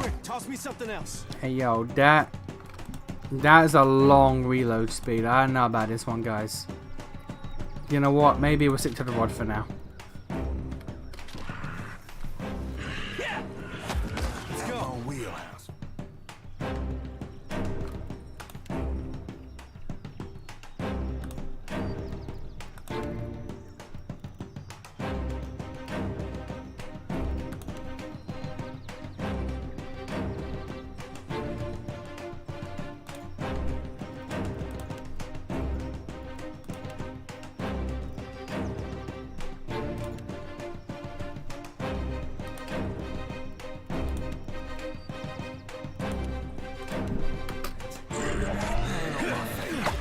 Quick, toss me something else. Hey yo, that is a long reload speed. I don't know about this one, guys. You know what? Maybe we'll stick to the rod for now. Let's go. Wheelhouse.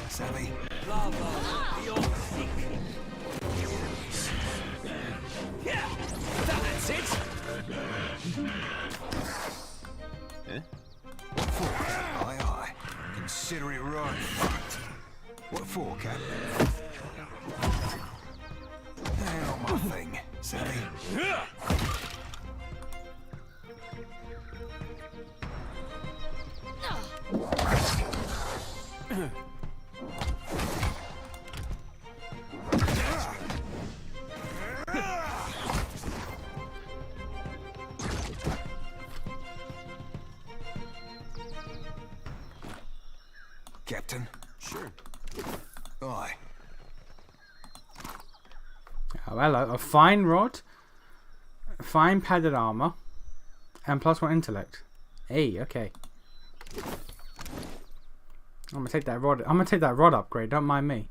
Savvy. That's it! Eh? For, Cap? Aye, aye. Consider it right fucked. What for, Cap? Not my thing, silly. Captain? Sure. Aye. Oh, hello. A fine rod, fine padded armor, and +1 intellect. Hey, okay. I'm gonna take that rod. I'm gonna take that rod upgrade. Don't mind me.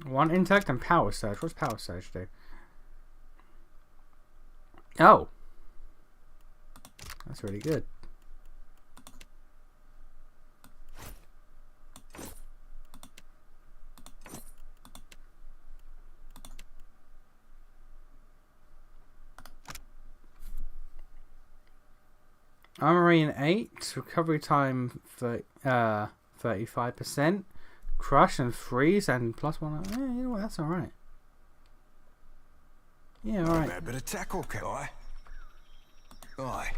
One intellect and power surge. What's power surge do? Oh, that's really good. Armory in 8, recovery time for 35%, crush and freeze and +1. You know what? That's all right. Yeah, all right. A bit of tackle, can I? Aye.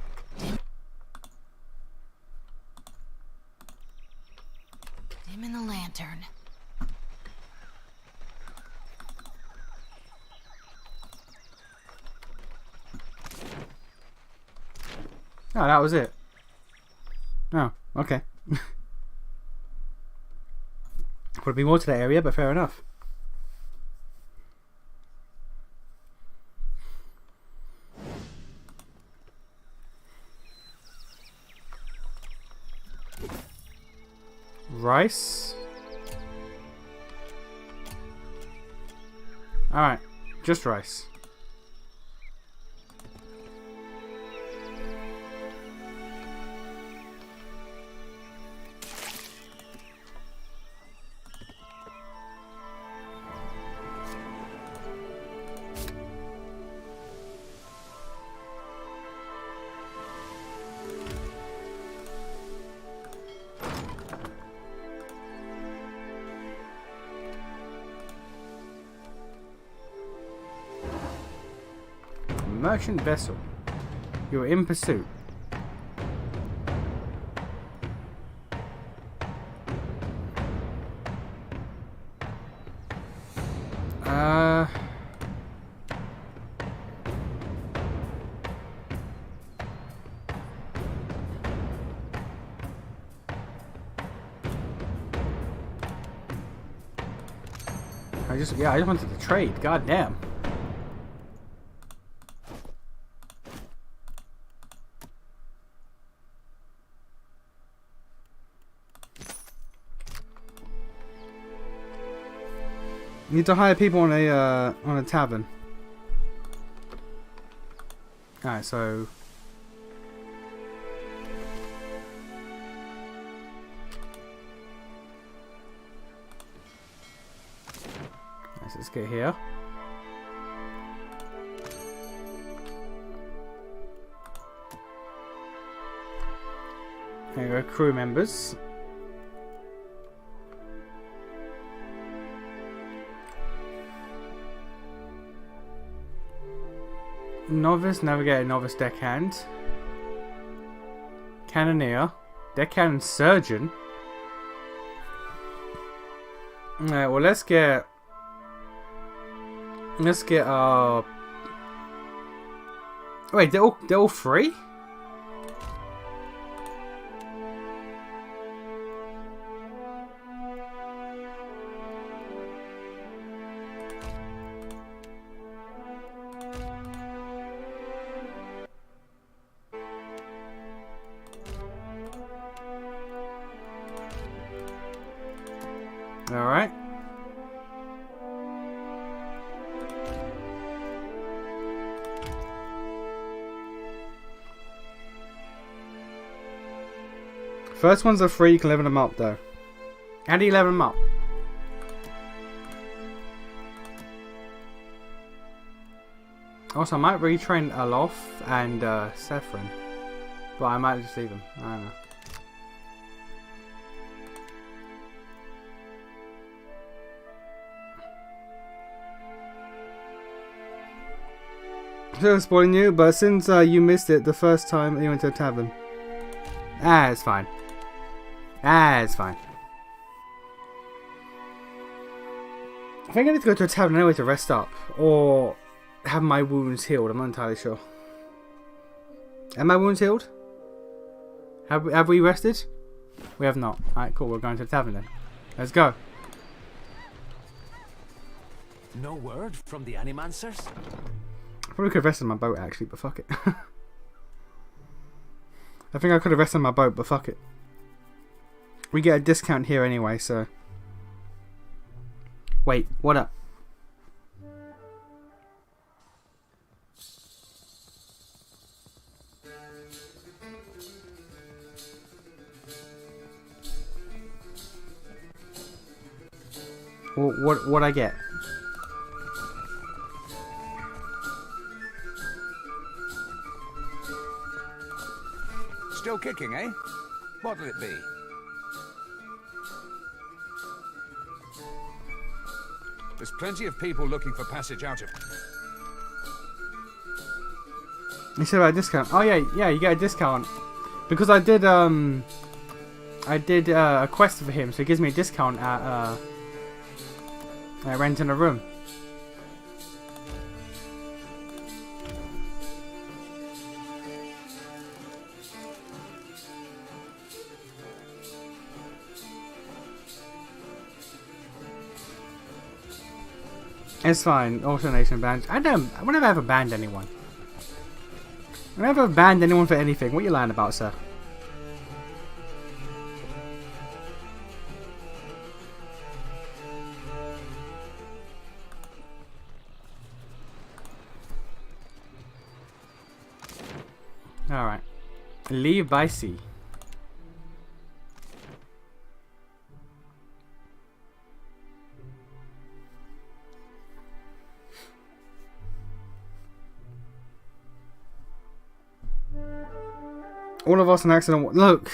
Dim in the lantern. Oh, that was it. Oh, okay. Would be more to that area, but fair enough. Rice. Alright, just rice. Merchant vessel. You are in pursuit. I just wanted to trade. God damn. Need to hire people on a tavern. Alright, so let's get here. There you go, crew members. Novice, navigator, novice, deckhand. Cannoneer. Deckhand, surgeon. Alright, well let's get wait, they're all free? First ones are free, you can level them up though. How do you level them up? Also, I might retrain Alof and Saffron. But I might just leave them. I don't know. Sorry for spoiling you, but since you missed it the first time you went to a tavern. It's fine. It's fine. I think I need to go to a tavern anyway to rest up. Or have my wounds healed. I'm not entirely sure. Are my wounds healed? Have we rested? We have not. Alright, cool. We're going to the tavern then. Let's go. No word from the Animancers? Probably could have rested on my boat actually, but fuck it. I think I could have rested on my boat, but fuck it. We get a discount here anyway, so. Wait, what up? What I get? Still kicking, eh? What'll it be? There's plenty of people looking for passage out of... You said about a discount. Oh yeah, you get a discount. Because I did a quest for him, so it gives me a discount at renting a room. It's fine. Alternation bans. I never ever banned anyone. I never banned anyone for anything. What are you lying about, sir? Alright. Leave by sea. All of us on accident. Look,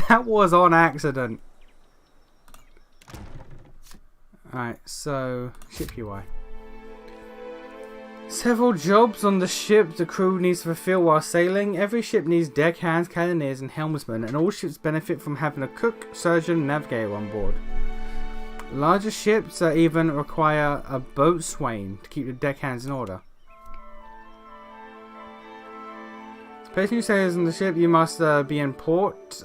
that was on accident. Alright, so ship UI. Several jobs on the ship the crew needs to fulfill while sailing. Every ship needs deckhands, cannoneers, and helmsmen, and all ships benefit from having a cook, surgeon, and navigator on board. Larger ships even require a boatswain to keep the deckhands in order. Placing new sailors on the ship, you must be in port.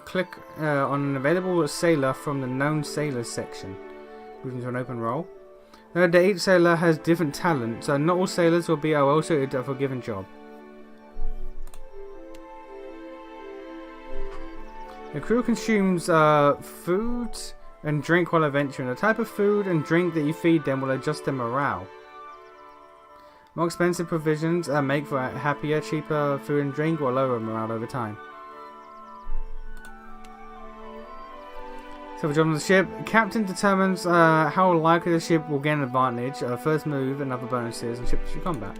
Click on an available sailor from the known sailors section. Moving to an open role. Each sailor has different talents, so not all sailors will be well suited for a given job. The crew consumes food and drink while adventuring. The type of food and drink that you feed them will adjust their morale. More expensive provisions make for happier, cheaper food and drink or lower morale over time. So, for job on the ship, captain determines how likely the ship will gain an advantage, first move, and other bonuses in ship-to-ship combat.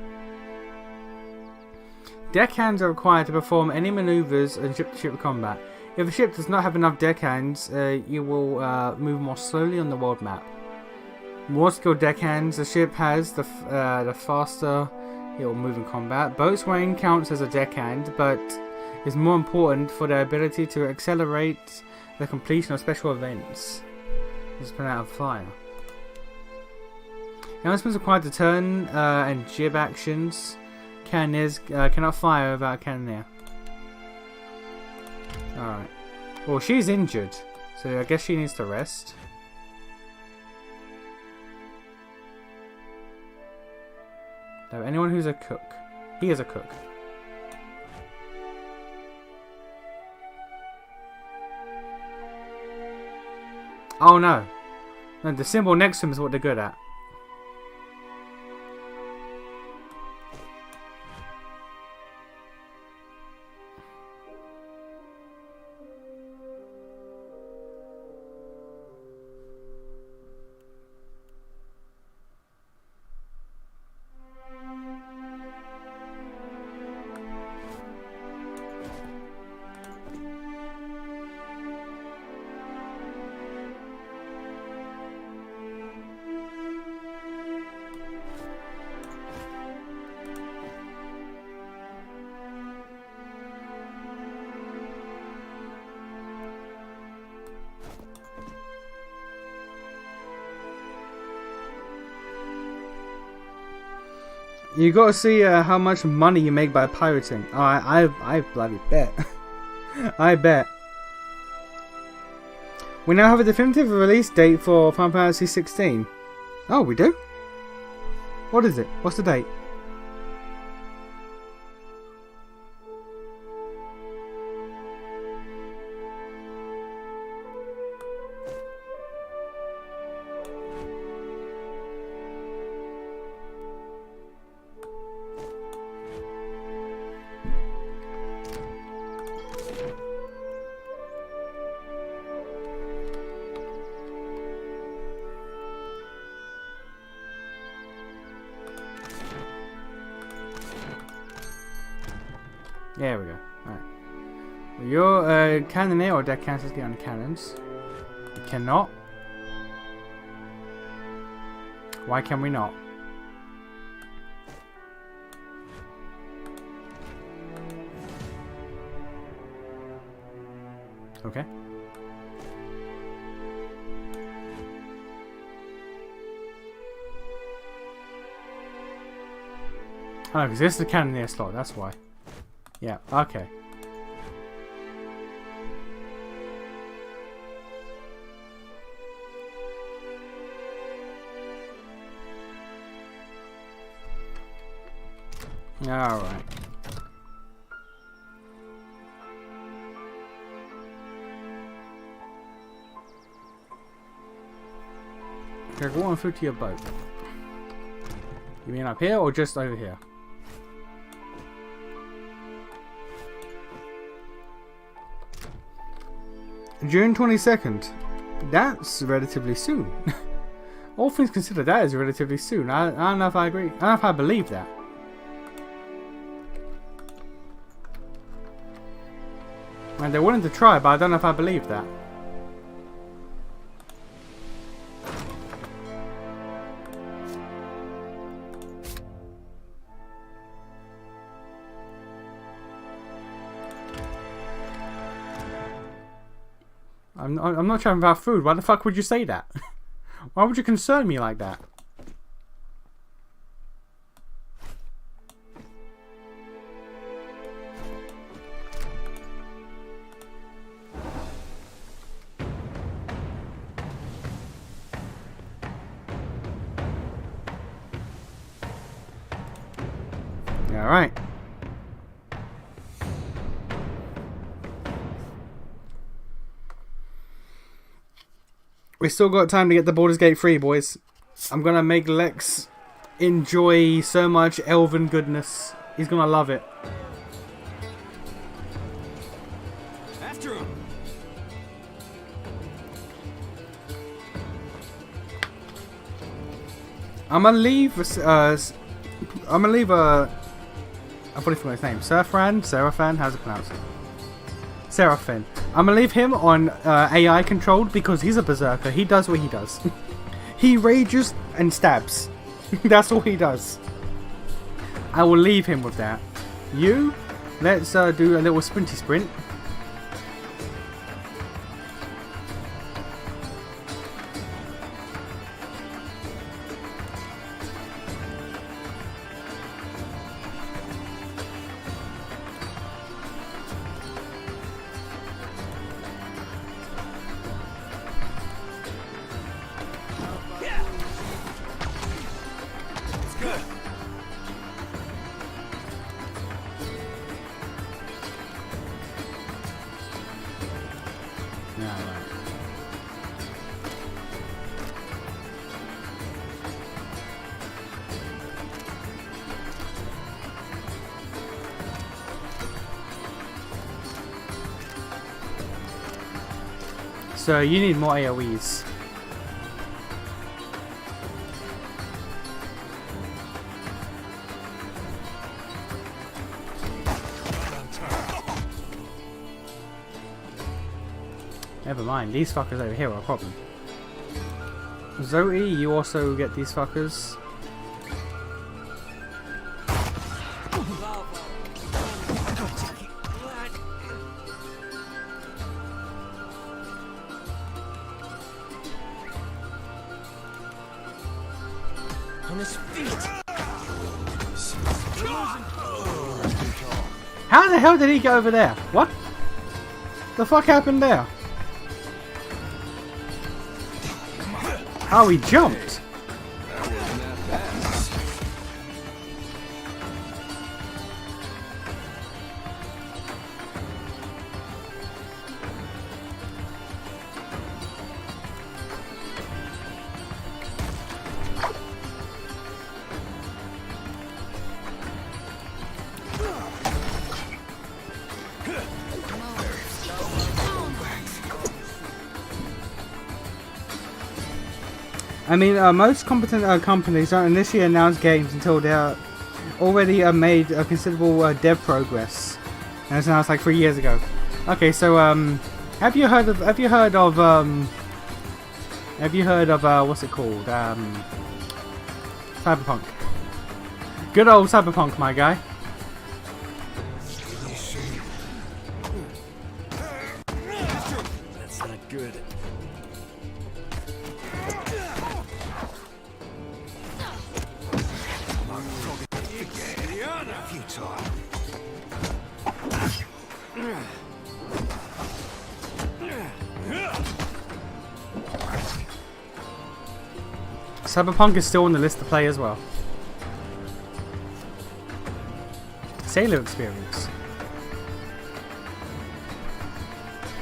Deckhands are required to perform any maneuvers in ship-to-ship combat. If a ship does not have enough deckhands, you will move more slowly on the world map. More skilled deckhands the ship has, the faster it will move in combat. Boatswain counts as a deckhand, but is more important for their ability to accelerate the completion of special events. Just put out of fire. Helmsmen required to turn and jib actions. Cannoneers cannot fire without a cannoneer. Alright. Well, she's injured, so I guess she needs to rest. No, anyone who's a cook. He is a cook. Oh no. No, the symbol next to him is what they're good at. You gotta see how much money you make by pirating. Oh, I bloody bet. I bet. We now have a definitive release date for Final Fantasy 16. Oh, we do? What is it? What's the date? There we go. Alright. Well, you're a cannoneer or deck counters get on the cannons. You cannot. Why can we not? Okay. Oh, because this is the cannoneer slot, that's why. Yeah, okay. Alright. Okay, go on through to your boat. You mean up here or just over here? June 22nd. That's relatively soon. All things considered, that is relatively soon. I don't know if I agree. I don't know if I believe that. And they're willing to try, but I don't know if I believe that. I'm not trying about food. Why the fuck would you say that? Why would you concern me like that? All right. We still got time to get the Baldur's Gate 3, boys. I'm gonna make Lex enjoy so much elven goodness. He's gonna love it. After him. I'm gonna leave. I probably forgot his name. Seraphan. How's it pronounced? Seraphin. I'm gonna leave him on AI controlled because he's a berserker. He does what he does. He rages and stabs. That's all he does. I will leave him with that. You, let's do a little sprinty sprint. So you need more AoEs. Never mind, these fuckers over here are a problem. Zoe, you also get these fuckers. On his feet. How the hell did he get over there? What? The fuck happened there? Oh, he jumped. I mean, most competent companies don't initially announce games until they're already made a considerable dev progress, and it's announced like 3 years ago. Okay, so have you heard of what's it called? Cyberpunk. Good old Cyberpunk, my guy. That's not good. Cyberpunk is still on the list to play as well. Sailor experience.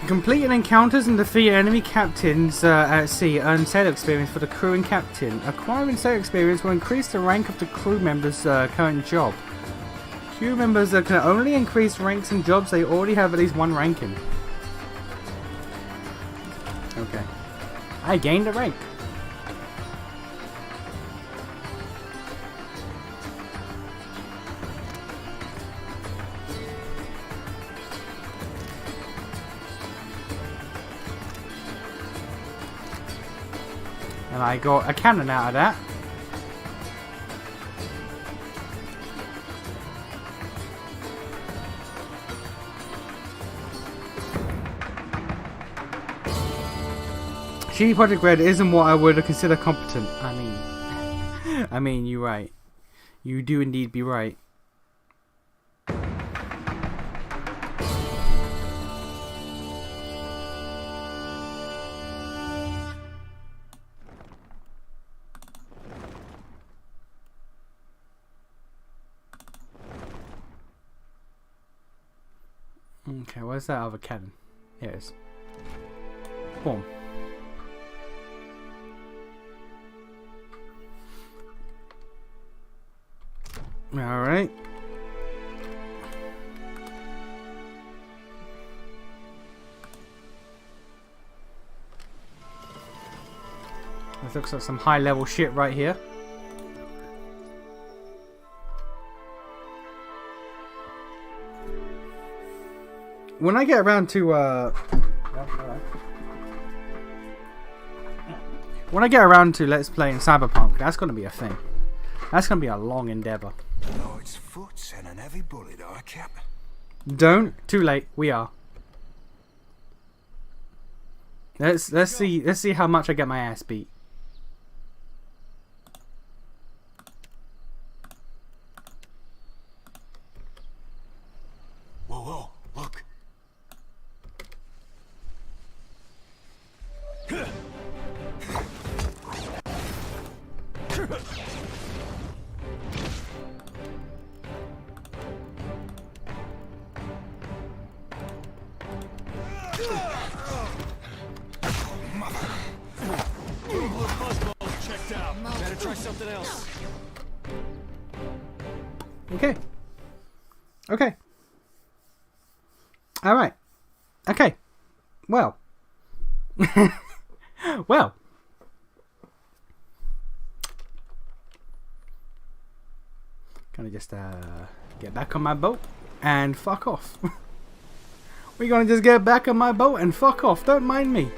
Completing encounters and defeating enemy captains at sea earn sailor experience for the crew and captain. Acquiring sailor experience will increase the rank of the crew member's current job. Crew members can only increase ranks in jobs they already have at least one rank in. Okay. I gained a rank. And I got a cannon out of that. CD Projekt Red isn't what I would consider competent. I mean, you're right. You do indeed be right. Okay, where's that other cannon? Here it is. Boom. Alright. This looks like some high level shit right here. When I get around to when I get around to Let's Play in Cyberpunk, that's gonna be a thing. That's gonna be a long endeavor. Knight's foot and an heavy bullet, I cap. Don't. Too late. We are. Let's see how much I get my ass beat. Whoa, look. Better try something else. Okay. Okay. Alright. Okay. Well. Well. Gonna just get back on my boat and fuck off. We're gonna just get back on my boat and fuck off. Don't mind me.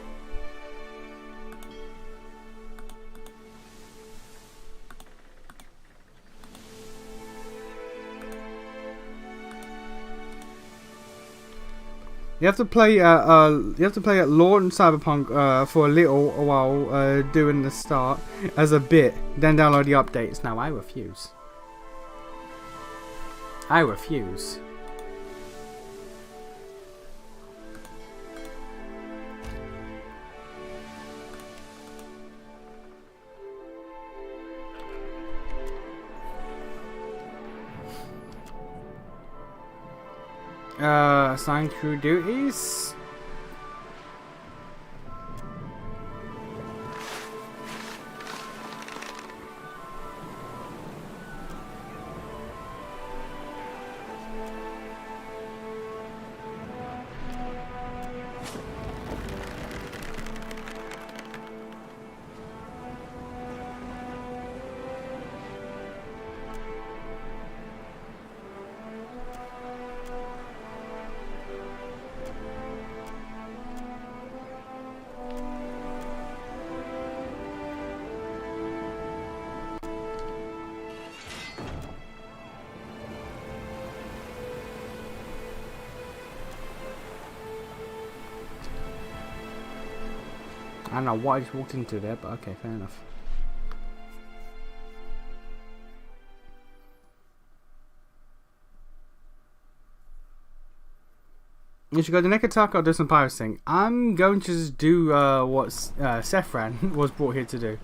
You have to play at launch Cyberpunk for a little while doing the start as a bit, then download the updates. Now I refuse. I refuse. Assign crew duties. I don't know what I just walked into there, but okay, fair enough. You should go to Nekataka or do some pirating. I'm going to just do what Sefran was brought here to do.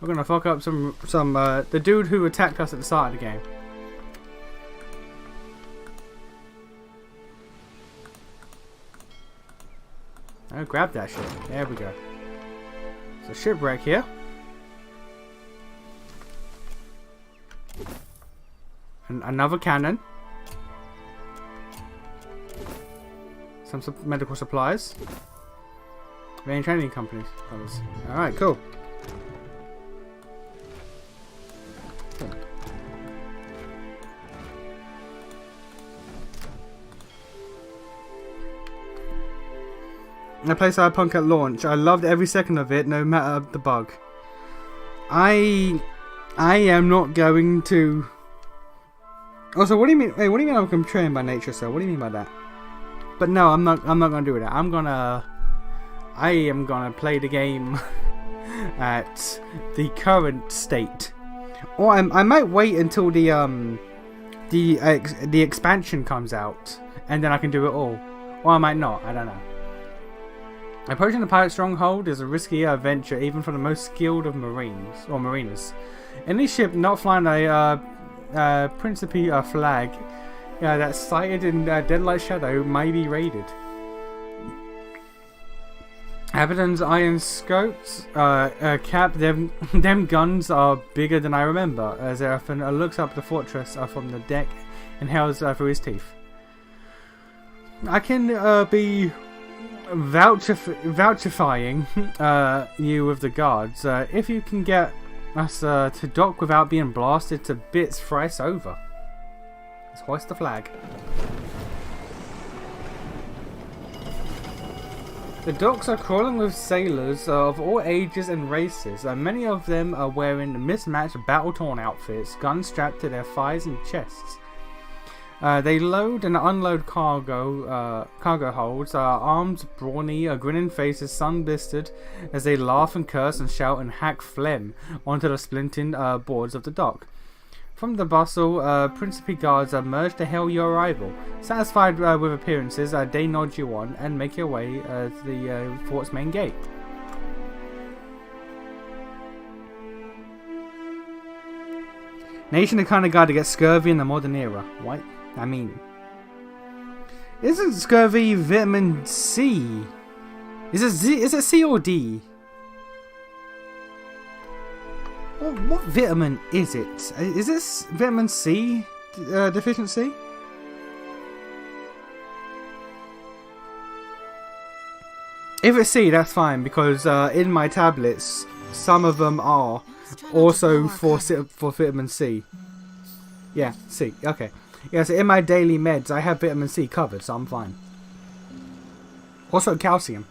We're gonna fuck up the dude who attacked us at the start of the game. Oh, grab that shit. There we go. There's a shipwreck here. And another cannon. Some medical supplies. Main training companies. Alright, cool. I played Cyberpunk at launch. I loved every second of it, no matter the bug. I am not going to. Also, what do you mean? Hey, what do you mean I'm contrarian by nature, sir? What do you mean by that? But no, I'm not gonna do that. I am gonna play the game at the current state, or I might wait until the expansion comes out, and then I can do it all, or I might not. I don't know. Approaching the pirate stronghold is a riskier venture even for the most skilled of mariners. Any ship not flying a Principe flag that's sighted in Deadlight Shadow may be raided. Abaddon's iron scopes cap them guns are bigger than I remember, as Erafin looks up the fortress from the deck and howls through his teeth. I can be vouchifying you with the guards. If you can get us to dock without being blasted to bits thrice over. Let's hoist the flag. The docks are crawling with sailors of all ages and races. Many of them are wearing mismatched battle-torn outfits, guns strapped to their thighs and chests. They load and unload cargo holds, armed, brawny, grinning faces, sun-blistered, as they laugh and curse and shout and hack phlegm onto the splinting boards of the dock. From the bustle, Principe guards emerge to hail your arrival. Satisfied with appearances, they nod you on and make your way to the fort's main gate. Nation the kind of guy to get scurvy in the modern era. What? I mean, isn't scurvy vitamin C? Is it C or D? What vitamin is it? Is this vitamin C deficiency? If it's C, that's fine, because in my tablets, some of them are also for vitamin C. Yeah, C. Okay. Yeah, so in my daily meds, I have vitamin C covered, so I'm fine. Also calcium.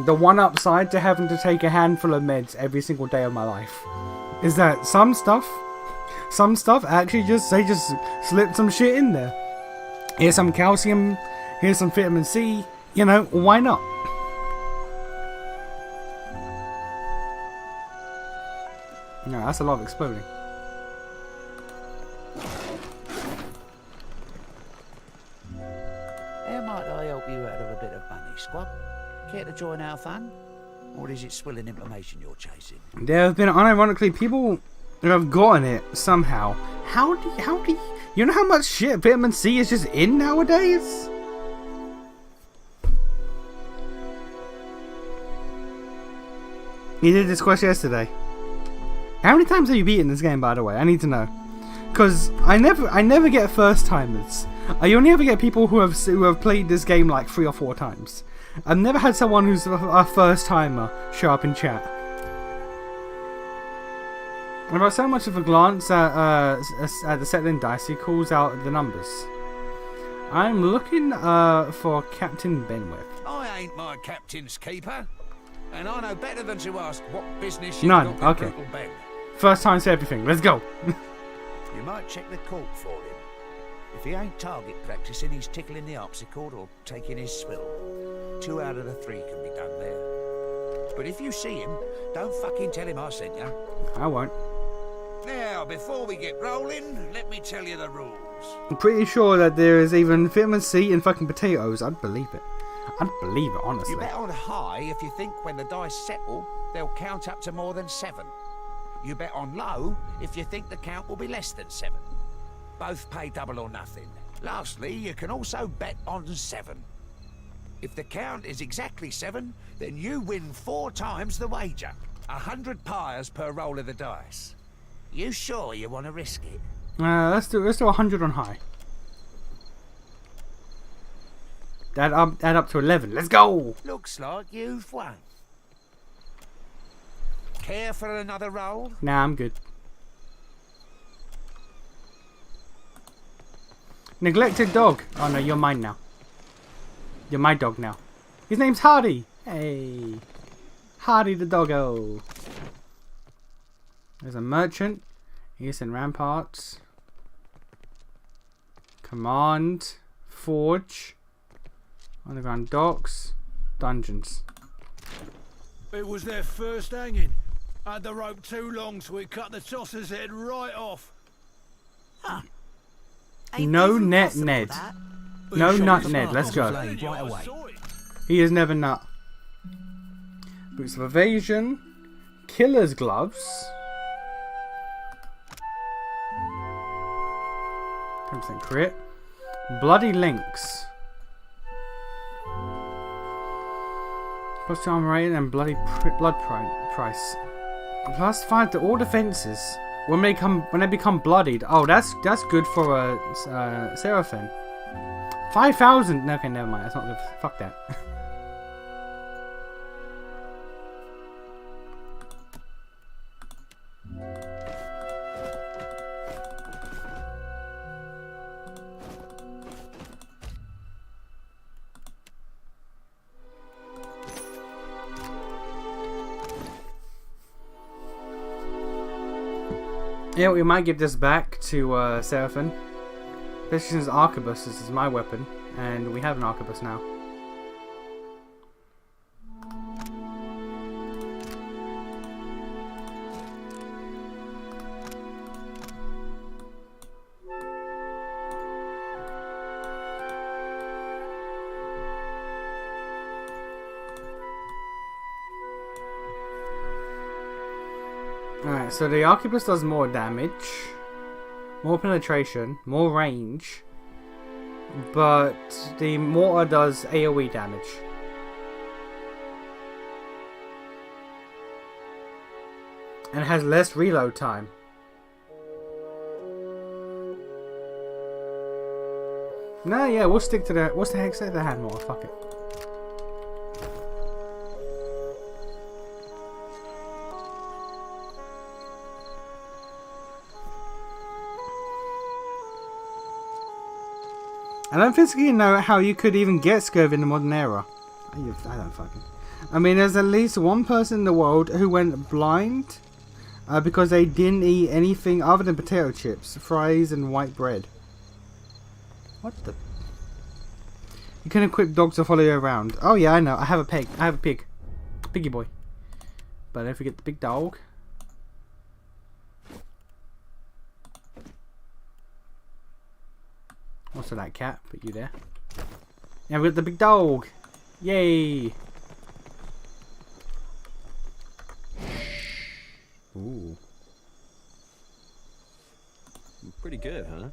The one upside to having to take a handful of meds every single day of my life is that some stuff actually just slip some shit in there. Here's some calcium, here's some vitamin C, you know, why not? No, that's a lot of exploding. How might I help you out of a bit of money, squad? Care to join our fun? Or is it swilling information you're chasing? There have been, unironically, people who have gotten it somehow. How do you know how much shit vitamin C is just in nowadays? You did this quest yesterday. How many times have you beaten this game, by the way? I need to know. Because I never get first timers. I only ever get people who have played this game like 3 or 4 times. I've never had someone who's a first timer show up in chat. About so much of a glance at the settling dice, he calls out the numbers. I'm looking for Captain Benwith. I ain't my captain's keeper, and I know better than to ask what business you've None. got with Okay. Brutal Ben. First time to everything. Let's go. You might check the court for him. If he ain't target practicing, he's tickling the harpsichord or taking his swill. 2 out of the 3 can be done there. But if you see him, don't fucking tell him I sent you. I won't. Now, before we get rolling, let me tell you the rules. I'm pretty sure that there is even vitamin C in fucking potatoes. I'd believe it. I'd believe it, honestly. You bet on high if you think when the dice settle, they'll count up to more than 7. You bet on low if you think the count will be less than 7. Both pay double or nothing. Lastly, you can also bet on 7. If the count is exactly 7, then you win 4 times the wager. 100 pyres per roll of the dice. You sure you want to risk it? Let's do 100 on high. Add up to 11. Let's go. Looks like you've won. Care for another roll? Nah, I'm good. Neglected dog. Oh no, you're mine now. You're my dog now. His name's Hardy. Hey, Hardy the doggo. There's a merchant. Eastern ramparts. Command. Forge. Underground docks. Dungeons. It was their first hanging. Had the rope too long, so we cut the tosser's head right off. Huh. No net Ned. No nut Ned. Let's go. Right away. He is never nut. Boots of evasion. Killer's gloves. 10% crit. Bloody links. Plus 2 armor rating and blood price. Plus 5 to all defenses when they become bloodied. Oh, that's good for a Seraphim. 5,000. Okay, never mind. That's not good. Fuck that. Yeah, we might give this back to Seraphim. Especially since Arquebus is my weapon, and we have an Arquebus now. Alright, so the Arquebus does more damage, more penetration, more range, but the mortar does AoE damage. And it has less reload time. No, yeah, we'll stick to the... What's the heck? Say the hand mortar, fuck it. I don't physically know how you could even get Scurvy in the modern era. I don't fucking... I mean, there's at least one person in the world who went blind because they didn't eat anything other than potato chips, fries, and white bread. What the... You can equip dogs to follow you around. Oh yeah, I know. I have a pig. I have a pig. Piggy boy. But don't forget the big dog. Also that cat, but you there. Yeah, we got the big dog. Yay! Ooh. Pretty good, huh?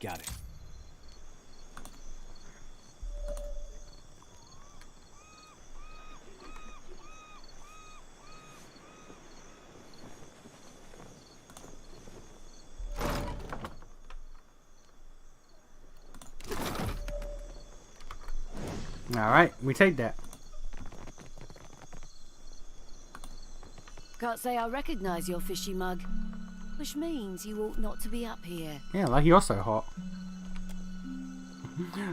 Got it. Alright, we take that. Can't say I recognize your fishy mug, which means you ought not to be up here. Yeah, like you're so hot.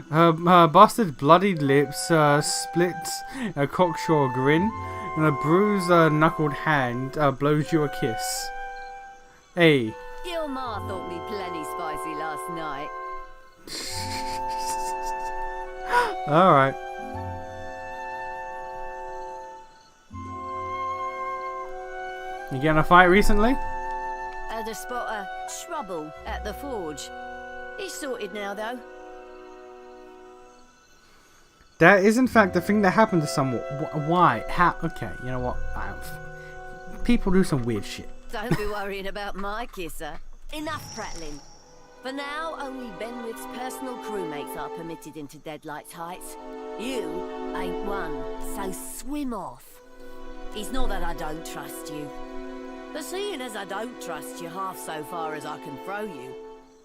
Her busted, bloodied lips splits a cocksure grin, and a bruised, knuckled hand blows you a kiss. Hey. Your ma thought me plenty spicy last night. Alright. You getting a fight recently? Had to spot a trouble at the forge. He's sorted now, though. That is, in fact, the thing that happened to someone. Why? How? Okay, you know what? People do some weird shit. Don't be worrying about my kisser. Enough prattling. For now, only Benwick's personal crewmates are permitted into Deadlight's Heights. You ain't one, so swim off. It's not that I don't trust you. But seeing as I don't trust you half so far as I can throw you,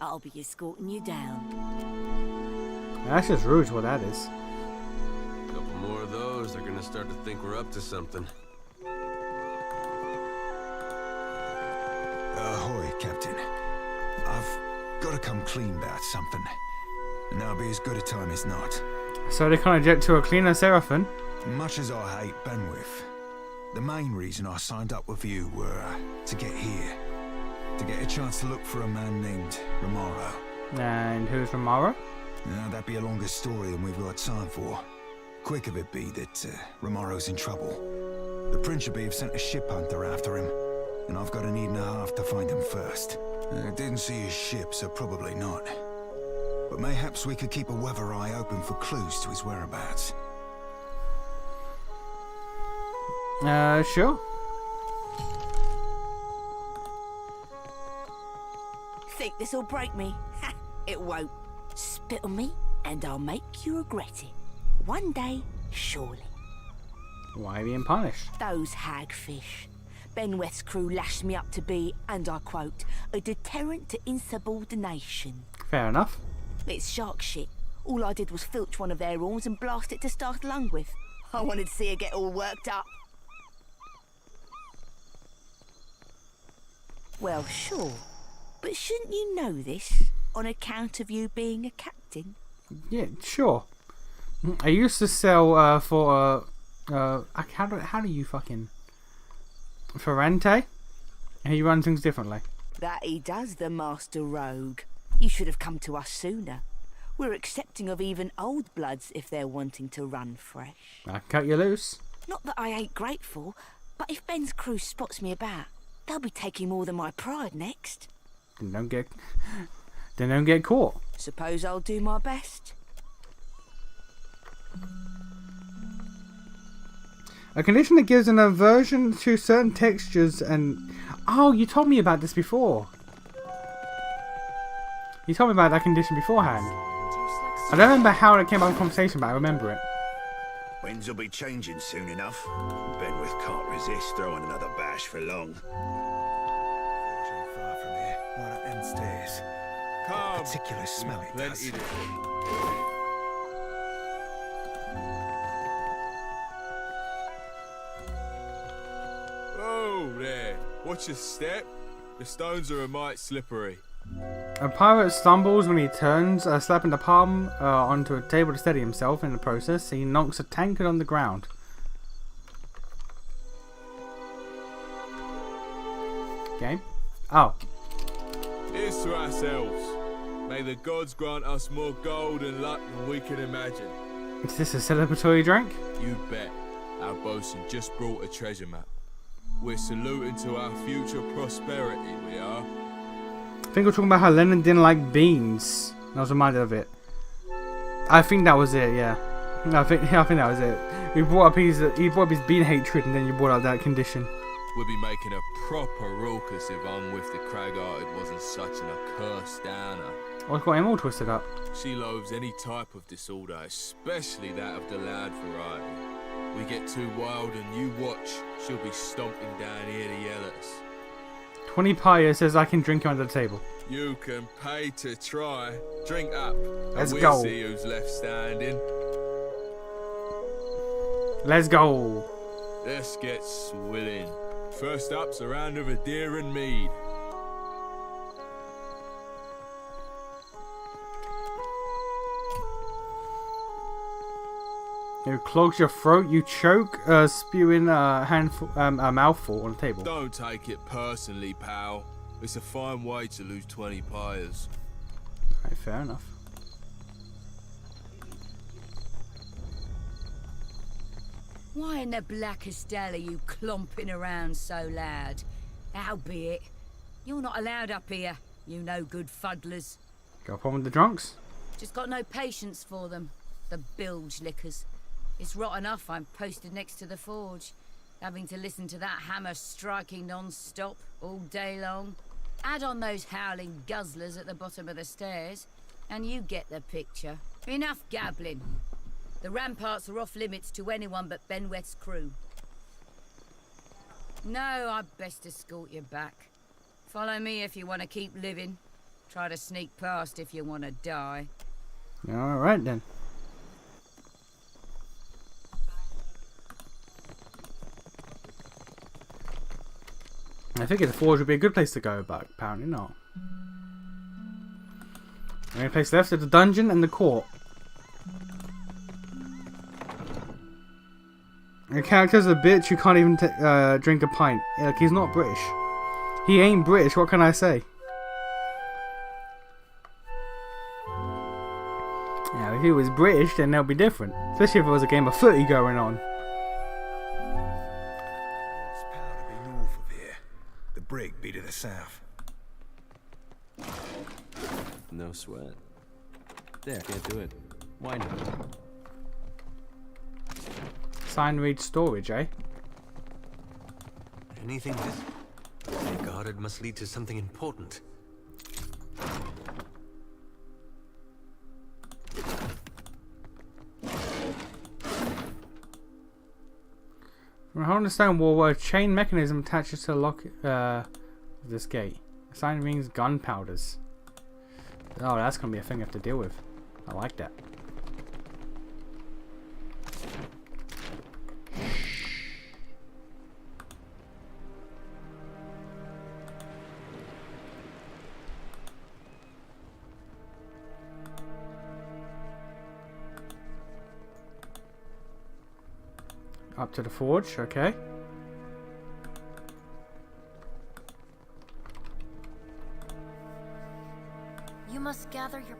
I'll be escorting you down. That's just rude, what that is. Couple more of those, they're gonna start to think we're up to something. Ahoy, Captain. I've got to come clean about something, and that'll be as good a time as not. So they can't eject to a cleaner Seraphim? Much as I hate Benwith, the main reason I signed up with you were to get here. To get a chance to look for a man named Romaro. And who's Romaro? Now, that'd be a longer story than we've got time for. Quick of it be that Romaro's in trouble. The Principe have sent a ship hunter after him, and I've got an evening and a half to find him first. I didn't see his ship, so probably not. But mayhaps we could keep a weather eye open for clues to his whereabouts. Sure. Think this'll break me? Ha! It won't. Spit on me, and I'll make you regret it. One day, surely. Why being punished? Those hagfish. Benweth's crew lashed me up to be, and I quote, a deterrent to insubordination. Fair enough. It's shark shit. All I did was filch one of their horns and blast it to start lung with. I wanted to see her get all worked up. Well, sure. But shouldn't you know this, on account of you being a captain? Yeah, sure. I used to sell for how do you fucking Ferrante? And he runs things differently. That he does, the master rogue. You should have come to us sooner. We're accepting of even old bloods if they're wanting to run fresh. I cut you loose. Not that I ain't grateful, but if Ben's crew spots me about, they'll be taking more than my pride next. Then don't get caught. Suppose I'll do my best. A condition that gives an aversion to certain textures and... Oh, you told me about this before. You told me about that condition beforehand. I don't remember how it came up in conversation, but I remember it. Winds will be changing soon enough. Benwith can't resist throwing another bash for long. Far from here, right up them stairs. Got a particular smell it does. Oh there, watch your step. The stones are a mite slippery. A pirate stumbles when he turns, slapping the palm onto a table to steady himself. In the process, he knocks a tankard on the ground. Okay. Oh. Here's to ourselves. May the gods grant us more gold and luck than we can imagine. Is this a celebratory drink? You bet. Our bosun just brought a treasure map. We're saluting to our future prosperity, we are. I think we're talking about how Lennon didn't like beans. I was reminded of it. I think that was it. Yeah. I think that was it. He brought up his being hatred, and then you brought up that condition. We'd be making a proper raucous if with the crag-hearted wasn't such an accursed downer. I've got him all twisted up. She loathes any type of disorder, especially that of the loud variety. We get too wild and you watch, she'll be stomping down here to yell at us. 20 Pyre says I can drink you under the table. You can pay to try. Drink up. Let's and go. We'll see who's left standing. Let's go. Let's get swilling. First up's a round of Adir and mead. It clogs your throat, you choke, spewing a mouthful on the table. Don't take it personally, pal. It's a fine way to lose 20 pyres. Right, fair enough. Why in the blackest hell are you clomping around so loud? Howbeit, you're not allowed up here, you no good fuddlers. Got a problem with the drunks? Just got no patience for them, the bilge lickers. It's rot enough I'm posted next to the forge, having to listen to that hammer striking non-stop all day long. Add on those howling guzzlers at the bottom of the stairs, and you get the picture. Enough gabbling. The ramparts are off limits to anyone but Benweth's crew. No, I'd best escort you back. Follow me if you want to keep living. Try to sneak past if you want to die. Alright then. I figured the forge would be a good place to go, but apparently not. The only place left is the dungeon and the court. The character's a bitch who can't even drink a pint. Yeah, like, he's not British. He ain't British, what can I say? Yeah, if he was British, then they'll be different. Especially if there was a game of footy going on. Brig be to the south. No sweat. There, can't do it. Why not? Sign read storage, eh? Anything this guarded must lead to something important. From a stone wall, a chain mechanism attaches to the lock of this gate. The sign rings gunpowders. Oh, that's gonna be a thing I have to deal with. I like that. Up to the forge, okay. You must gather your...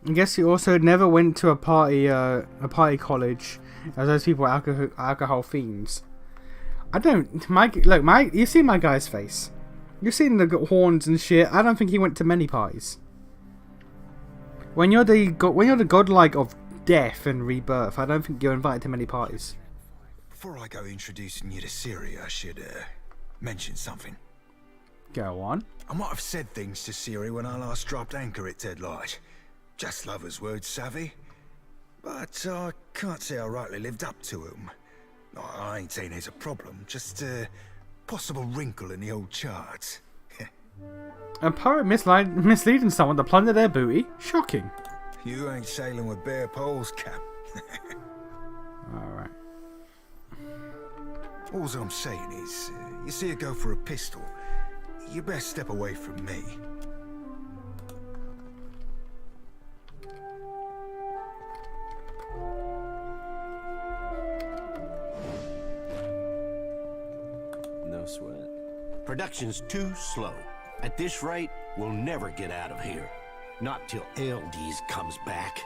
I guess you also never went to a party college, as those people are alcohol fiends. I don't. You see my guy's face. You've seen the horns and shit. I don't think he went to many parties. When you're the godlike of death and rebirth, I don't think you're invited to many parties. Before I go introducing you to Ciri, I should mention something. Go on. I might have said things to Ciri when I last dropped anchor at Deadlight. Just lovers' words, savvy. But I can't say I rightly lived up to them. I ain't saying there's a problem, just a possible wrinkle in the old charts. A pirate misleading someone to plunder their booty? Shocking. You ain't sailing with bare poles, Cap. Alright. All I'm saying is, you see her go for a pistol, you best step away from me. No sweat. Production's too slow. At this rate, we'll never get out of here. Not till Eldies comes back.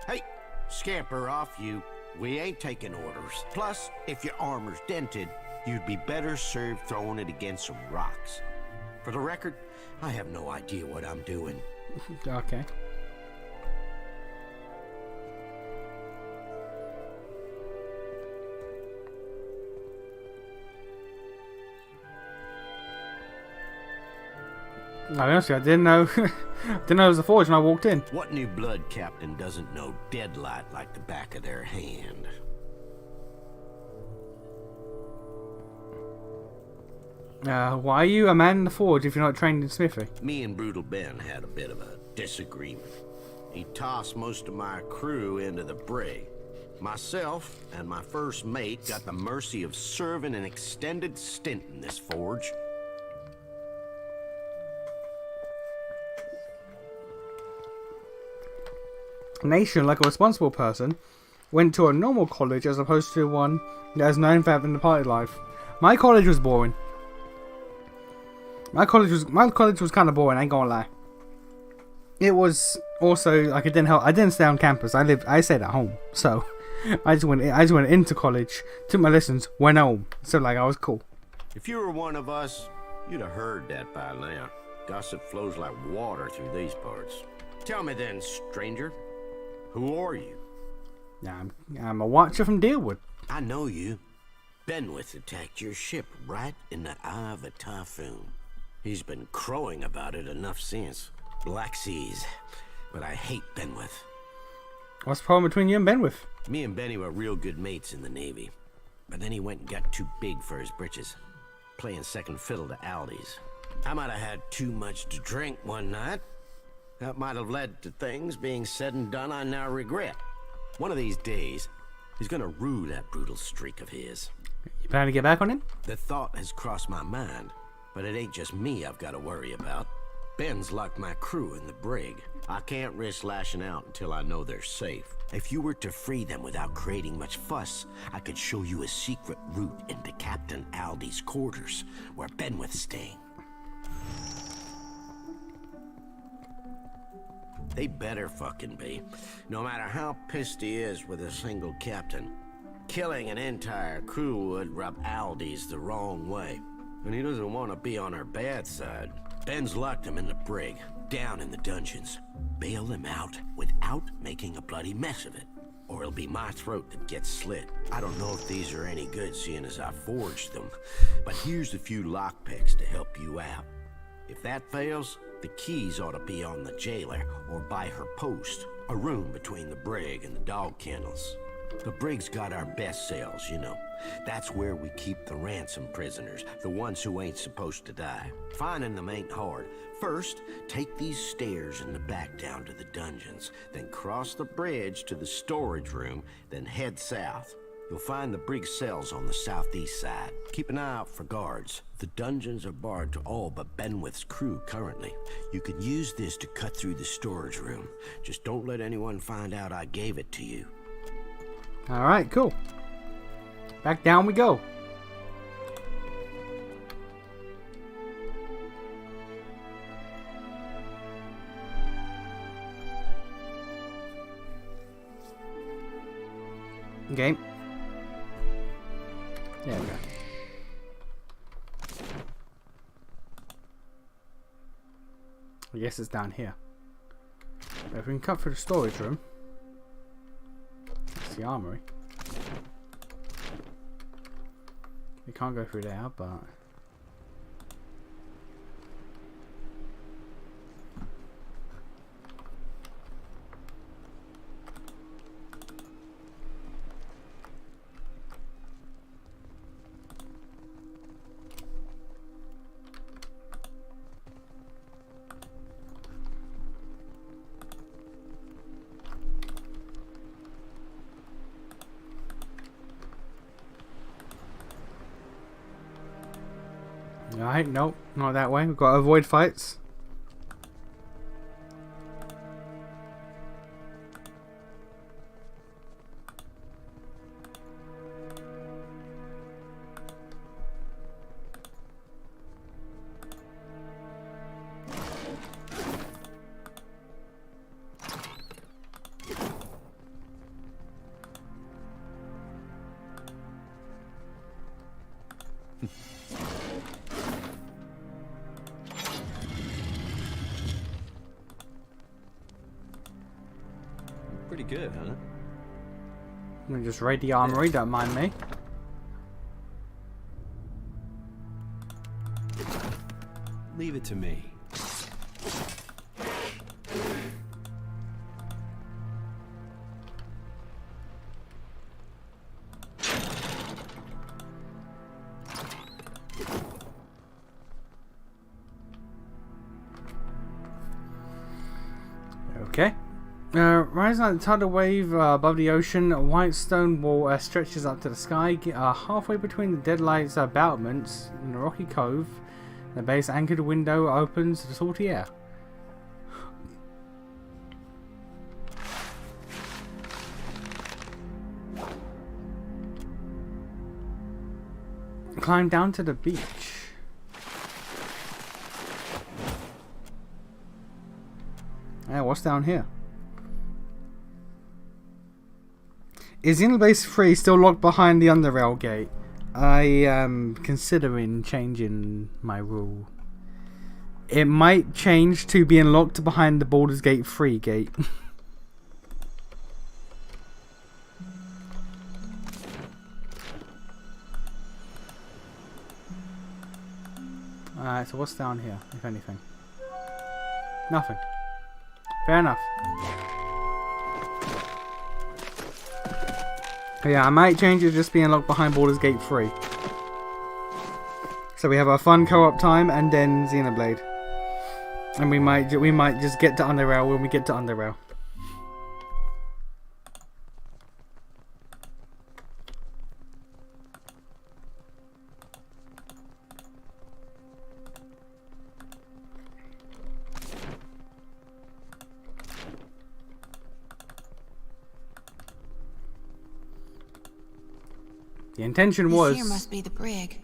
Hey, scamper off you. We ain't taking orders. Plus, if your armor's dented, you'd be better served throwing it against some rocks. For the record, I have no idea what I'm doing. Okay. Honestly, I didn't know. Didn't know it was a forge when I walked in. What new blood captain doesn't know Deadlight like the back of their hand? Why are you a man in the forge if you're not trained in smithy? Me and Brutal Ben had a bit of a disagreement. He tossed most of my crew into the brig. Myself and my first mate got the mercy of serving an extended stint in this forge. Nation, like a responsible person, went to a normal college as opposed to one that is known for having the party life. My college was boring. My college was kind of boring. I ain't gonna lie. It was also like it didn't help. I didn't stay on campus. I stayed at home. So I just went into college, took my lessons, went home. So like I was cool. If you were one of us, you'd have heard that by now. Gossip flows like water through these parts. Tell me then, stranger. Who are you? I'm a watcher from Deerwood. I know you. Benwith attacked your ship right in the eye of a typhoon. He's been crowing about it enough since. Black Seas. But I hate Benwith. What's the problem between you and Benwith? Me and Benny were real good mates in the Navy. But then he went and got too big for his britches. Playing second fiddle to Aldi's. I might have had too much to drink one night. That might have led to things being said and done I now regret. One of these days, he's gonna rue that brutal streak of his. You plan to get back on him? The thought has crossed my mind, but it ain't just me I've got to worry about. Ben's locked my crew in the brig. I can't risk lashing out until I know they're safe. If you were to free them without creating much fuss, I could show you a secret route into Captain Aldi's quarters, where Benwith's staying. They better fucking be. No matter how pissed he is with a single captain. Killing an entire crew would rub Aldi's the wrong way. And he doesn't want to be on our bad side. Ben's locked him in the brig, down in the dungeons. Bail him out without making a bloody mess of it. Or it'll be my throat that gets slit. I don't know if these are any good, seeing as I forged them. But here's a few lockpicks to help you out. If that fails, the keys ought to be on the jailer or by her post, a room between the brig and the dog kennels. The brig's got our best cells, you know. That's where we keep the ransom prisoners, the ones who ain't supposed to die. Finding them ain't hard. First, take these stairs in the back down to the dungeons, then cross the bridge to the storage room, then head south. You'll find the brig cells on the southeast side. Keep an eye out for guards. The dungeons are barred to all but Benwith's crew currently. You can use this to cut through the storage room. Just don't let anyone find out I gave it to you. Alright, cool. Back down we go. Okay. There we go. I guess it's down here. But if we can cut through the storage room, that's the armory. We can't go through there, but alright, nope, not that way. We've got to avoid fights. Pretty good, huh? Let me just raid the armory, don't mind me. Leave it to me. Okay. Rising like the tidal wave above the ocean, a white stone wall stretches up to the sky, halfway between the Deadlight's abutments in the rocky cove. The base anchored window opens to the salty air. Climb down to the beach. Yeah, what's down here? Is the inner base 3 still locked behind the underrail gate? I am considering changing my rule. It might change to being locked behind the Baldur's Gate 3 gate. Alright, so what's down here, if anything? Nothing. Fair enough. Yeah, I might change it to just being locked behind Baldur's Gate 3. So we have our fun co-op time and then Xenoblade. And we might just get to Underrail when we get to Underrail. The intention was... This here must be the brig.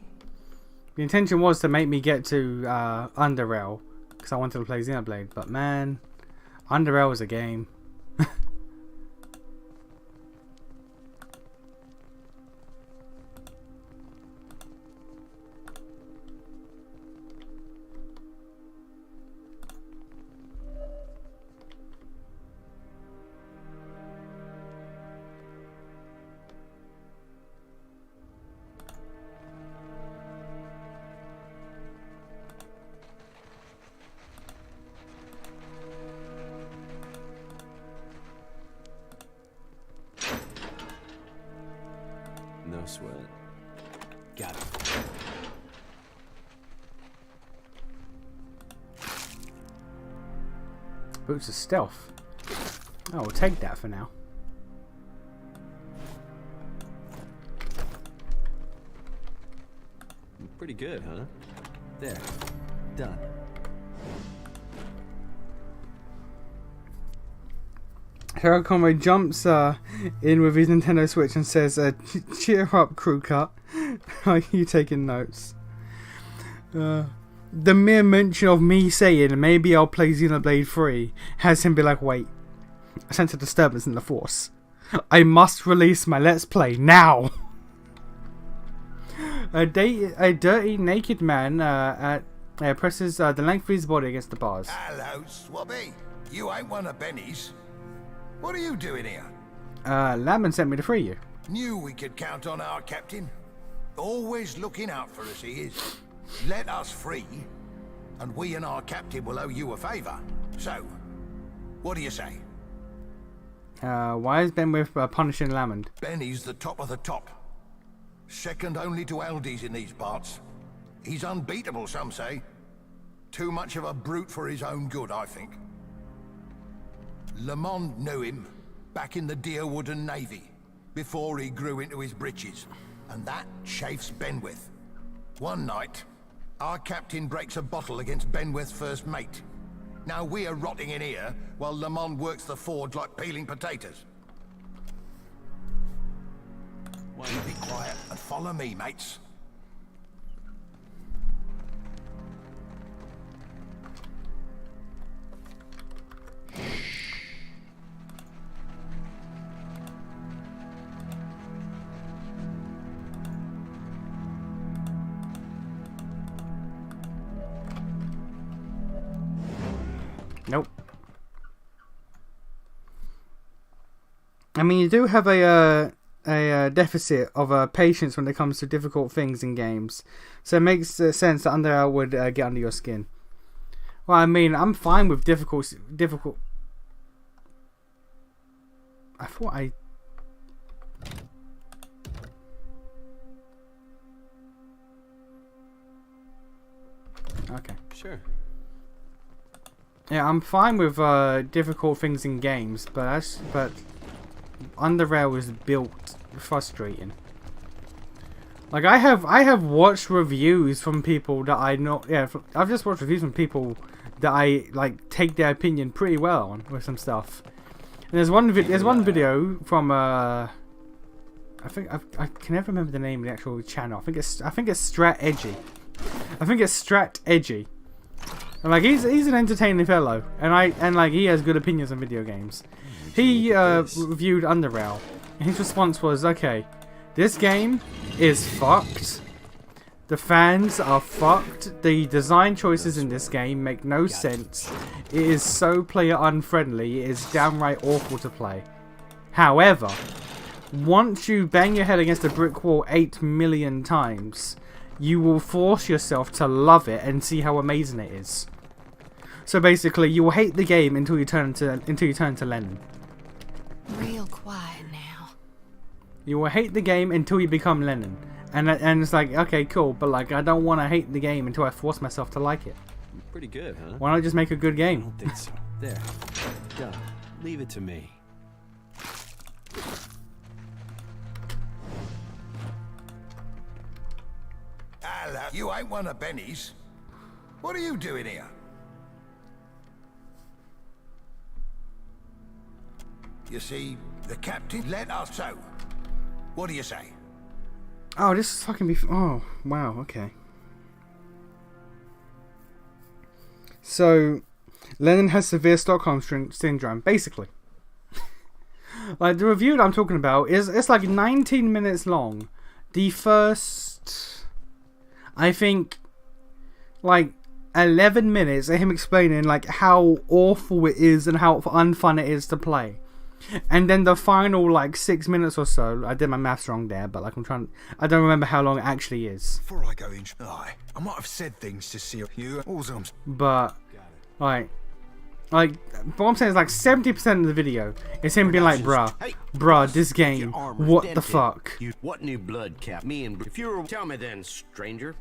The intention was to make me get to Underrail, because I wanted to play Xenoblade, but man, Underrail was a game. No sweat. Got it. Boots of stealth. Oh, we'll take that for now. Pretty good, huh? There. Done. Harold Conway jumps in with his Nintendo Switch and says, cheer up, crew cut. Are you taking notes? The mere mention of me saying, maybe I'll play Xenoblade 3, has him be like, wait, I sense a disturbance in the Force. I must release my Let's Play now! A dirty, naked man presses the length of his body against the bars. Hello, Swabby. You ain't one of Benny's. What are you doing here? Lamon sent me to free you. Knew we could count on our captain. Always looking out for us, he is. Let us free, and we and our captain will owe you a favour. So, what do you say? Why is Benwith punishing Lamond? Benny's the top of the top. Second only to Aldi's in these parts. He's unbeatable, some say. Too much of a brute for his own good, I think. Lamond knew him back in the Deerwooden Navy, before he grew into his britches, and that chafes Benwith. One night, our captain breaks a bottle against Benwith's first mate. Now we're rotting in here, while Lamond works the forge like peeling potatoes. Well, you be quiet and follow me, mates. Nope. I mean, you do have a deficit of patience when it comes to difficult things in games, so it makes sense that Undertale would get under your skin. Well, I mean, I'm fine with difficult. I thought I. Okay. Sure. Yeah, I'm fine with difficult things in games, but Undertale is built frustrating. Like I have watched reviews from people that I know. Yeah, I've just watched reviews from people that I like take their opinion pretty well on with some stuff. And there's one video from I can never remember the name of the actual channel. I think it's Strat Edgy. And like he's an entertaining fellow, and like he has good opinions on video games. He reviewed Undertale, and his response was, "Okay, this game is fucked. The fans are fucked. The design choices in this game make no sense. It is so player unfriendly. It is downright awful to play. However, once you bang your head against a brick wall 8 million times, you will force yourself to love it and see how amazing it is." So basically, you will hate the game until you turn to Lennon. Real quiet now. You will hate the game until you become Lennon. And it's like, okay, cool, but like I don't want to hate the game until I force myself to like it. Pretty good, huh? Why not just make a good game? I don't think so. There. Done. Leave it to me. Hello, you ain't one of Benny's. What are you doing here? You see, the captain let us so. What do you say? Oh, this is fucking oh, wow, okay. So, Lennon has severe Stockholm syndrome, basically. Like, the review that I'm talking about it's like 19 minutes long. The first, I think, like 11 minutes of him explaining like how awful it is and how unfun it is to play. And then the final like 6 minutes or so, I did my maths wrong there, but like I don't remember how long it actually is. Before I go in, I might have said things to see you. But like what I'm saying is like 70% of the video is him being like, bruh, this game, what the fuck? What new blood, Cap? Me and if you were, tell me then, stranger.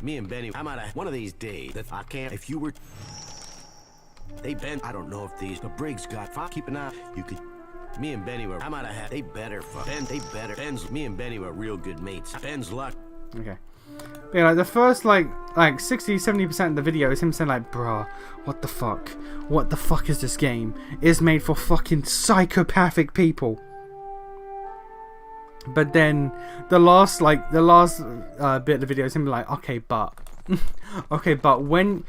Me and Benny, I'm out of one of these days that I can't. If you were, they been. I don't know if the Briggs got. Keep an eye. You could. Me and Benny were. I'm out of hat. They better fuck. They better. Me and Benny were real good mates. Ben's luck. Okay. But yeah, like the first like 60-70% of the video is him saying like, bruh, what the fuck? What the fuck is this game? It's made for fucking psychopathic people. But then the last bit of the video is him like, okay, but when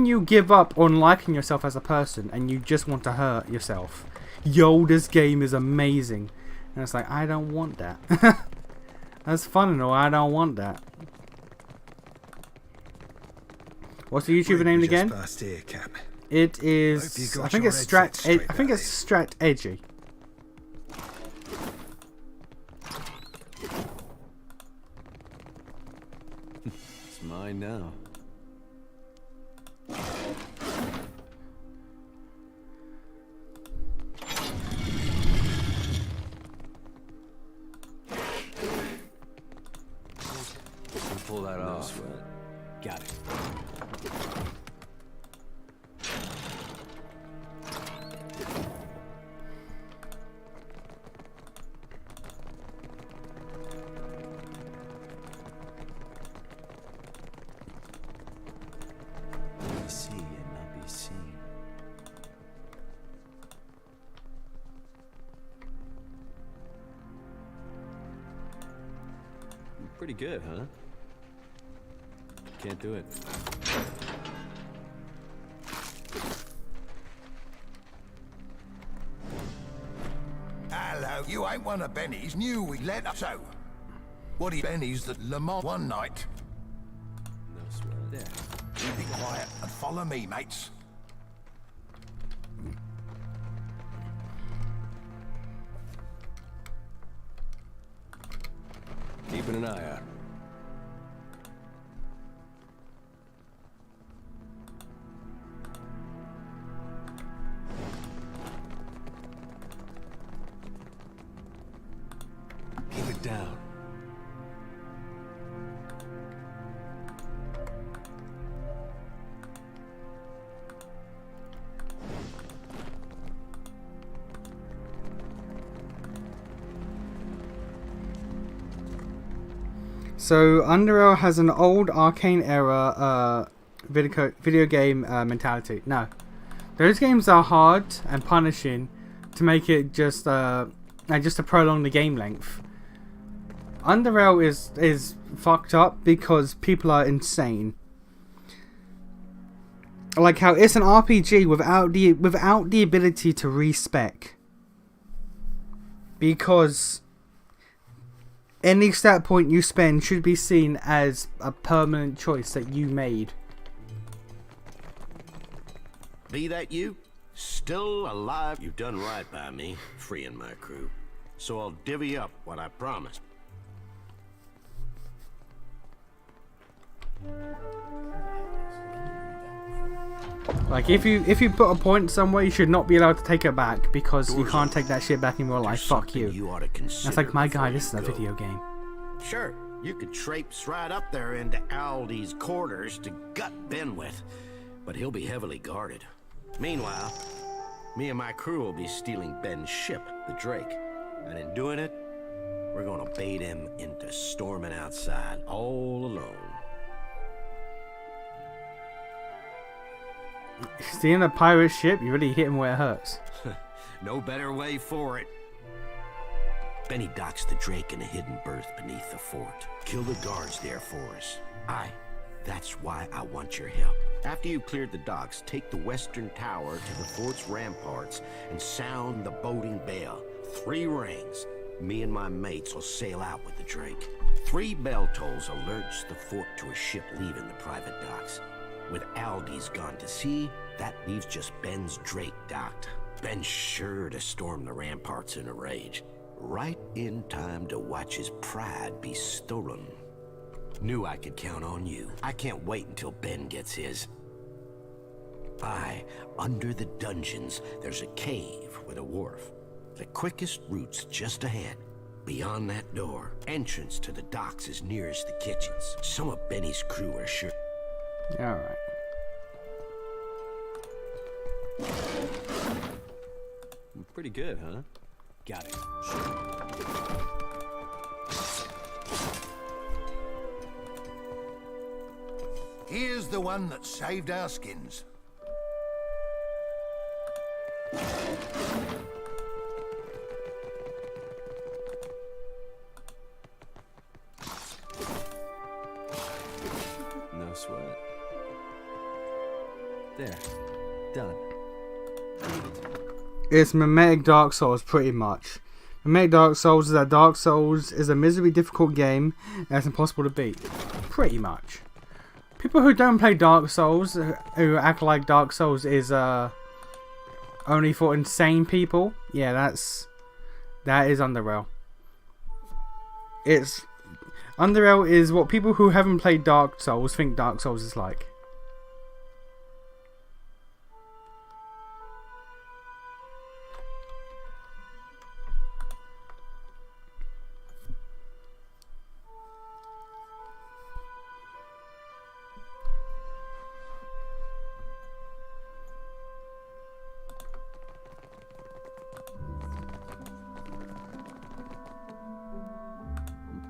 you give up on liking yourself as a person and you just want to hurt yourself, yo, this game is amazing. And it's like, I don't want that. That's fun and all, I don't want that. What's the YouTuber name again? Here, Cap. It is, I think it's Strat Edgy. It's mine now. Pull that off. Got it. See and not be seen. Pretty good, huh? Can't do it. Hello, you ain't one of Benny's. Knew we let us so. What are Benny's that Le Mans one night? No swear. There. You be quiet and follow me, mates. keeping an eye out. Keep it down. So Underrail has an old arcane era video game mentality. No, those games are hard and punishing to make it just to prolong the game length. Underrail is fucked up because people are insane. Like how it's an RPG without the ability to respec. Because any stat point you spend should be seen as a permanent choice that you made. Be that you? Still alive? You've done right by me, freeing my crew. So I'll divvy up what I promised. Like if you put a point somewhere, you should not be allowed to take it back because you can't take that shit back in real life. Fuck you. That's like, my guy, this is a video game. Sure, you could traipse right up there into Aldi's quarters to gut Ben with, but he'll be heavily guarded. Meanwhile, me and my crew will be stealing Ben's ship, the Drake, and in doing it, we're gonna bait him into storming outside all alone. Stealing a pirate ship, you really hit him where it hurts. No better way for it. Benny docks the Drake in a hidden berth beneath the fort. Kill the guards there for us. Aye, that's why I want your help. After you've cleared the docks, take the western tower to the fort's ramparts and sound the boating bell. 3 rings. Me and my mates will sail out with the Drake. 3 bell tolls alerts the fort to a ship leaving the private docks. With Aldi's gone to sea, that leaves just Ben's Drake docked. Ben's sure to storm the ramparts in a rage. Right in time to watch his pride be stolen. Knew I could count on you. I can't wait until Ben gets his. Aye, under the dungeons, there's a cave with a wharf. The quickest route's just ahead. Beyond that door, entrance to the docks is nearest the kitchens. Some of Benny's crew are sure. Alright. Pretty good, huh? Got it. Here's the one that saved our skins. No sweat. There. Done. It's Mimetic Dark Souls, pretty much. Mimetic Dark Souls is that Dark Souls is a miserably difficult game that's impossible to beat. Pretty much. People who don't play Dark Souls, who act like Dark Souls is only for insane people, yeah, that is Underrail. Underrail is what people who haven't played Dark Souls think Dark Souls is like.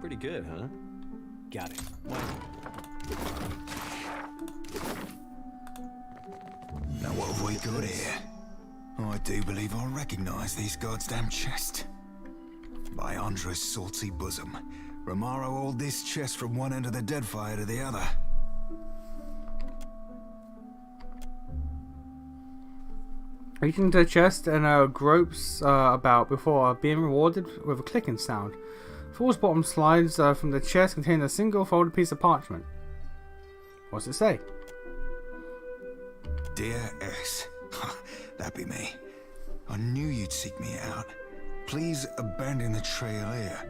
Pretty good, huh? Got it. Now what have we got here? I do believe I recognize these goddamn chests. By Andra's salty bosom, Romaro hauled this chest from one end of the Deadfire to the other. Reach into the chest and gropes about before being rewarded with a clicking sound. Fool's bottom slides from the chest containing a single folded piece of parchment. What's it say? Dear S. That be me. I knew you'd seek me out. Please abandon the trail here.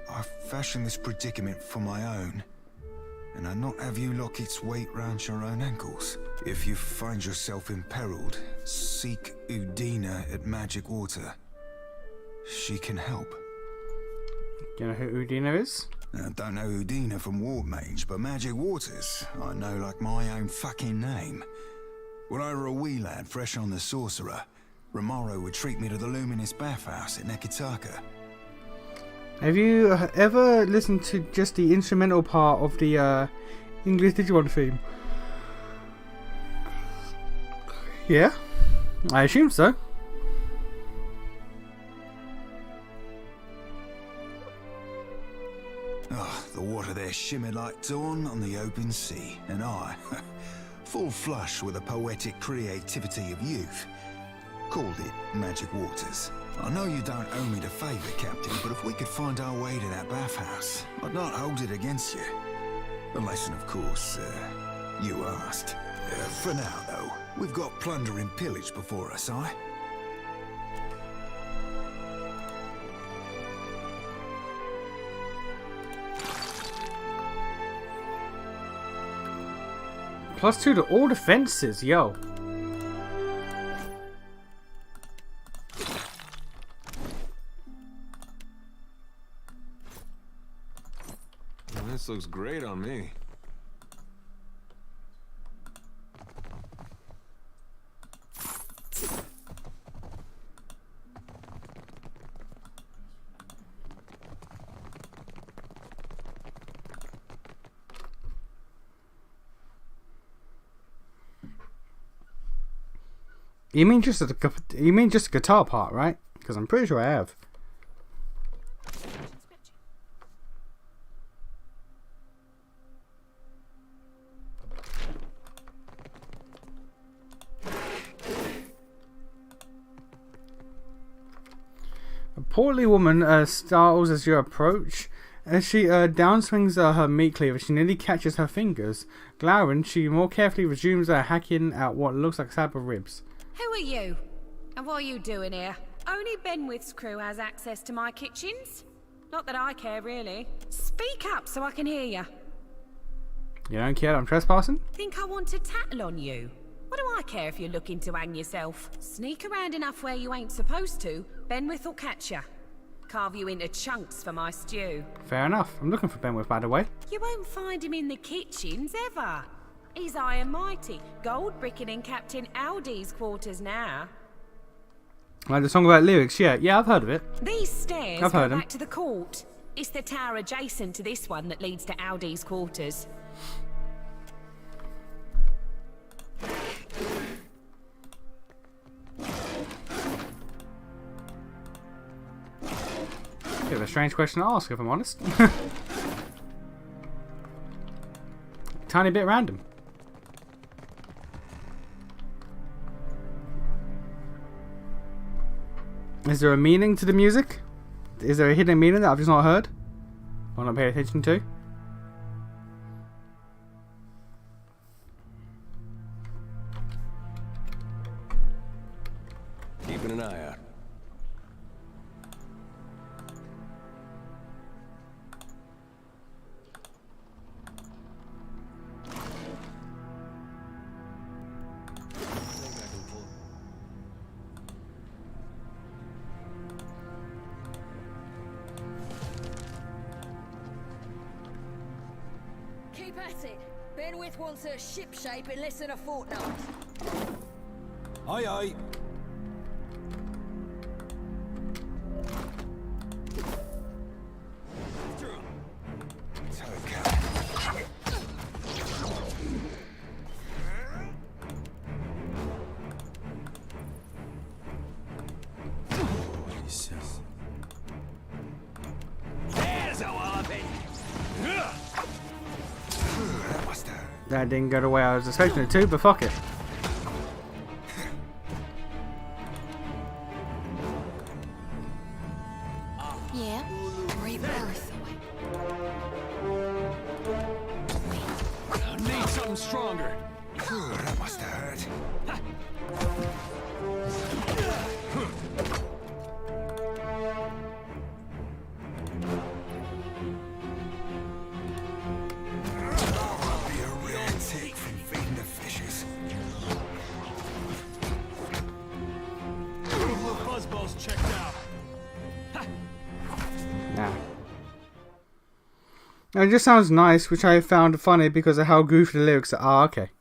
I fashion this predicament for my own, and I not have you lock its weight round your own ankles. If you find yourself imperiled, seek Udina at Magic Water. She can help. Do you know who Udina is? I don't know Udina from War Mage, but Magic Waters I know like my own fucking name. When I were a wee lad fresh on the Sorcerer, Romaro would treat me to the Luminous Bathhouse at Nekitaka. Have you ever listened to just the instrumental part of the English Digimon theme? Yeah, I assume so. Oh, the water there shimmered like dawn on the open sea, and I, full flush with the poetic creativity of youth, called it Magic Waters. I know you don't owe me the favour, Captain, but if we could find our way to that bathhouse, I'd not hold it against you. Unless, of course, you asked. For now, though, we've got plunder and pillage before us, aye? +2 to all defenses, yo. This looks great on me. You mean just a guitar part, right? Because I'm pretty sure I have. A portly woman startles as you approach. As she downswings her meat cleaver, she nearly catches her fingers. Glowering, she more carefully resumes hacking at what looks like a slab of ribs. Who are you? And what are you doing here? Only Benwith's crew has access to my kitchens. Not that I care, really. Speak up so I can hear you. You don't care I'm trespassing? Think I want to tattle on you? What do I care if you're looking to hang yourself? Sneak around enough where you ain't supposed to, Benwith will catch you. Carve you into chunks for my stew. Fair enough. I'm looking for Benwith, by the way. You won't find him in the kitchens, ever. He's high and mighty, gold bricking in Captain Aldi's quarters now. Like the song about lyrics, yeah, I've heard of it. These stairs I've go heard back to the court. It's the tower adjacent to this one that leads to Aldi's quarters. Bit of a strange question to ask, if I'm honest. Tiny bit random. Is there a meaning to the music? Is there a hidden meaning that I've just not heard? Or not paid attention to? Keeping an eye out. Keep at it. Benwith wants her ship shape in less than a fortnight. Aye, aye. That didn't go the way I was expecting it to, but fuck it. Yeah, rebirth. I need something stronger. That must have hurt. It just sounds nice, which I found funny because of how goofy the lyrics are. Ah, okay.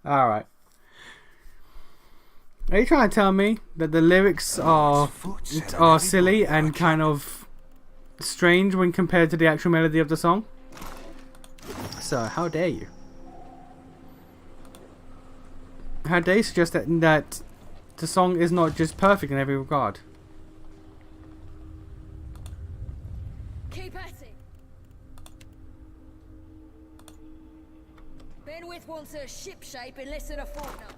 Alright. Are you trying to tell me that the lyrics are silly and kind of strange when compared to the actual melody of the song? So, how dare you? How dare you suggest that the song is not just perfect in every regard? Keep at it. Benwith wants her ship shape in less than a fortnight.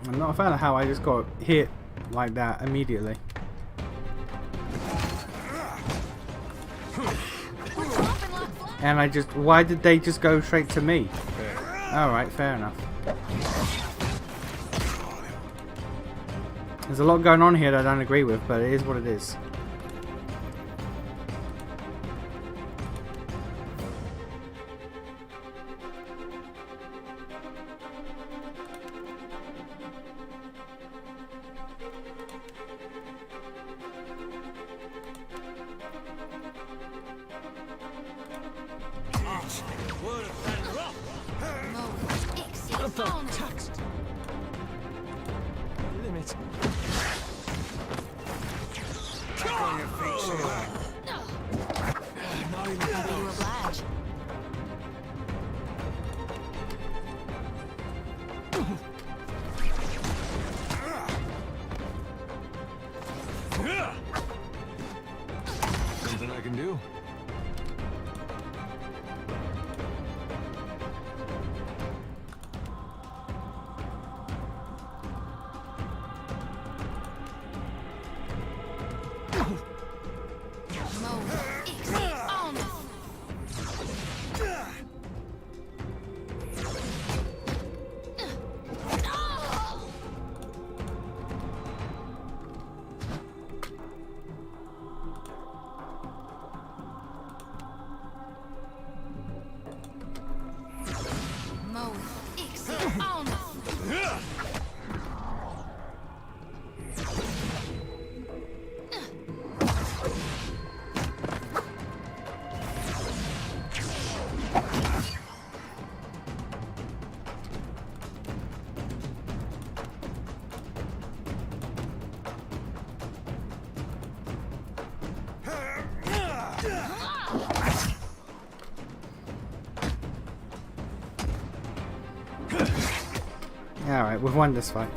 I'm not a fan of how I just got hit like that immediately. And I just... Why did they just go straight to me? Alright, fair enough. There's a lot going on here that I don't agree with, but it is what it is. Limit. Back on your feet, sailor. Something I can do. Alright, we've won this fight.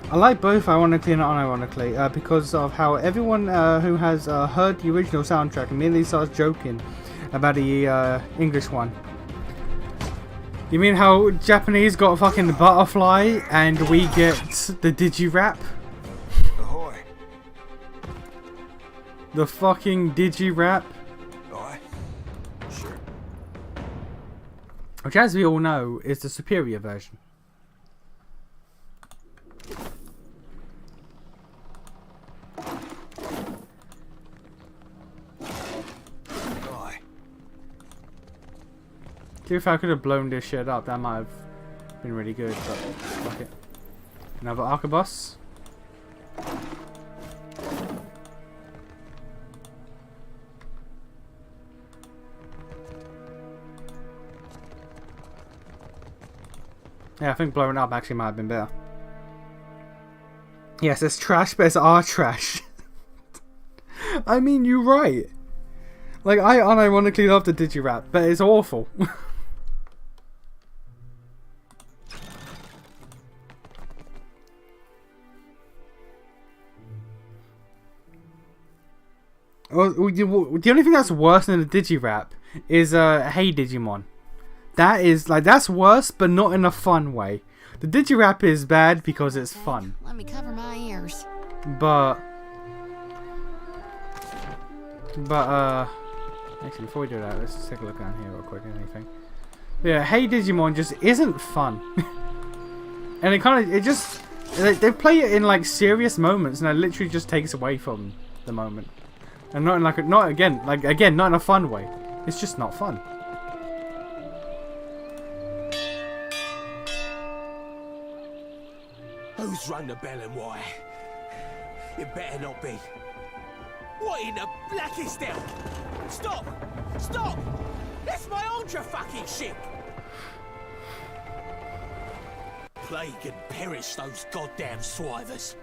I like both, ironically and unironically, because of how everyone who has heard the original soundtrack immediately starts joking about the English one. You mean how Japanese got a fucking butterfly and we get the digi-rap? Ahoy. The fucking digi-rap? Aye. Sure. Which, as we all know, is the superior version. If I could have blown this shit up, that might have been really good, but fuck it. Another arquebus. Yeah, I think blowing up actually might have been better. Yes, it's trash, but it's our trash. I mean, you're right. Like, I unironically love the Digirap, but it's awful. Well, the only thing that's worse than the Digirap is Hey Digimon. That is like that's worse, but not in a fun way. The Digirap is bad because it's fun. Let me cover my ears. But actually, before we do that, let's just take a look down here real quick. Anything? Yeah, Hey Digimon just isn't fun, and they play it in like serious moments, and it literally just takes away from the moment. And not in like not in a fun way. It's just not fun. Who's rung the bell and why? It better not be. What in the blackest hell? Stop! Stop! That's my Andra fucking ship! Plague and perish those goddamn swivers.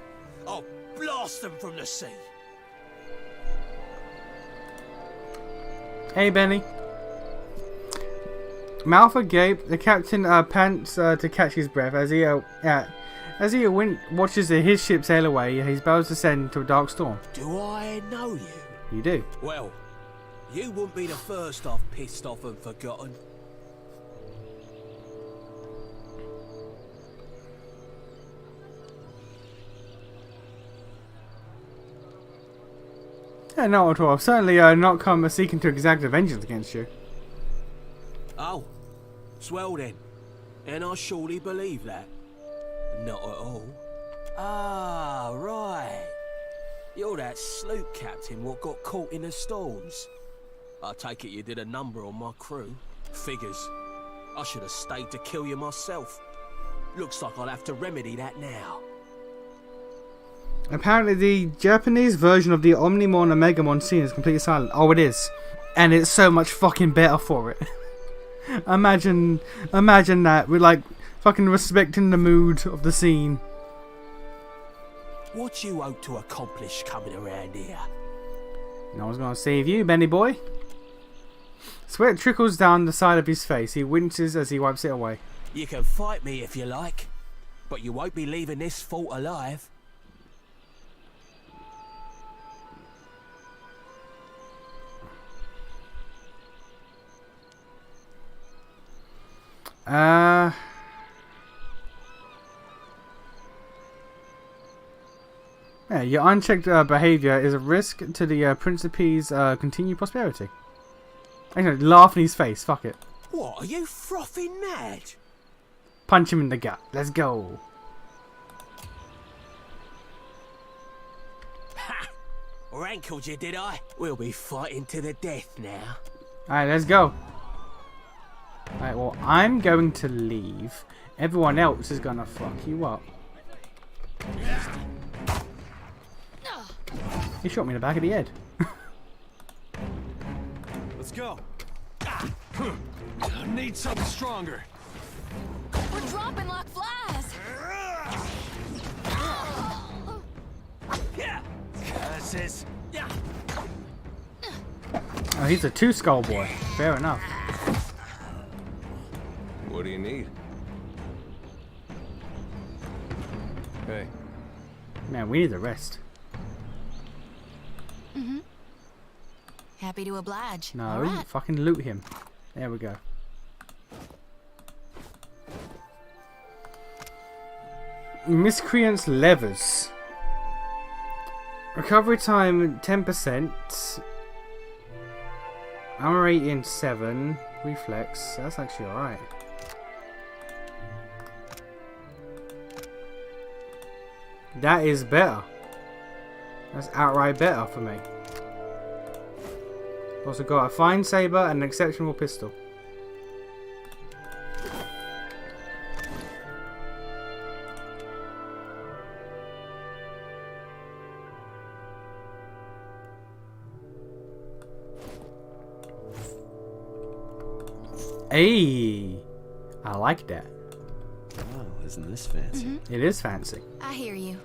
I'll blast them from the sea. Hey, Benny. Mouth agape, the captain pants to catch his breath as he watches his ship sail away. He's about to descend into a dark storm. Do I know you? You do. Well, you wouldn't be the first I've pissed off and forgotten. Yeah, not at all. I've certainly not come seeking to exact vengeance against you. Oh, swell then. And I surely believe that. Not at all. Ah, right. You're that sloop captain what got caught in the storms. I take it you did a number on my crew. Figures. I should have stayed to kill you myself. Looks like I'll have to remedy that now. Apparently the Japanese version of the Omnimon and Megamon scene is completely silent. Oh, it is. And it's so much fucking better for it. Imagine that. We're like fucking respecting the mood of the scene. What you hope to accomplish coming around here? No one's gonna save you, Benny boy. Sweat trickles down the side of his face. He winces as he wipes it away. You can fight me if you like, but you won't be leaving this fort alive. Yeah, your unchecked behavior is a risk to the Principe's continued prosperity. Actually, laugh in his face. Fuck it. What, are you frothing mad? Punch him in the gut. Let's go. Ha! Rankled you, did I? We'll be fighting to the death now. Alright, let's go. Alright, well, I'm going to leave. Everyone else is gonna fuck you up. He shot me in the back of the head. Let's go. I need something stronger. We're dropping like flies. Yeah. Curses. Yeah. Oh, he's a two-skull boy. Fair enough. What do you need? Hey. Man, we need the rest. Mm-hmm. Happy to oblige. No, All right. fucking loot him. There we go. Miscreant's levers. Recovery time 10%. Armor rating 7. Reflex. That's actually alright. That is better. That's outright better for me. Also got a fine saber and an exceptional pistol. Hey, I like that. Wow, isn't this fancy? Mm-hmm. It is fancy. I hear you.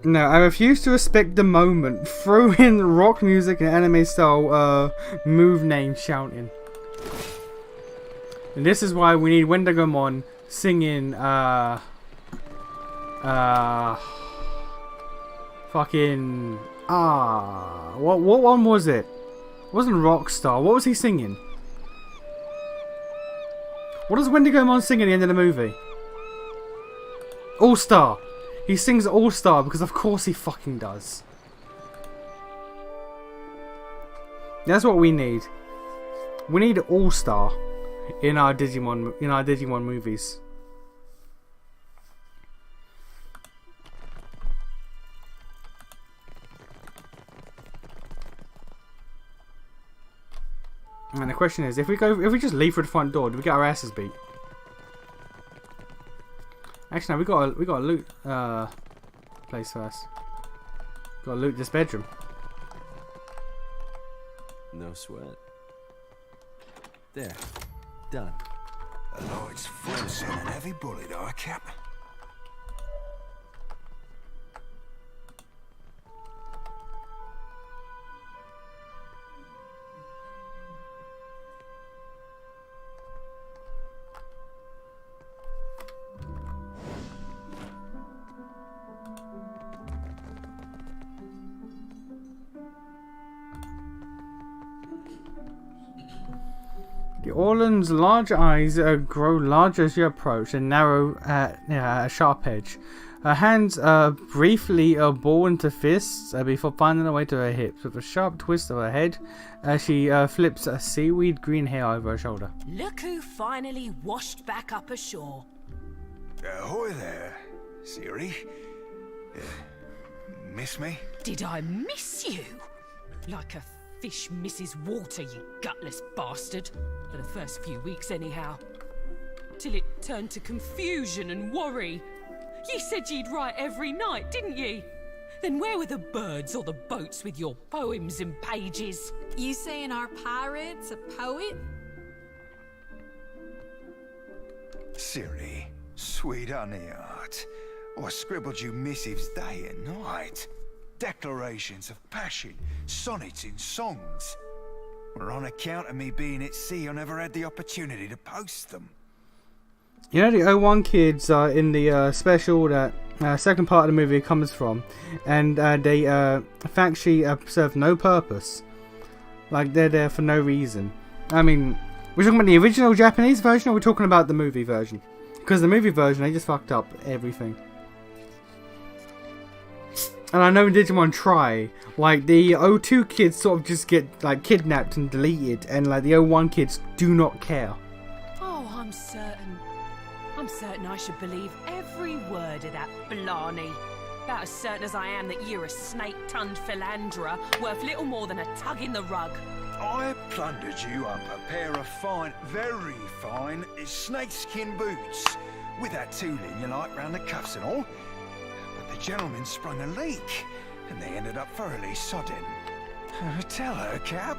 No, I refuse to respect the moment. Throw in rock music and anime style move name shouting. And this is why we need Wendigomon singing fucking what one was it? It wasn't Rockstar. What was he singing? What does Wendigomon sing at the end of the movie? All Star. He sings All Star because of course he fucking does. That's what we need. We need All Star in our Digimon movies. And the question is, if we just leave through the front door, do we get our asses beat? Actually, no, we gotta loot place first. Gotta loot this bedroom. No sweat. There. Done. A light's frozen and heavy bullet, Cap. The Orlan's large eyes grow larger as you approach and narrow at a sharp edge. Her hands briefly ball into fists before finding her way to her hips. With a sharp twist of her head, she flips a seaweed green hair over her shoulder. Look who finally washed back up ashore. Ahoy there, Siri. Miss me? Did I miss you? Like a fish misses water, you gutless bastard. For the first few weeks anyhow. Till it turned to confusion and worry. You said you'd write every night, didn't you? Then where were the birds or the boats with your poems and pages? You saying our pirate's a poet? Siri, sweet honey heart. I scribbled you missives day and night. Declarations of passion, sonnets in songs. Well, on account of me being at sea, I never had the opportunity to post them. You know, the 01 kids are in the special that second part of the movie comes from, and they factually serve no purpose. Like, they're there for no reason. I mean, we're talking about the original Japanese version, or we're talking about the movie version? Because the movie version, they just fucked up everything. And I know in Digimon Try, like, the 02 kids sort of just get, like, kidnapped and deleted, and, like, the 01 kids do not care. Oh, I'm certain I should believe every word of that blarney. About as certain as I am that you're a snake-tongued philanderer worth little more than a tug in the rug. I plundered you up a pair of fine, very fine, snakeskin boots, with that tooling you like round the cuffs and all. The gentleman sprung a leak, and they ended up thoroughly sodden. Tell her, Cap.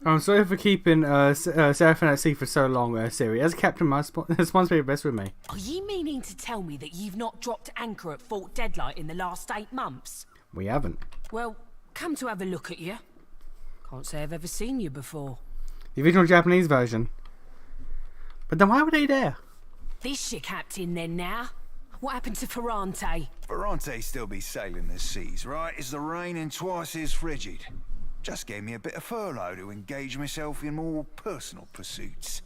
I'm sorry for keeping Seraphine at sea for so long, Siri. As a captain, my responsibility rests with me. Are you meaning to tell me that you've not dropped anchor at Fort Deadlight in the last 8 months? We haven't. Well, come to have a look at you. Can't say I've ever seen you before. The original Japanese version. But then why were they there? This your captain then now? What happened to Ferrante? Ferrante still be sailing the seas, right? It's the rain and twice as frigid. Just gave me a bit of furlough to engage myself in more personal pursuits.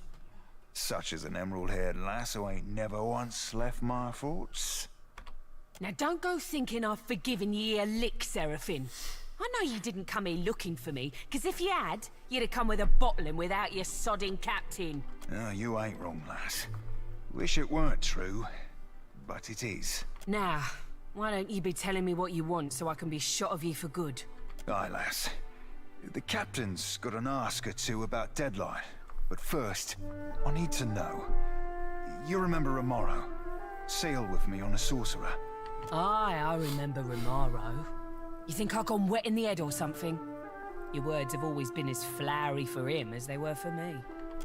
Such as an emerald-haired lass who ain't never once left my thoughts. Now don't go thinking I've forgiven ye a lick, Seraphine. I know you didn't come here looking for me, because if you had, you'd have come with a bottle and without your sodding captain. No, you ain't wrong, lass. Wish it weren't true, but it is. Now, why don't you be telling me what you want so I can be shot of you for good? Aye, lass. The captain's got an ask or two about Deadlight, but first, I need to know. You remember Romaro? Sailed with me on a sorcerer. Aye, I remember Romaro. You think I've gone wet in the head or something? Your words have always been as flowery for him as they were for me.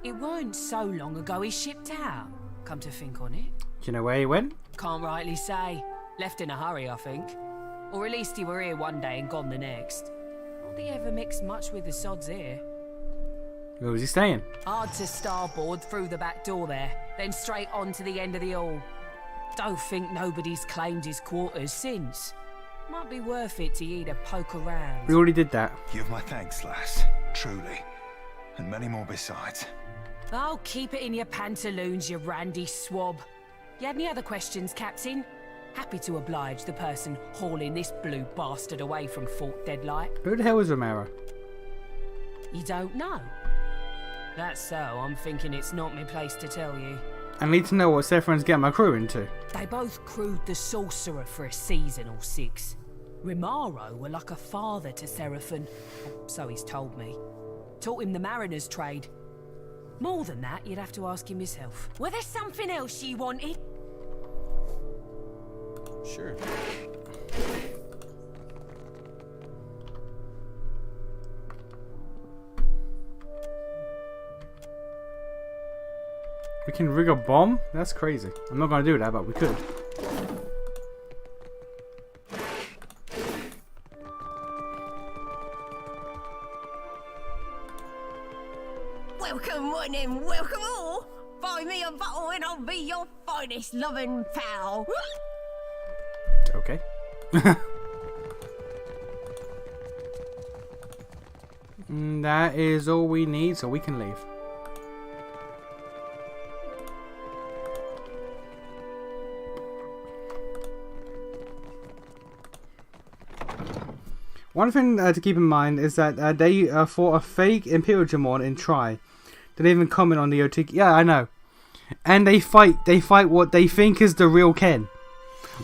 It weren't so long ago he shipped out, come to think on it. Do you know where he went? Can't rightly say. Left in a hurry, I think. Or at least he were here one day and gone the next. Not that he ever mixed much with the sods here. Where was he staying? Hard to starboard through the back door there, then straight on to the end of the hall. Don't think nobody's claimed his quarters since. Might be worth it to you to poke around. We already did that. Give my thanks, lass. Truly. And many more besides. Oh, keep it in your pantaloons, you randy swab. You had any other questions, Captain? Happy to oblige the person hauling this blue bastard away from Fort Deadlight. Who the hell is Romero? You don't know? That's so. I'm thinking it's not my place to tell you. I need to know what Saffron's getting my crew into. They both crewed the Sorcerer for a season or 6. Rimaro were like a father to Seraphin, or so he's told me. Taught him the mariner's trade. More than that, you'd have to ask him yourself. Were there something else you wanted? Sure. We can rig a bomb? That's crazy. I'm not gonna do that, but we could. Welcome one and welcome all. Buy me a bottle and I'll be your finest loving pal. Okay. That is all we need, so we can leave. One thing to keep in mind is that they fought a fake Imperial Jamon in Try. They didn't even comment on the OT. Yeah, I know. And they fight what they think is the real Ken.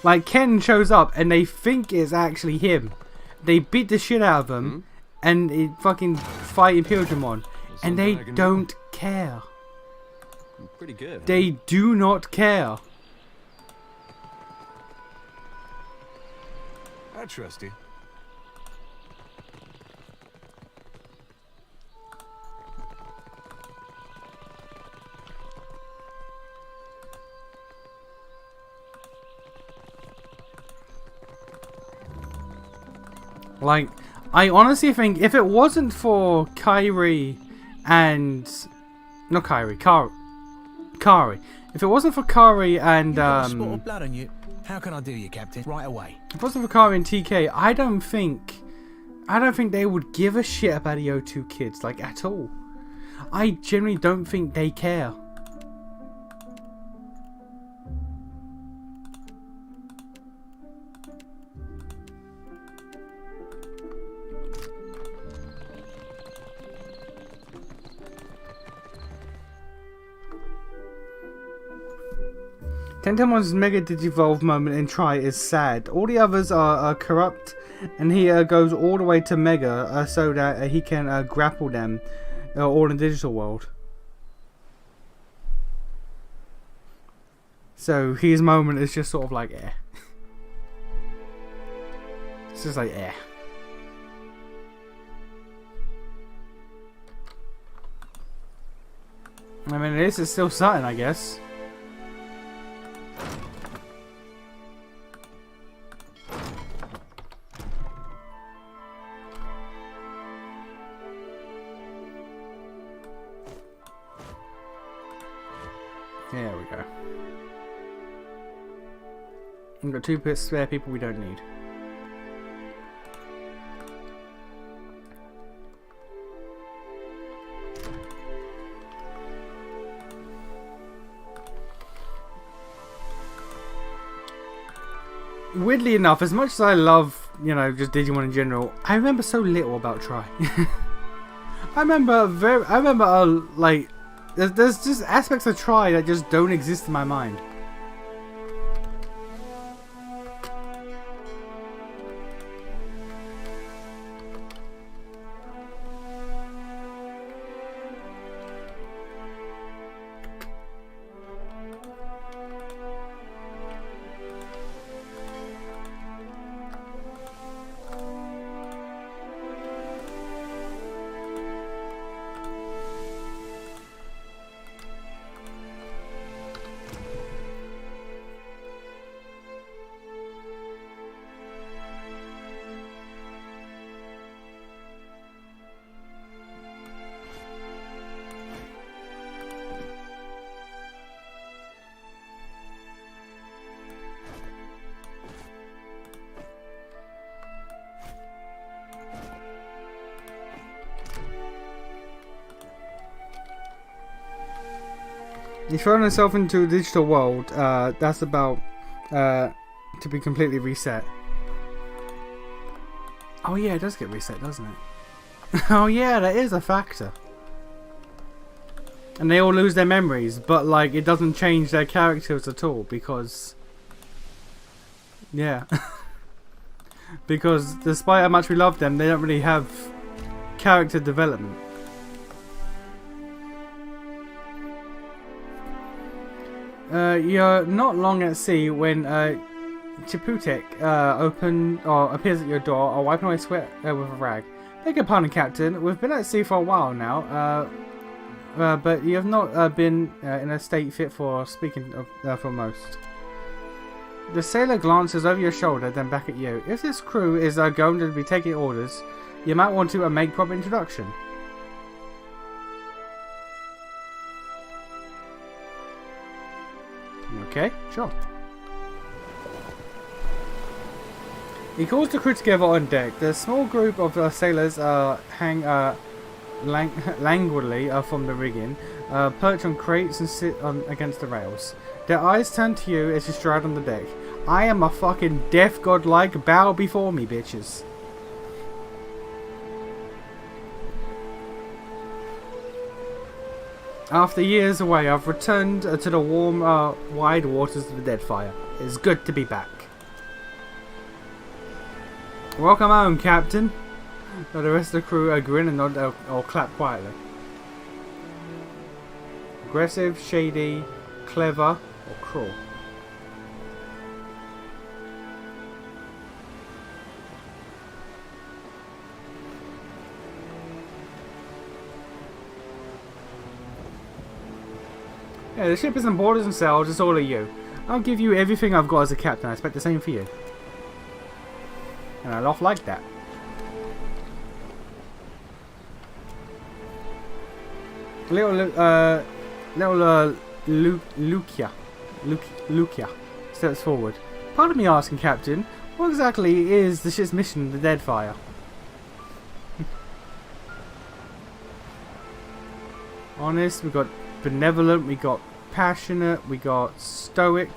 Like, Ken shows up and they think it's actually him. They beat the shit out of him and they fucking fight Imperial Jamon. And they don't care. Pretty good. They do not care. I trust you. Like, I honestly think if it wasn't for Kairi and... Not Kairi, Kari. If it wasn't for Kari and... You've got a spot of blood on you. How can I do you, Captain? Right away. If it wasn't for Kari and TK, I don't think they would give a shit about the O2 kids, like, at all. I generally don't think they care. Tentamon's Mega Digivolve moment in Try is sad. All the others are corrupt, and he goes all the way to Mega so that he can grapple them all in the digital world. So his moment is just sort of like, eh. It's just like, eh. I mean, this is still something, I guess. There we go. We've got 2 spare people we don't need. Weirdly enough, as much as I love, you know, just Digimon in general, I remember so little about Try. I remember like, there's just aspects of Try that just don't exist in my mind. He's thrown himself into a digital world. That's about to be completely reset. Oh yeah, it does get reset, doesn't it? Oh yeah, that is a factor. And they all lose their memories, but like it doesn't change their characters at all because, yeah, because despite how much we love them, they don't really have character development. You're not long at sea when Chapultec appears at your door, or wiping away sweat with a rag. Beg your pardon, Captain. We've been at sea for a while now, but you have not been in a state fit for speaking for most. The sailor glances over your shoulder, then back at you. If this crew is going to be taking orders, you might want to make proper introduction. Okay, sure. He calls the crew together on deck. The small group of sailors hang languidly from the rigging, perch on crates and sit against the rails. Their eyes turn to you as you stride on the deck. I am a fucking death god-like. Bow before me, bitches. After years away, I've returned to the warm, wide waters of the Deadfire. It's good to be back. Welcome home, Captain. The rest of the crew grin and nod or clap quietly. Aggressive, shady, clever, or cruel. Yeah, the ship isn't borders and sails, it's all of you. I'll give you everything I've got as a captain. I expect the same for you. And I laugh like that. Lucia steps forward. Pardon me asking, Captain, what exactly is the ship's mission, the Deadfire? Honest, we got benevolent, we got passionate, we got stoic.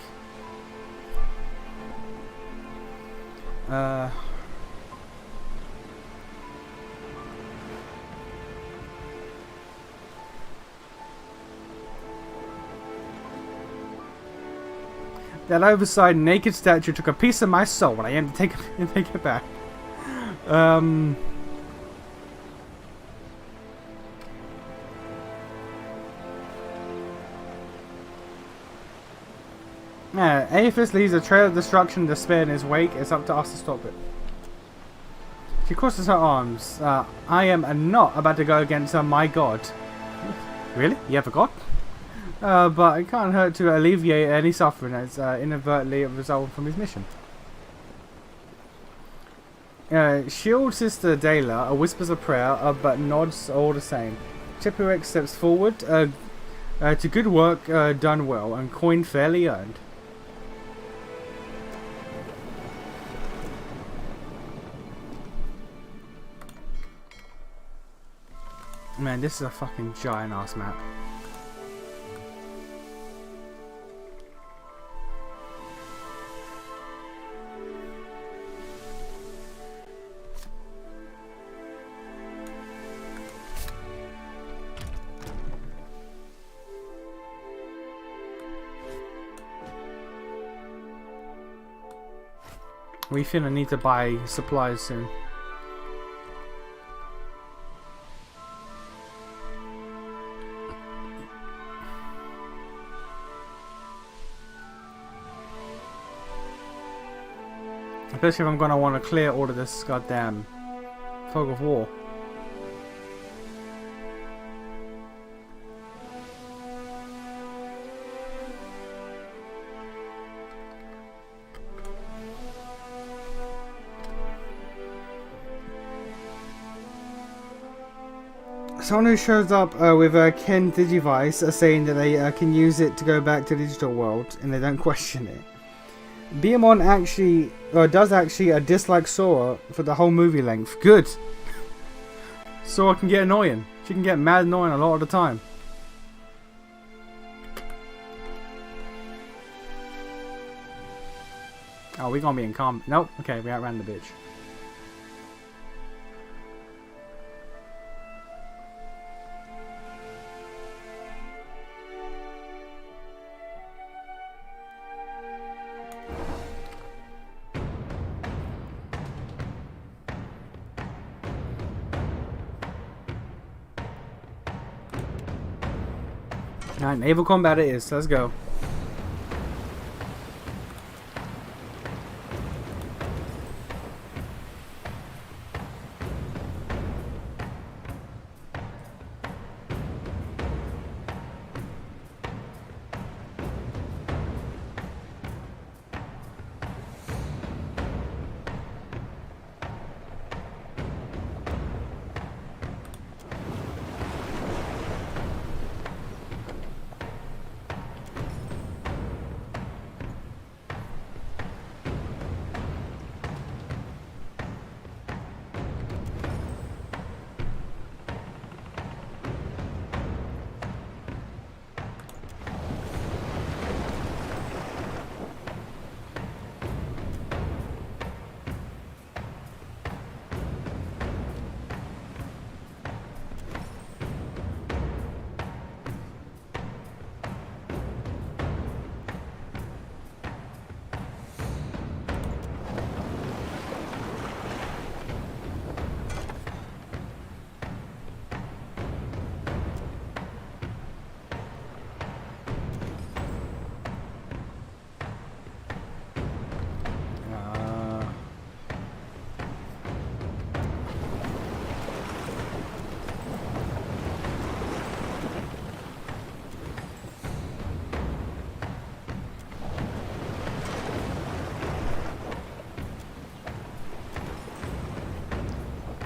That oversized naked statue took a piece of my soul when I aimed to take it back. Aethys leaves a trail of destruction and despair in his wake. It's up to us to stop it. She crosses her arms. I am not about to go against my god. Really? You have a god? But it can't hurt to alleviate any suffering that's inadvertently resulted from his mission. Shield Sister Dela whispers a prayer, but nods all the same. Chippewick steps forward to good work done well and coin fairly earned. Man, this is a fucking giant ass map. We finna need to buy supplies soon. Especially if I'm gonna want to clear all of this goddamn fog of war. Someone who shows up with a Ken Digivice saying that they can use it to go back to the digital world and they don't question it. Beamon actually does dislike Sora for the whole movie length. Good. Sora can get annoying. She can get mad annoying a lot of the time. Oh, we gonna be in calm. Nope. Okay, we outran the bitch. Alright, naval combat it is. Let's go.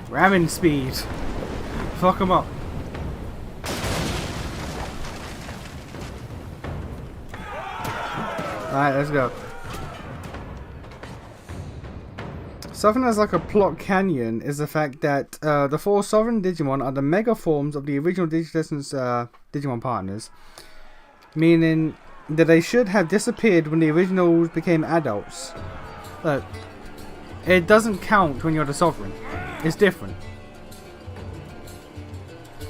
Ramming speed. Fuck them up. Alright, let's go. Something that's like a plot canyon is the fact that the 4 Sovereign Digimon are the mega forms of the original Digidestin's Digimon partners, meaning that they should have disappeared when the originals became adults. Look, it doesn't count when you're the Sovereign. It's different.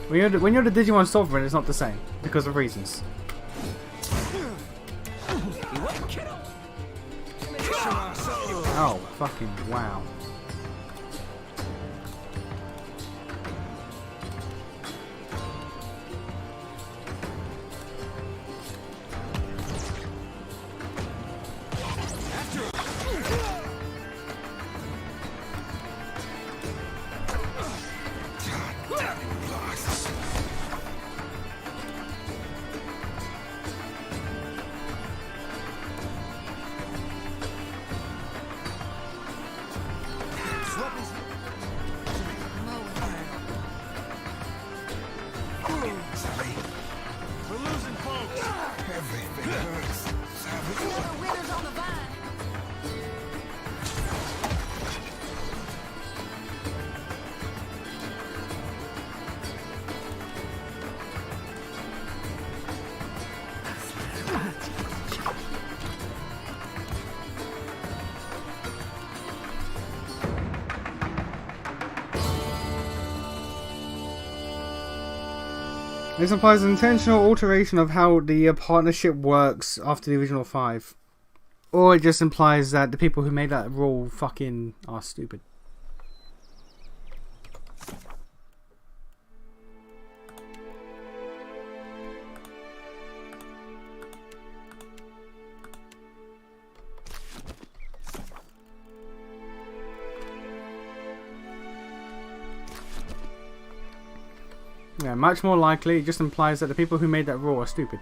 When you're the Digimon Sovereign, it's not the same because of reasons. Oh, fucking wow. This implies an intentional alteration of how the partnership works after the original 5. Or it just implies that the people who made that rule fucking are stupid. Yeah, much more likely, it just implies that the people who made that rule are stupid.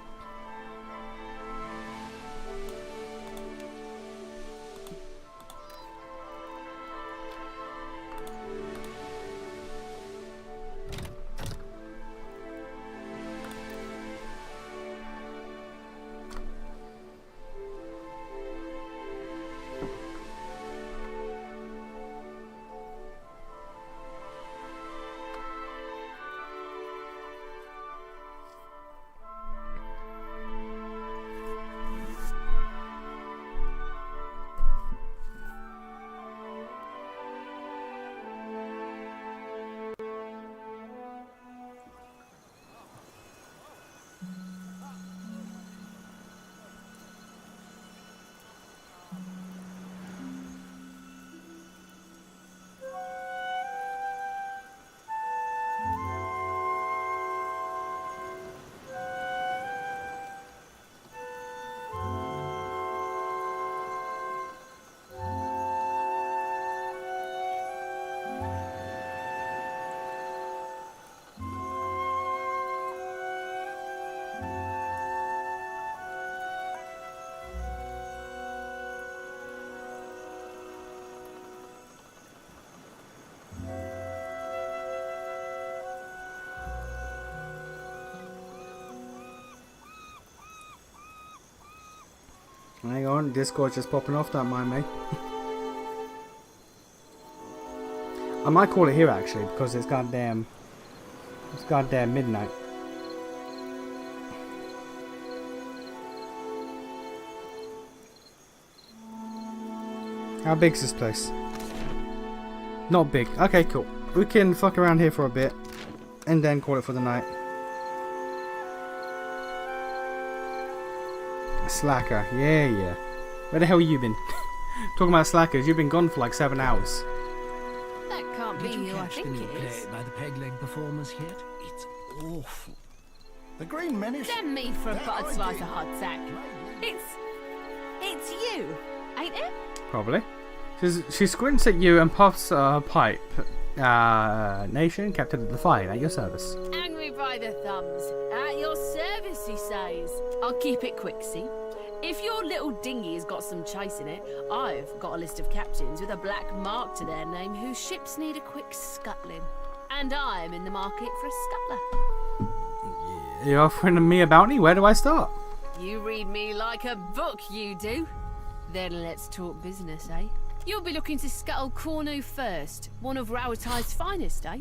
Hang on, Discord's just popping off, don't mind me. I might call it here actually, because it's goddamn midnight. How big's this place? Not big. Okay, cool. We can fuck around here for a bit, and then call it for the night. Slacker, yeah. Where the hell you been? Talking about slackers, you've been gone for like 7 hours. That can't be Did you who I catch the think new it play is. by the peg leg performers yet? It's awful. The Green Menace? Damn me for a buttered slice of hardtack. It's you, ain't it? Probably. She squints at you and puffs her pipe. Nation, Captain of the Fire, at your service. Angry by the thumbs. At your service, he says. I'll keep it quick, see? If your little dinghy has got some chase in it, I've got a list of captains with a black mark to their name whose ships need a quick scuttling. And I'm in the market for a scuttler. You're offering me a bounty? Where do I start? You read me like a book, you do. Then let's talk business, eh? You'll be looking to scuttle Cornu first, one of Rowatai's finest, eh?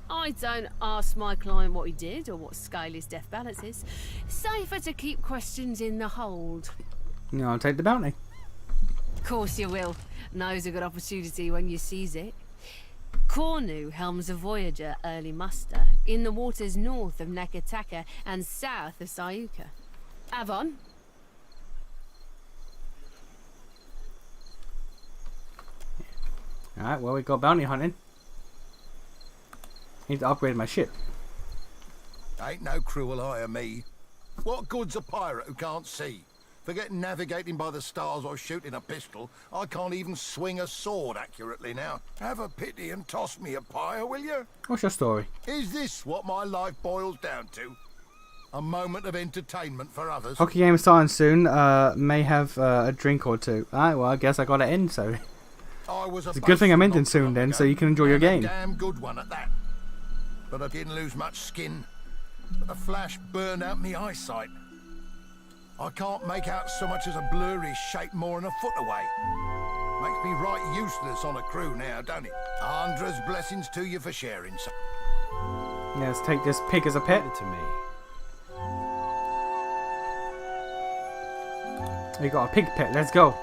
I don't ask my client what he did or what scale his death balance is. Safer to keep questions in the hold. No, I'll take the bounty. Course you will. Knows a good opportunity when you seize it. Cornu helms a Voyager early muster in the waters north of Nakataka and south of Sayuka. Avon? Alright, well, we got bounty hunting. Need to upgrade my ship. Ain't no cruel eye of me. What good's a pirate who can't see? Forget navigating by the stars or shooting a pistol. I can't even swing a sword accurately now. Have a pity and toss me a pyre, will you? What's your story? Is this what my life boils down to? A moment of entertainment for others? Hockey game starting soon. May have a drink or two. Alright, well, I guess I gotta end, so... It's a good thing I'm ending soon then, so you can enjoy your game. A damn good one at that. But I didn't lose much skin. But the flash burned out me eyesight. I can't make out so much as a blurry shape more than a foot away. Makes me right useless on a crew now, don't it? Andra's blessings to you for sharing. So Yeah, let's take this pig as a pet. To me. We got a pig pet, let's go.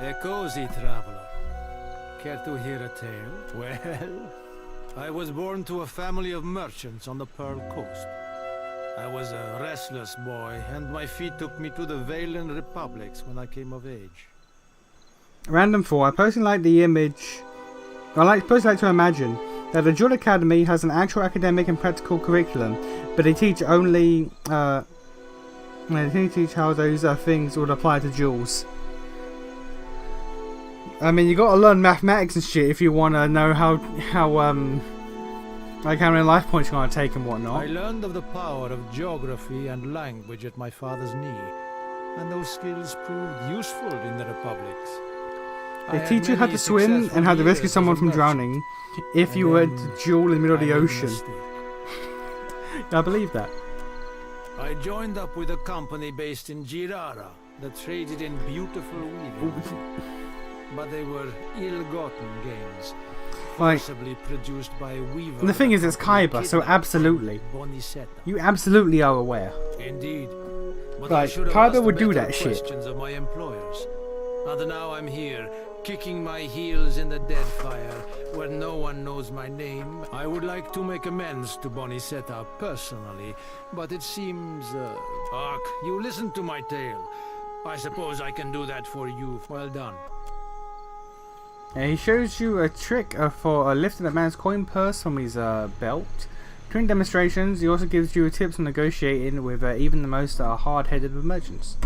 A cozy traveler. Care to hear a tale? Well, I was born to a family of merchants on the Pearl Coast. I was a restless boy, and my feet took me to the Valen Republics when I came of age. Random 4. I personally like the image. Personally like to imagine that the Jewel Academy has an actual academic and practical curriculum, but they teach only. They teach how those things would apply to jewels. I mean, you gotta learn mathematics and shit if you wanna know how many life points you're gonna take and whatnot. I learned of the power of geography and language at my father's knee, and those skills proved useful in the republics. They teach you how to swim and how to rescue someone from drowning if you were to duel in the middle of the ocean. I believe that. I joined up with a company based in Girara that traded in beautiful weaving. But they were ill-gotten gains, forcibly produced by a weaver. And the thing is, it's Kaiba, so absolutely. You absolutely are aware. Indeed. But Like, Kaiba would do that shit. Questions of my employers. And now I'm here, kicking my heels in the Deadfire, where no one knows my name. I would like to make amends to Bonisetta personally, but it seems... Ark, you listen to my tale. I suppose I can do that for you. Well done. He shows you a trick for lifting a man's coin purse from his belt. During demonstrations, he also gives you tips on negotiating with even the most hard-headed of merchants.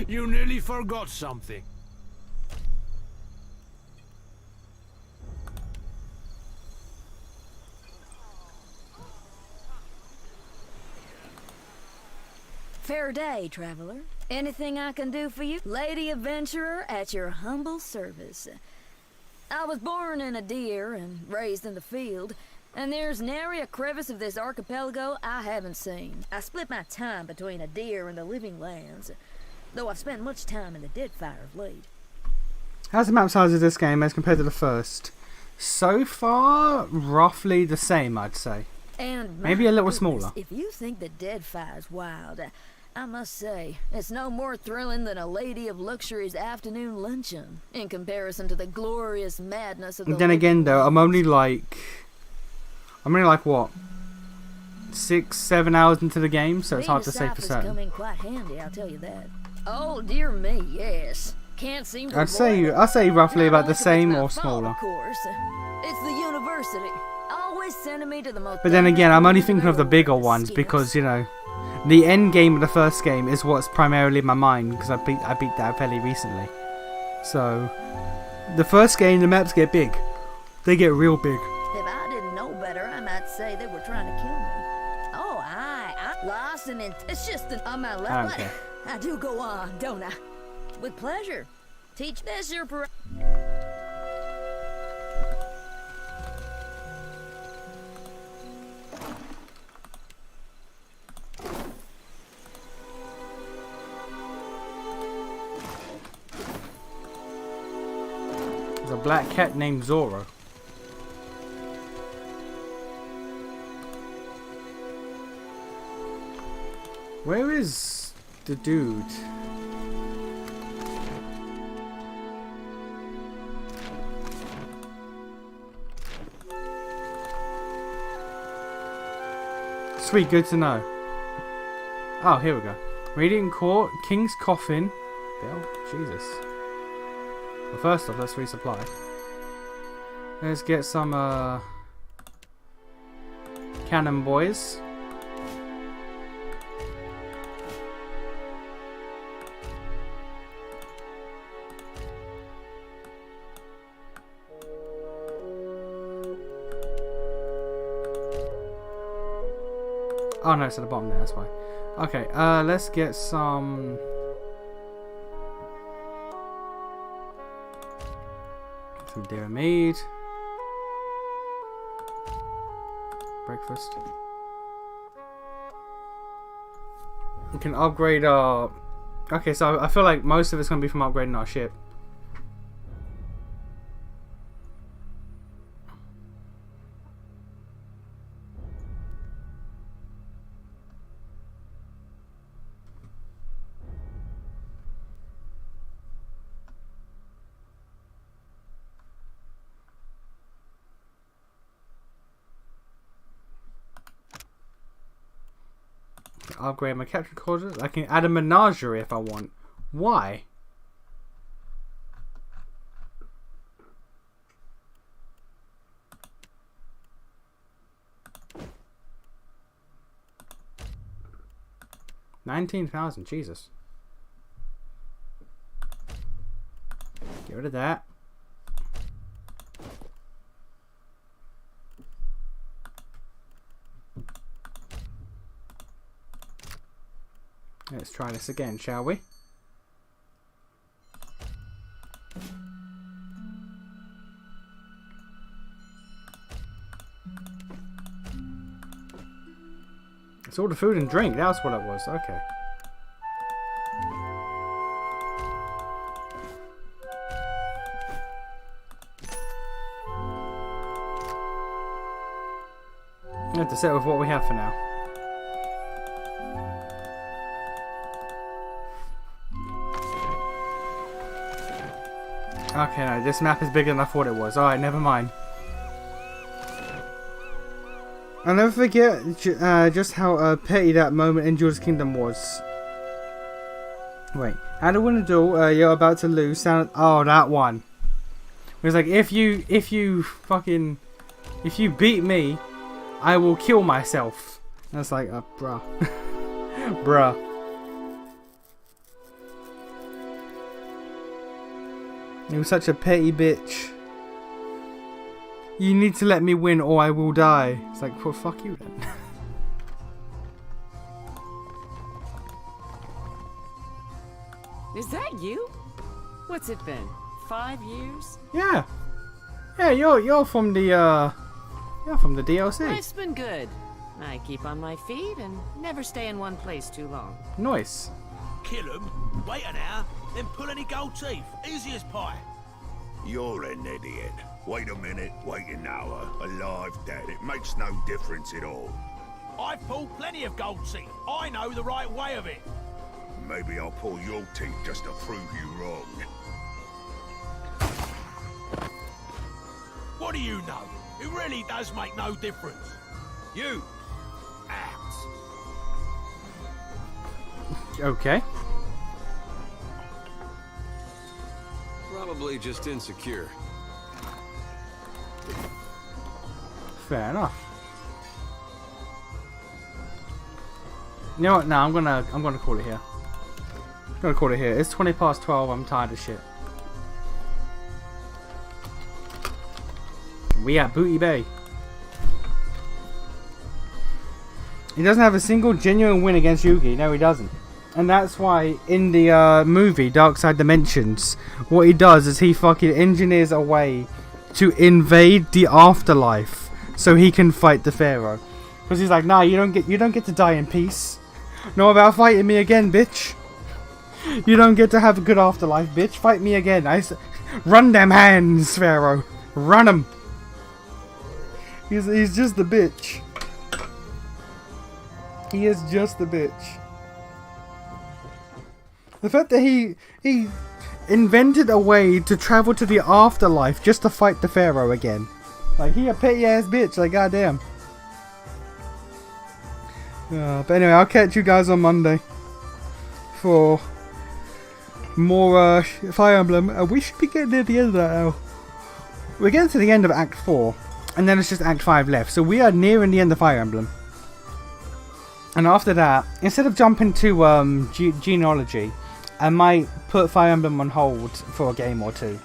You nearly forgot something. Fair day, traveler. Anything I can do for you? Lady adventurer at your humble service. I was born in a deer and raised in the field, And there's nary a crevice of this archipelago I haven't seen. I split my time between a deer and the living lands, though I've spent much time in the Deadfire of late. How's the map size of this game as compared to the first? So far, roughly the same, I'd say. And maybe a little goodness, smaller. If you think the Deadfire's wild, I must say, it's no more thrilling than a Lady of Luxury's afternoon luncheon, in comparison to the glorious madness of the And then again, though, I'm only like what, 6-7 hours into the game, so it's hard to say for certain. Come in quite handy, I'll tell you that. Oh dear me, yes. Can't seem to I'd say roughly about the same or smaller. Of course, it's the university. Always sending me to the most. But then again, I'm only thinking of the bigger ones because, you know, the end game of the first game is what's primarily in my mind because I beat that fairly recently. So, the first game, the maps get big. They get real big. If I didn't know better, I might say they were trying to kill me. Oh, I lost and it's just on my level. I don't care. I do go on, don't I? With pleasure. Teach this your There's a black cat named Zorro. Where is the dude? Sweet, good to know. Oh, here we go. Radiant Court, King's Coffin. Bell, Jesus. Well, first off, let's resupply. Let's get some cannon boys. Oh no, it's at the bottom there, that's why. Okay, let's get some dairy mead. Breakfast. We can upgrade our... Okay, so I feel like most of it's going to be from upgrading our ship. Upgrade my capture quarters. I can add a menagerie if I want. Why? $19,000, Jesus. Get rid of that. Let's try this again, shall we? It's all the food and drink, that's what it was, okay. We have to settle with what we have for now. Okay, no, this map is bigger than I thought it was. Alright, never mind. I'll never forget just how petty that moment in Jules Kingdom was. Wait, how to win a duel? You're about to lose. Oh, that one. It was like, if you beat me, I will kill myself. And it's like, bruh. Bruh. He was such a petty bitch. You need to let me win or I will die. It's like, well, fuck you then. Is that you? What's it been? 5 years? Yeah. Yeah, you're from the Yeah, from the DLC. Life's been good. I keep on my feet and never stay in one place too long. Nice. Kill 'em, wait an hour, then pull any gold teeth. Easy as pie. You're an idiot. Wait a minute, wait an hour. Alive, dead, it makes no difference at all. I've pulled plenty of gold teeth. I know the right way of it. Maybe I'll pull your teeth just to prove you wrong. What do you know? It really does make no difference. You, out. Okay. Probably just insecure. Fair enough. You know what? No, I'm gonna call it here. I'm gonna call it here. It's 20 past 12. I'm tired of shit. We at Booty Bay. He doesn't have a single genuine win against Yugi. No, he doesn't. And that's why in the movie Dark Side Dimensions, what he does is he fucking engineers a way to invade the afterlife so he can fight the Pharaoh. Because he's like, nah, you don't get to die in peace. Know about fighting me again, bitch. You don't get to have a good afterlife, bitch. Fight me again. Run them hands, Pharaoh. Run them. He's just the bitch. He is just the bitch. The fact that he invented a way to travel to the afterlife just to fight the Pharaoh again. Like, he a petty ass bitch, like, goddamn. But anyway, I'll catch you guys on Monday for more Fire Emblem. We should be getting near the end of that now. We're getting to the end of Act 4, and then it's just Act 5 left. So we are nearing the end of Fire Emblem. And after that, instead of jumping to genealogy, I might put Fire Emblem on hold for a game or two.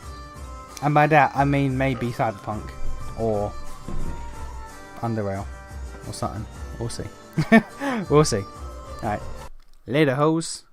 And by that, I mean maybe Cyberpunk or Underrail or something. We'll see. We'll see. Alright. Later, hoes.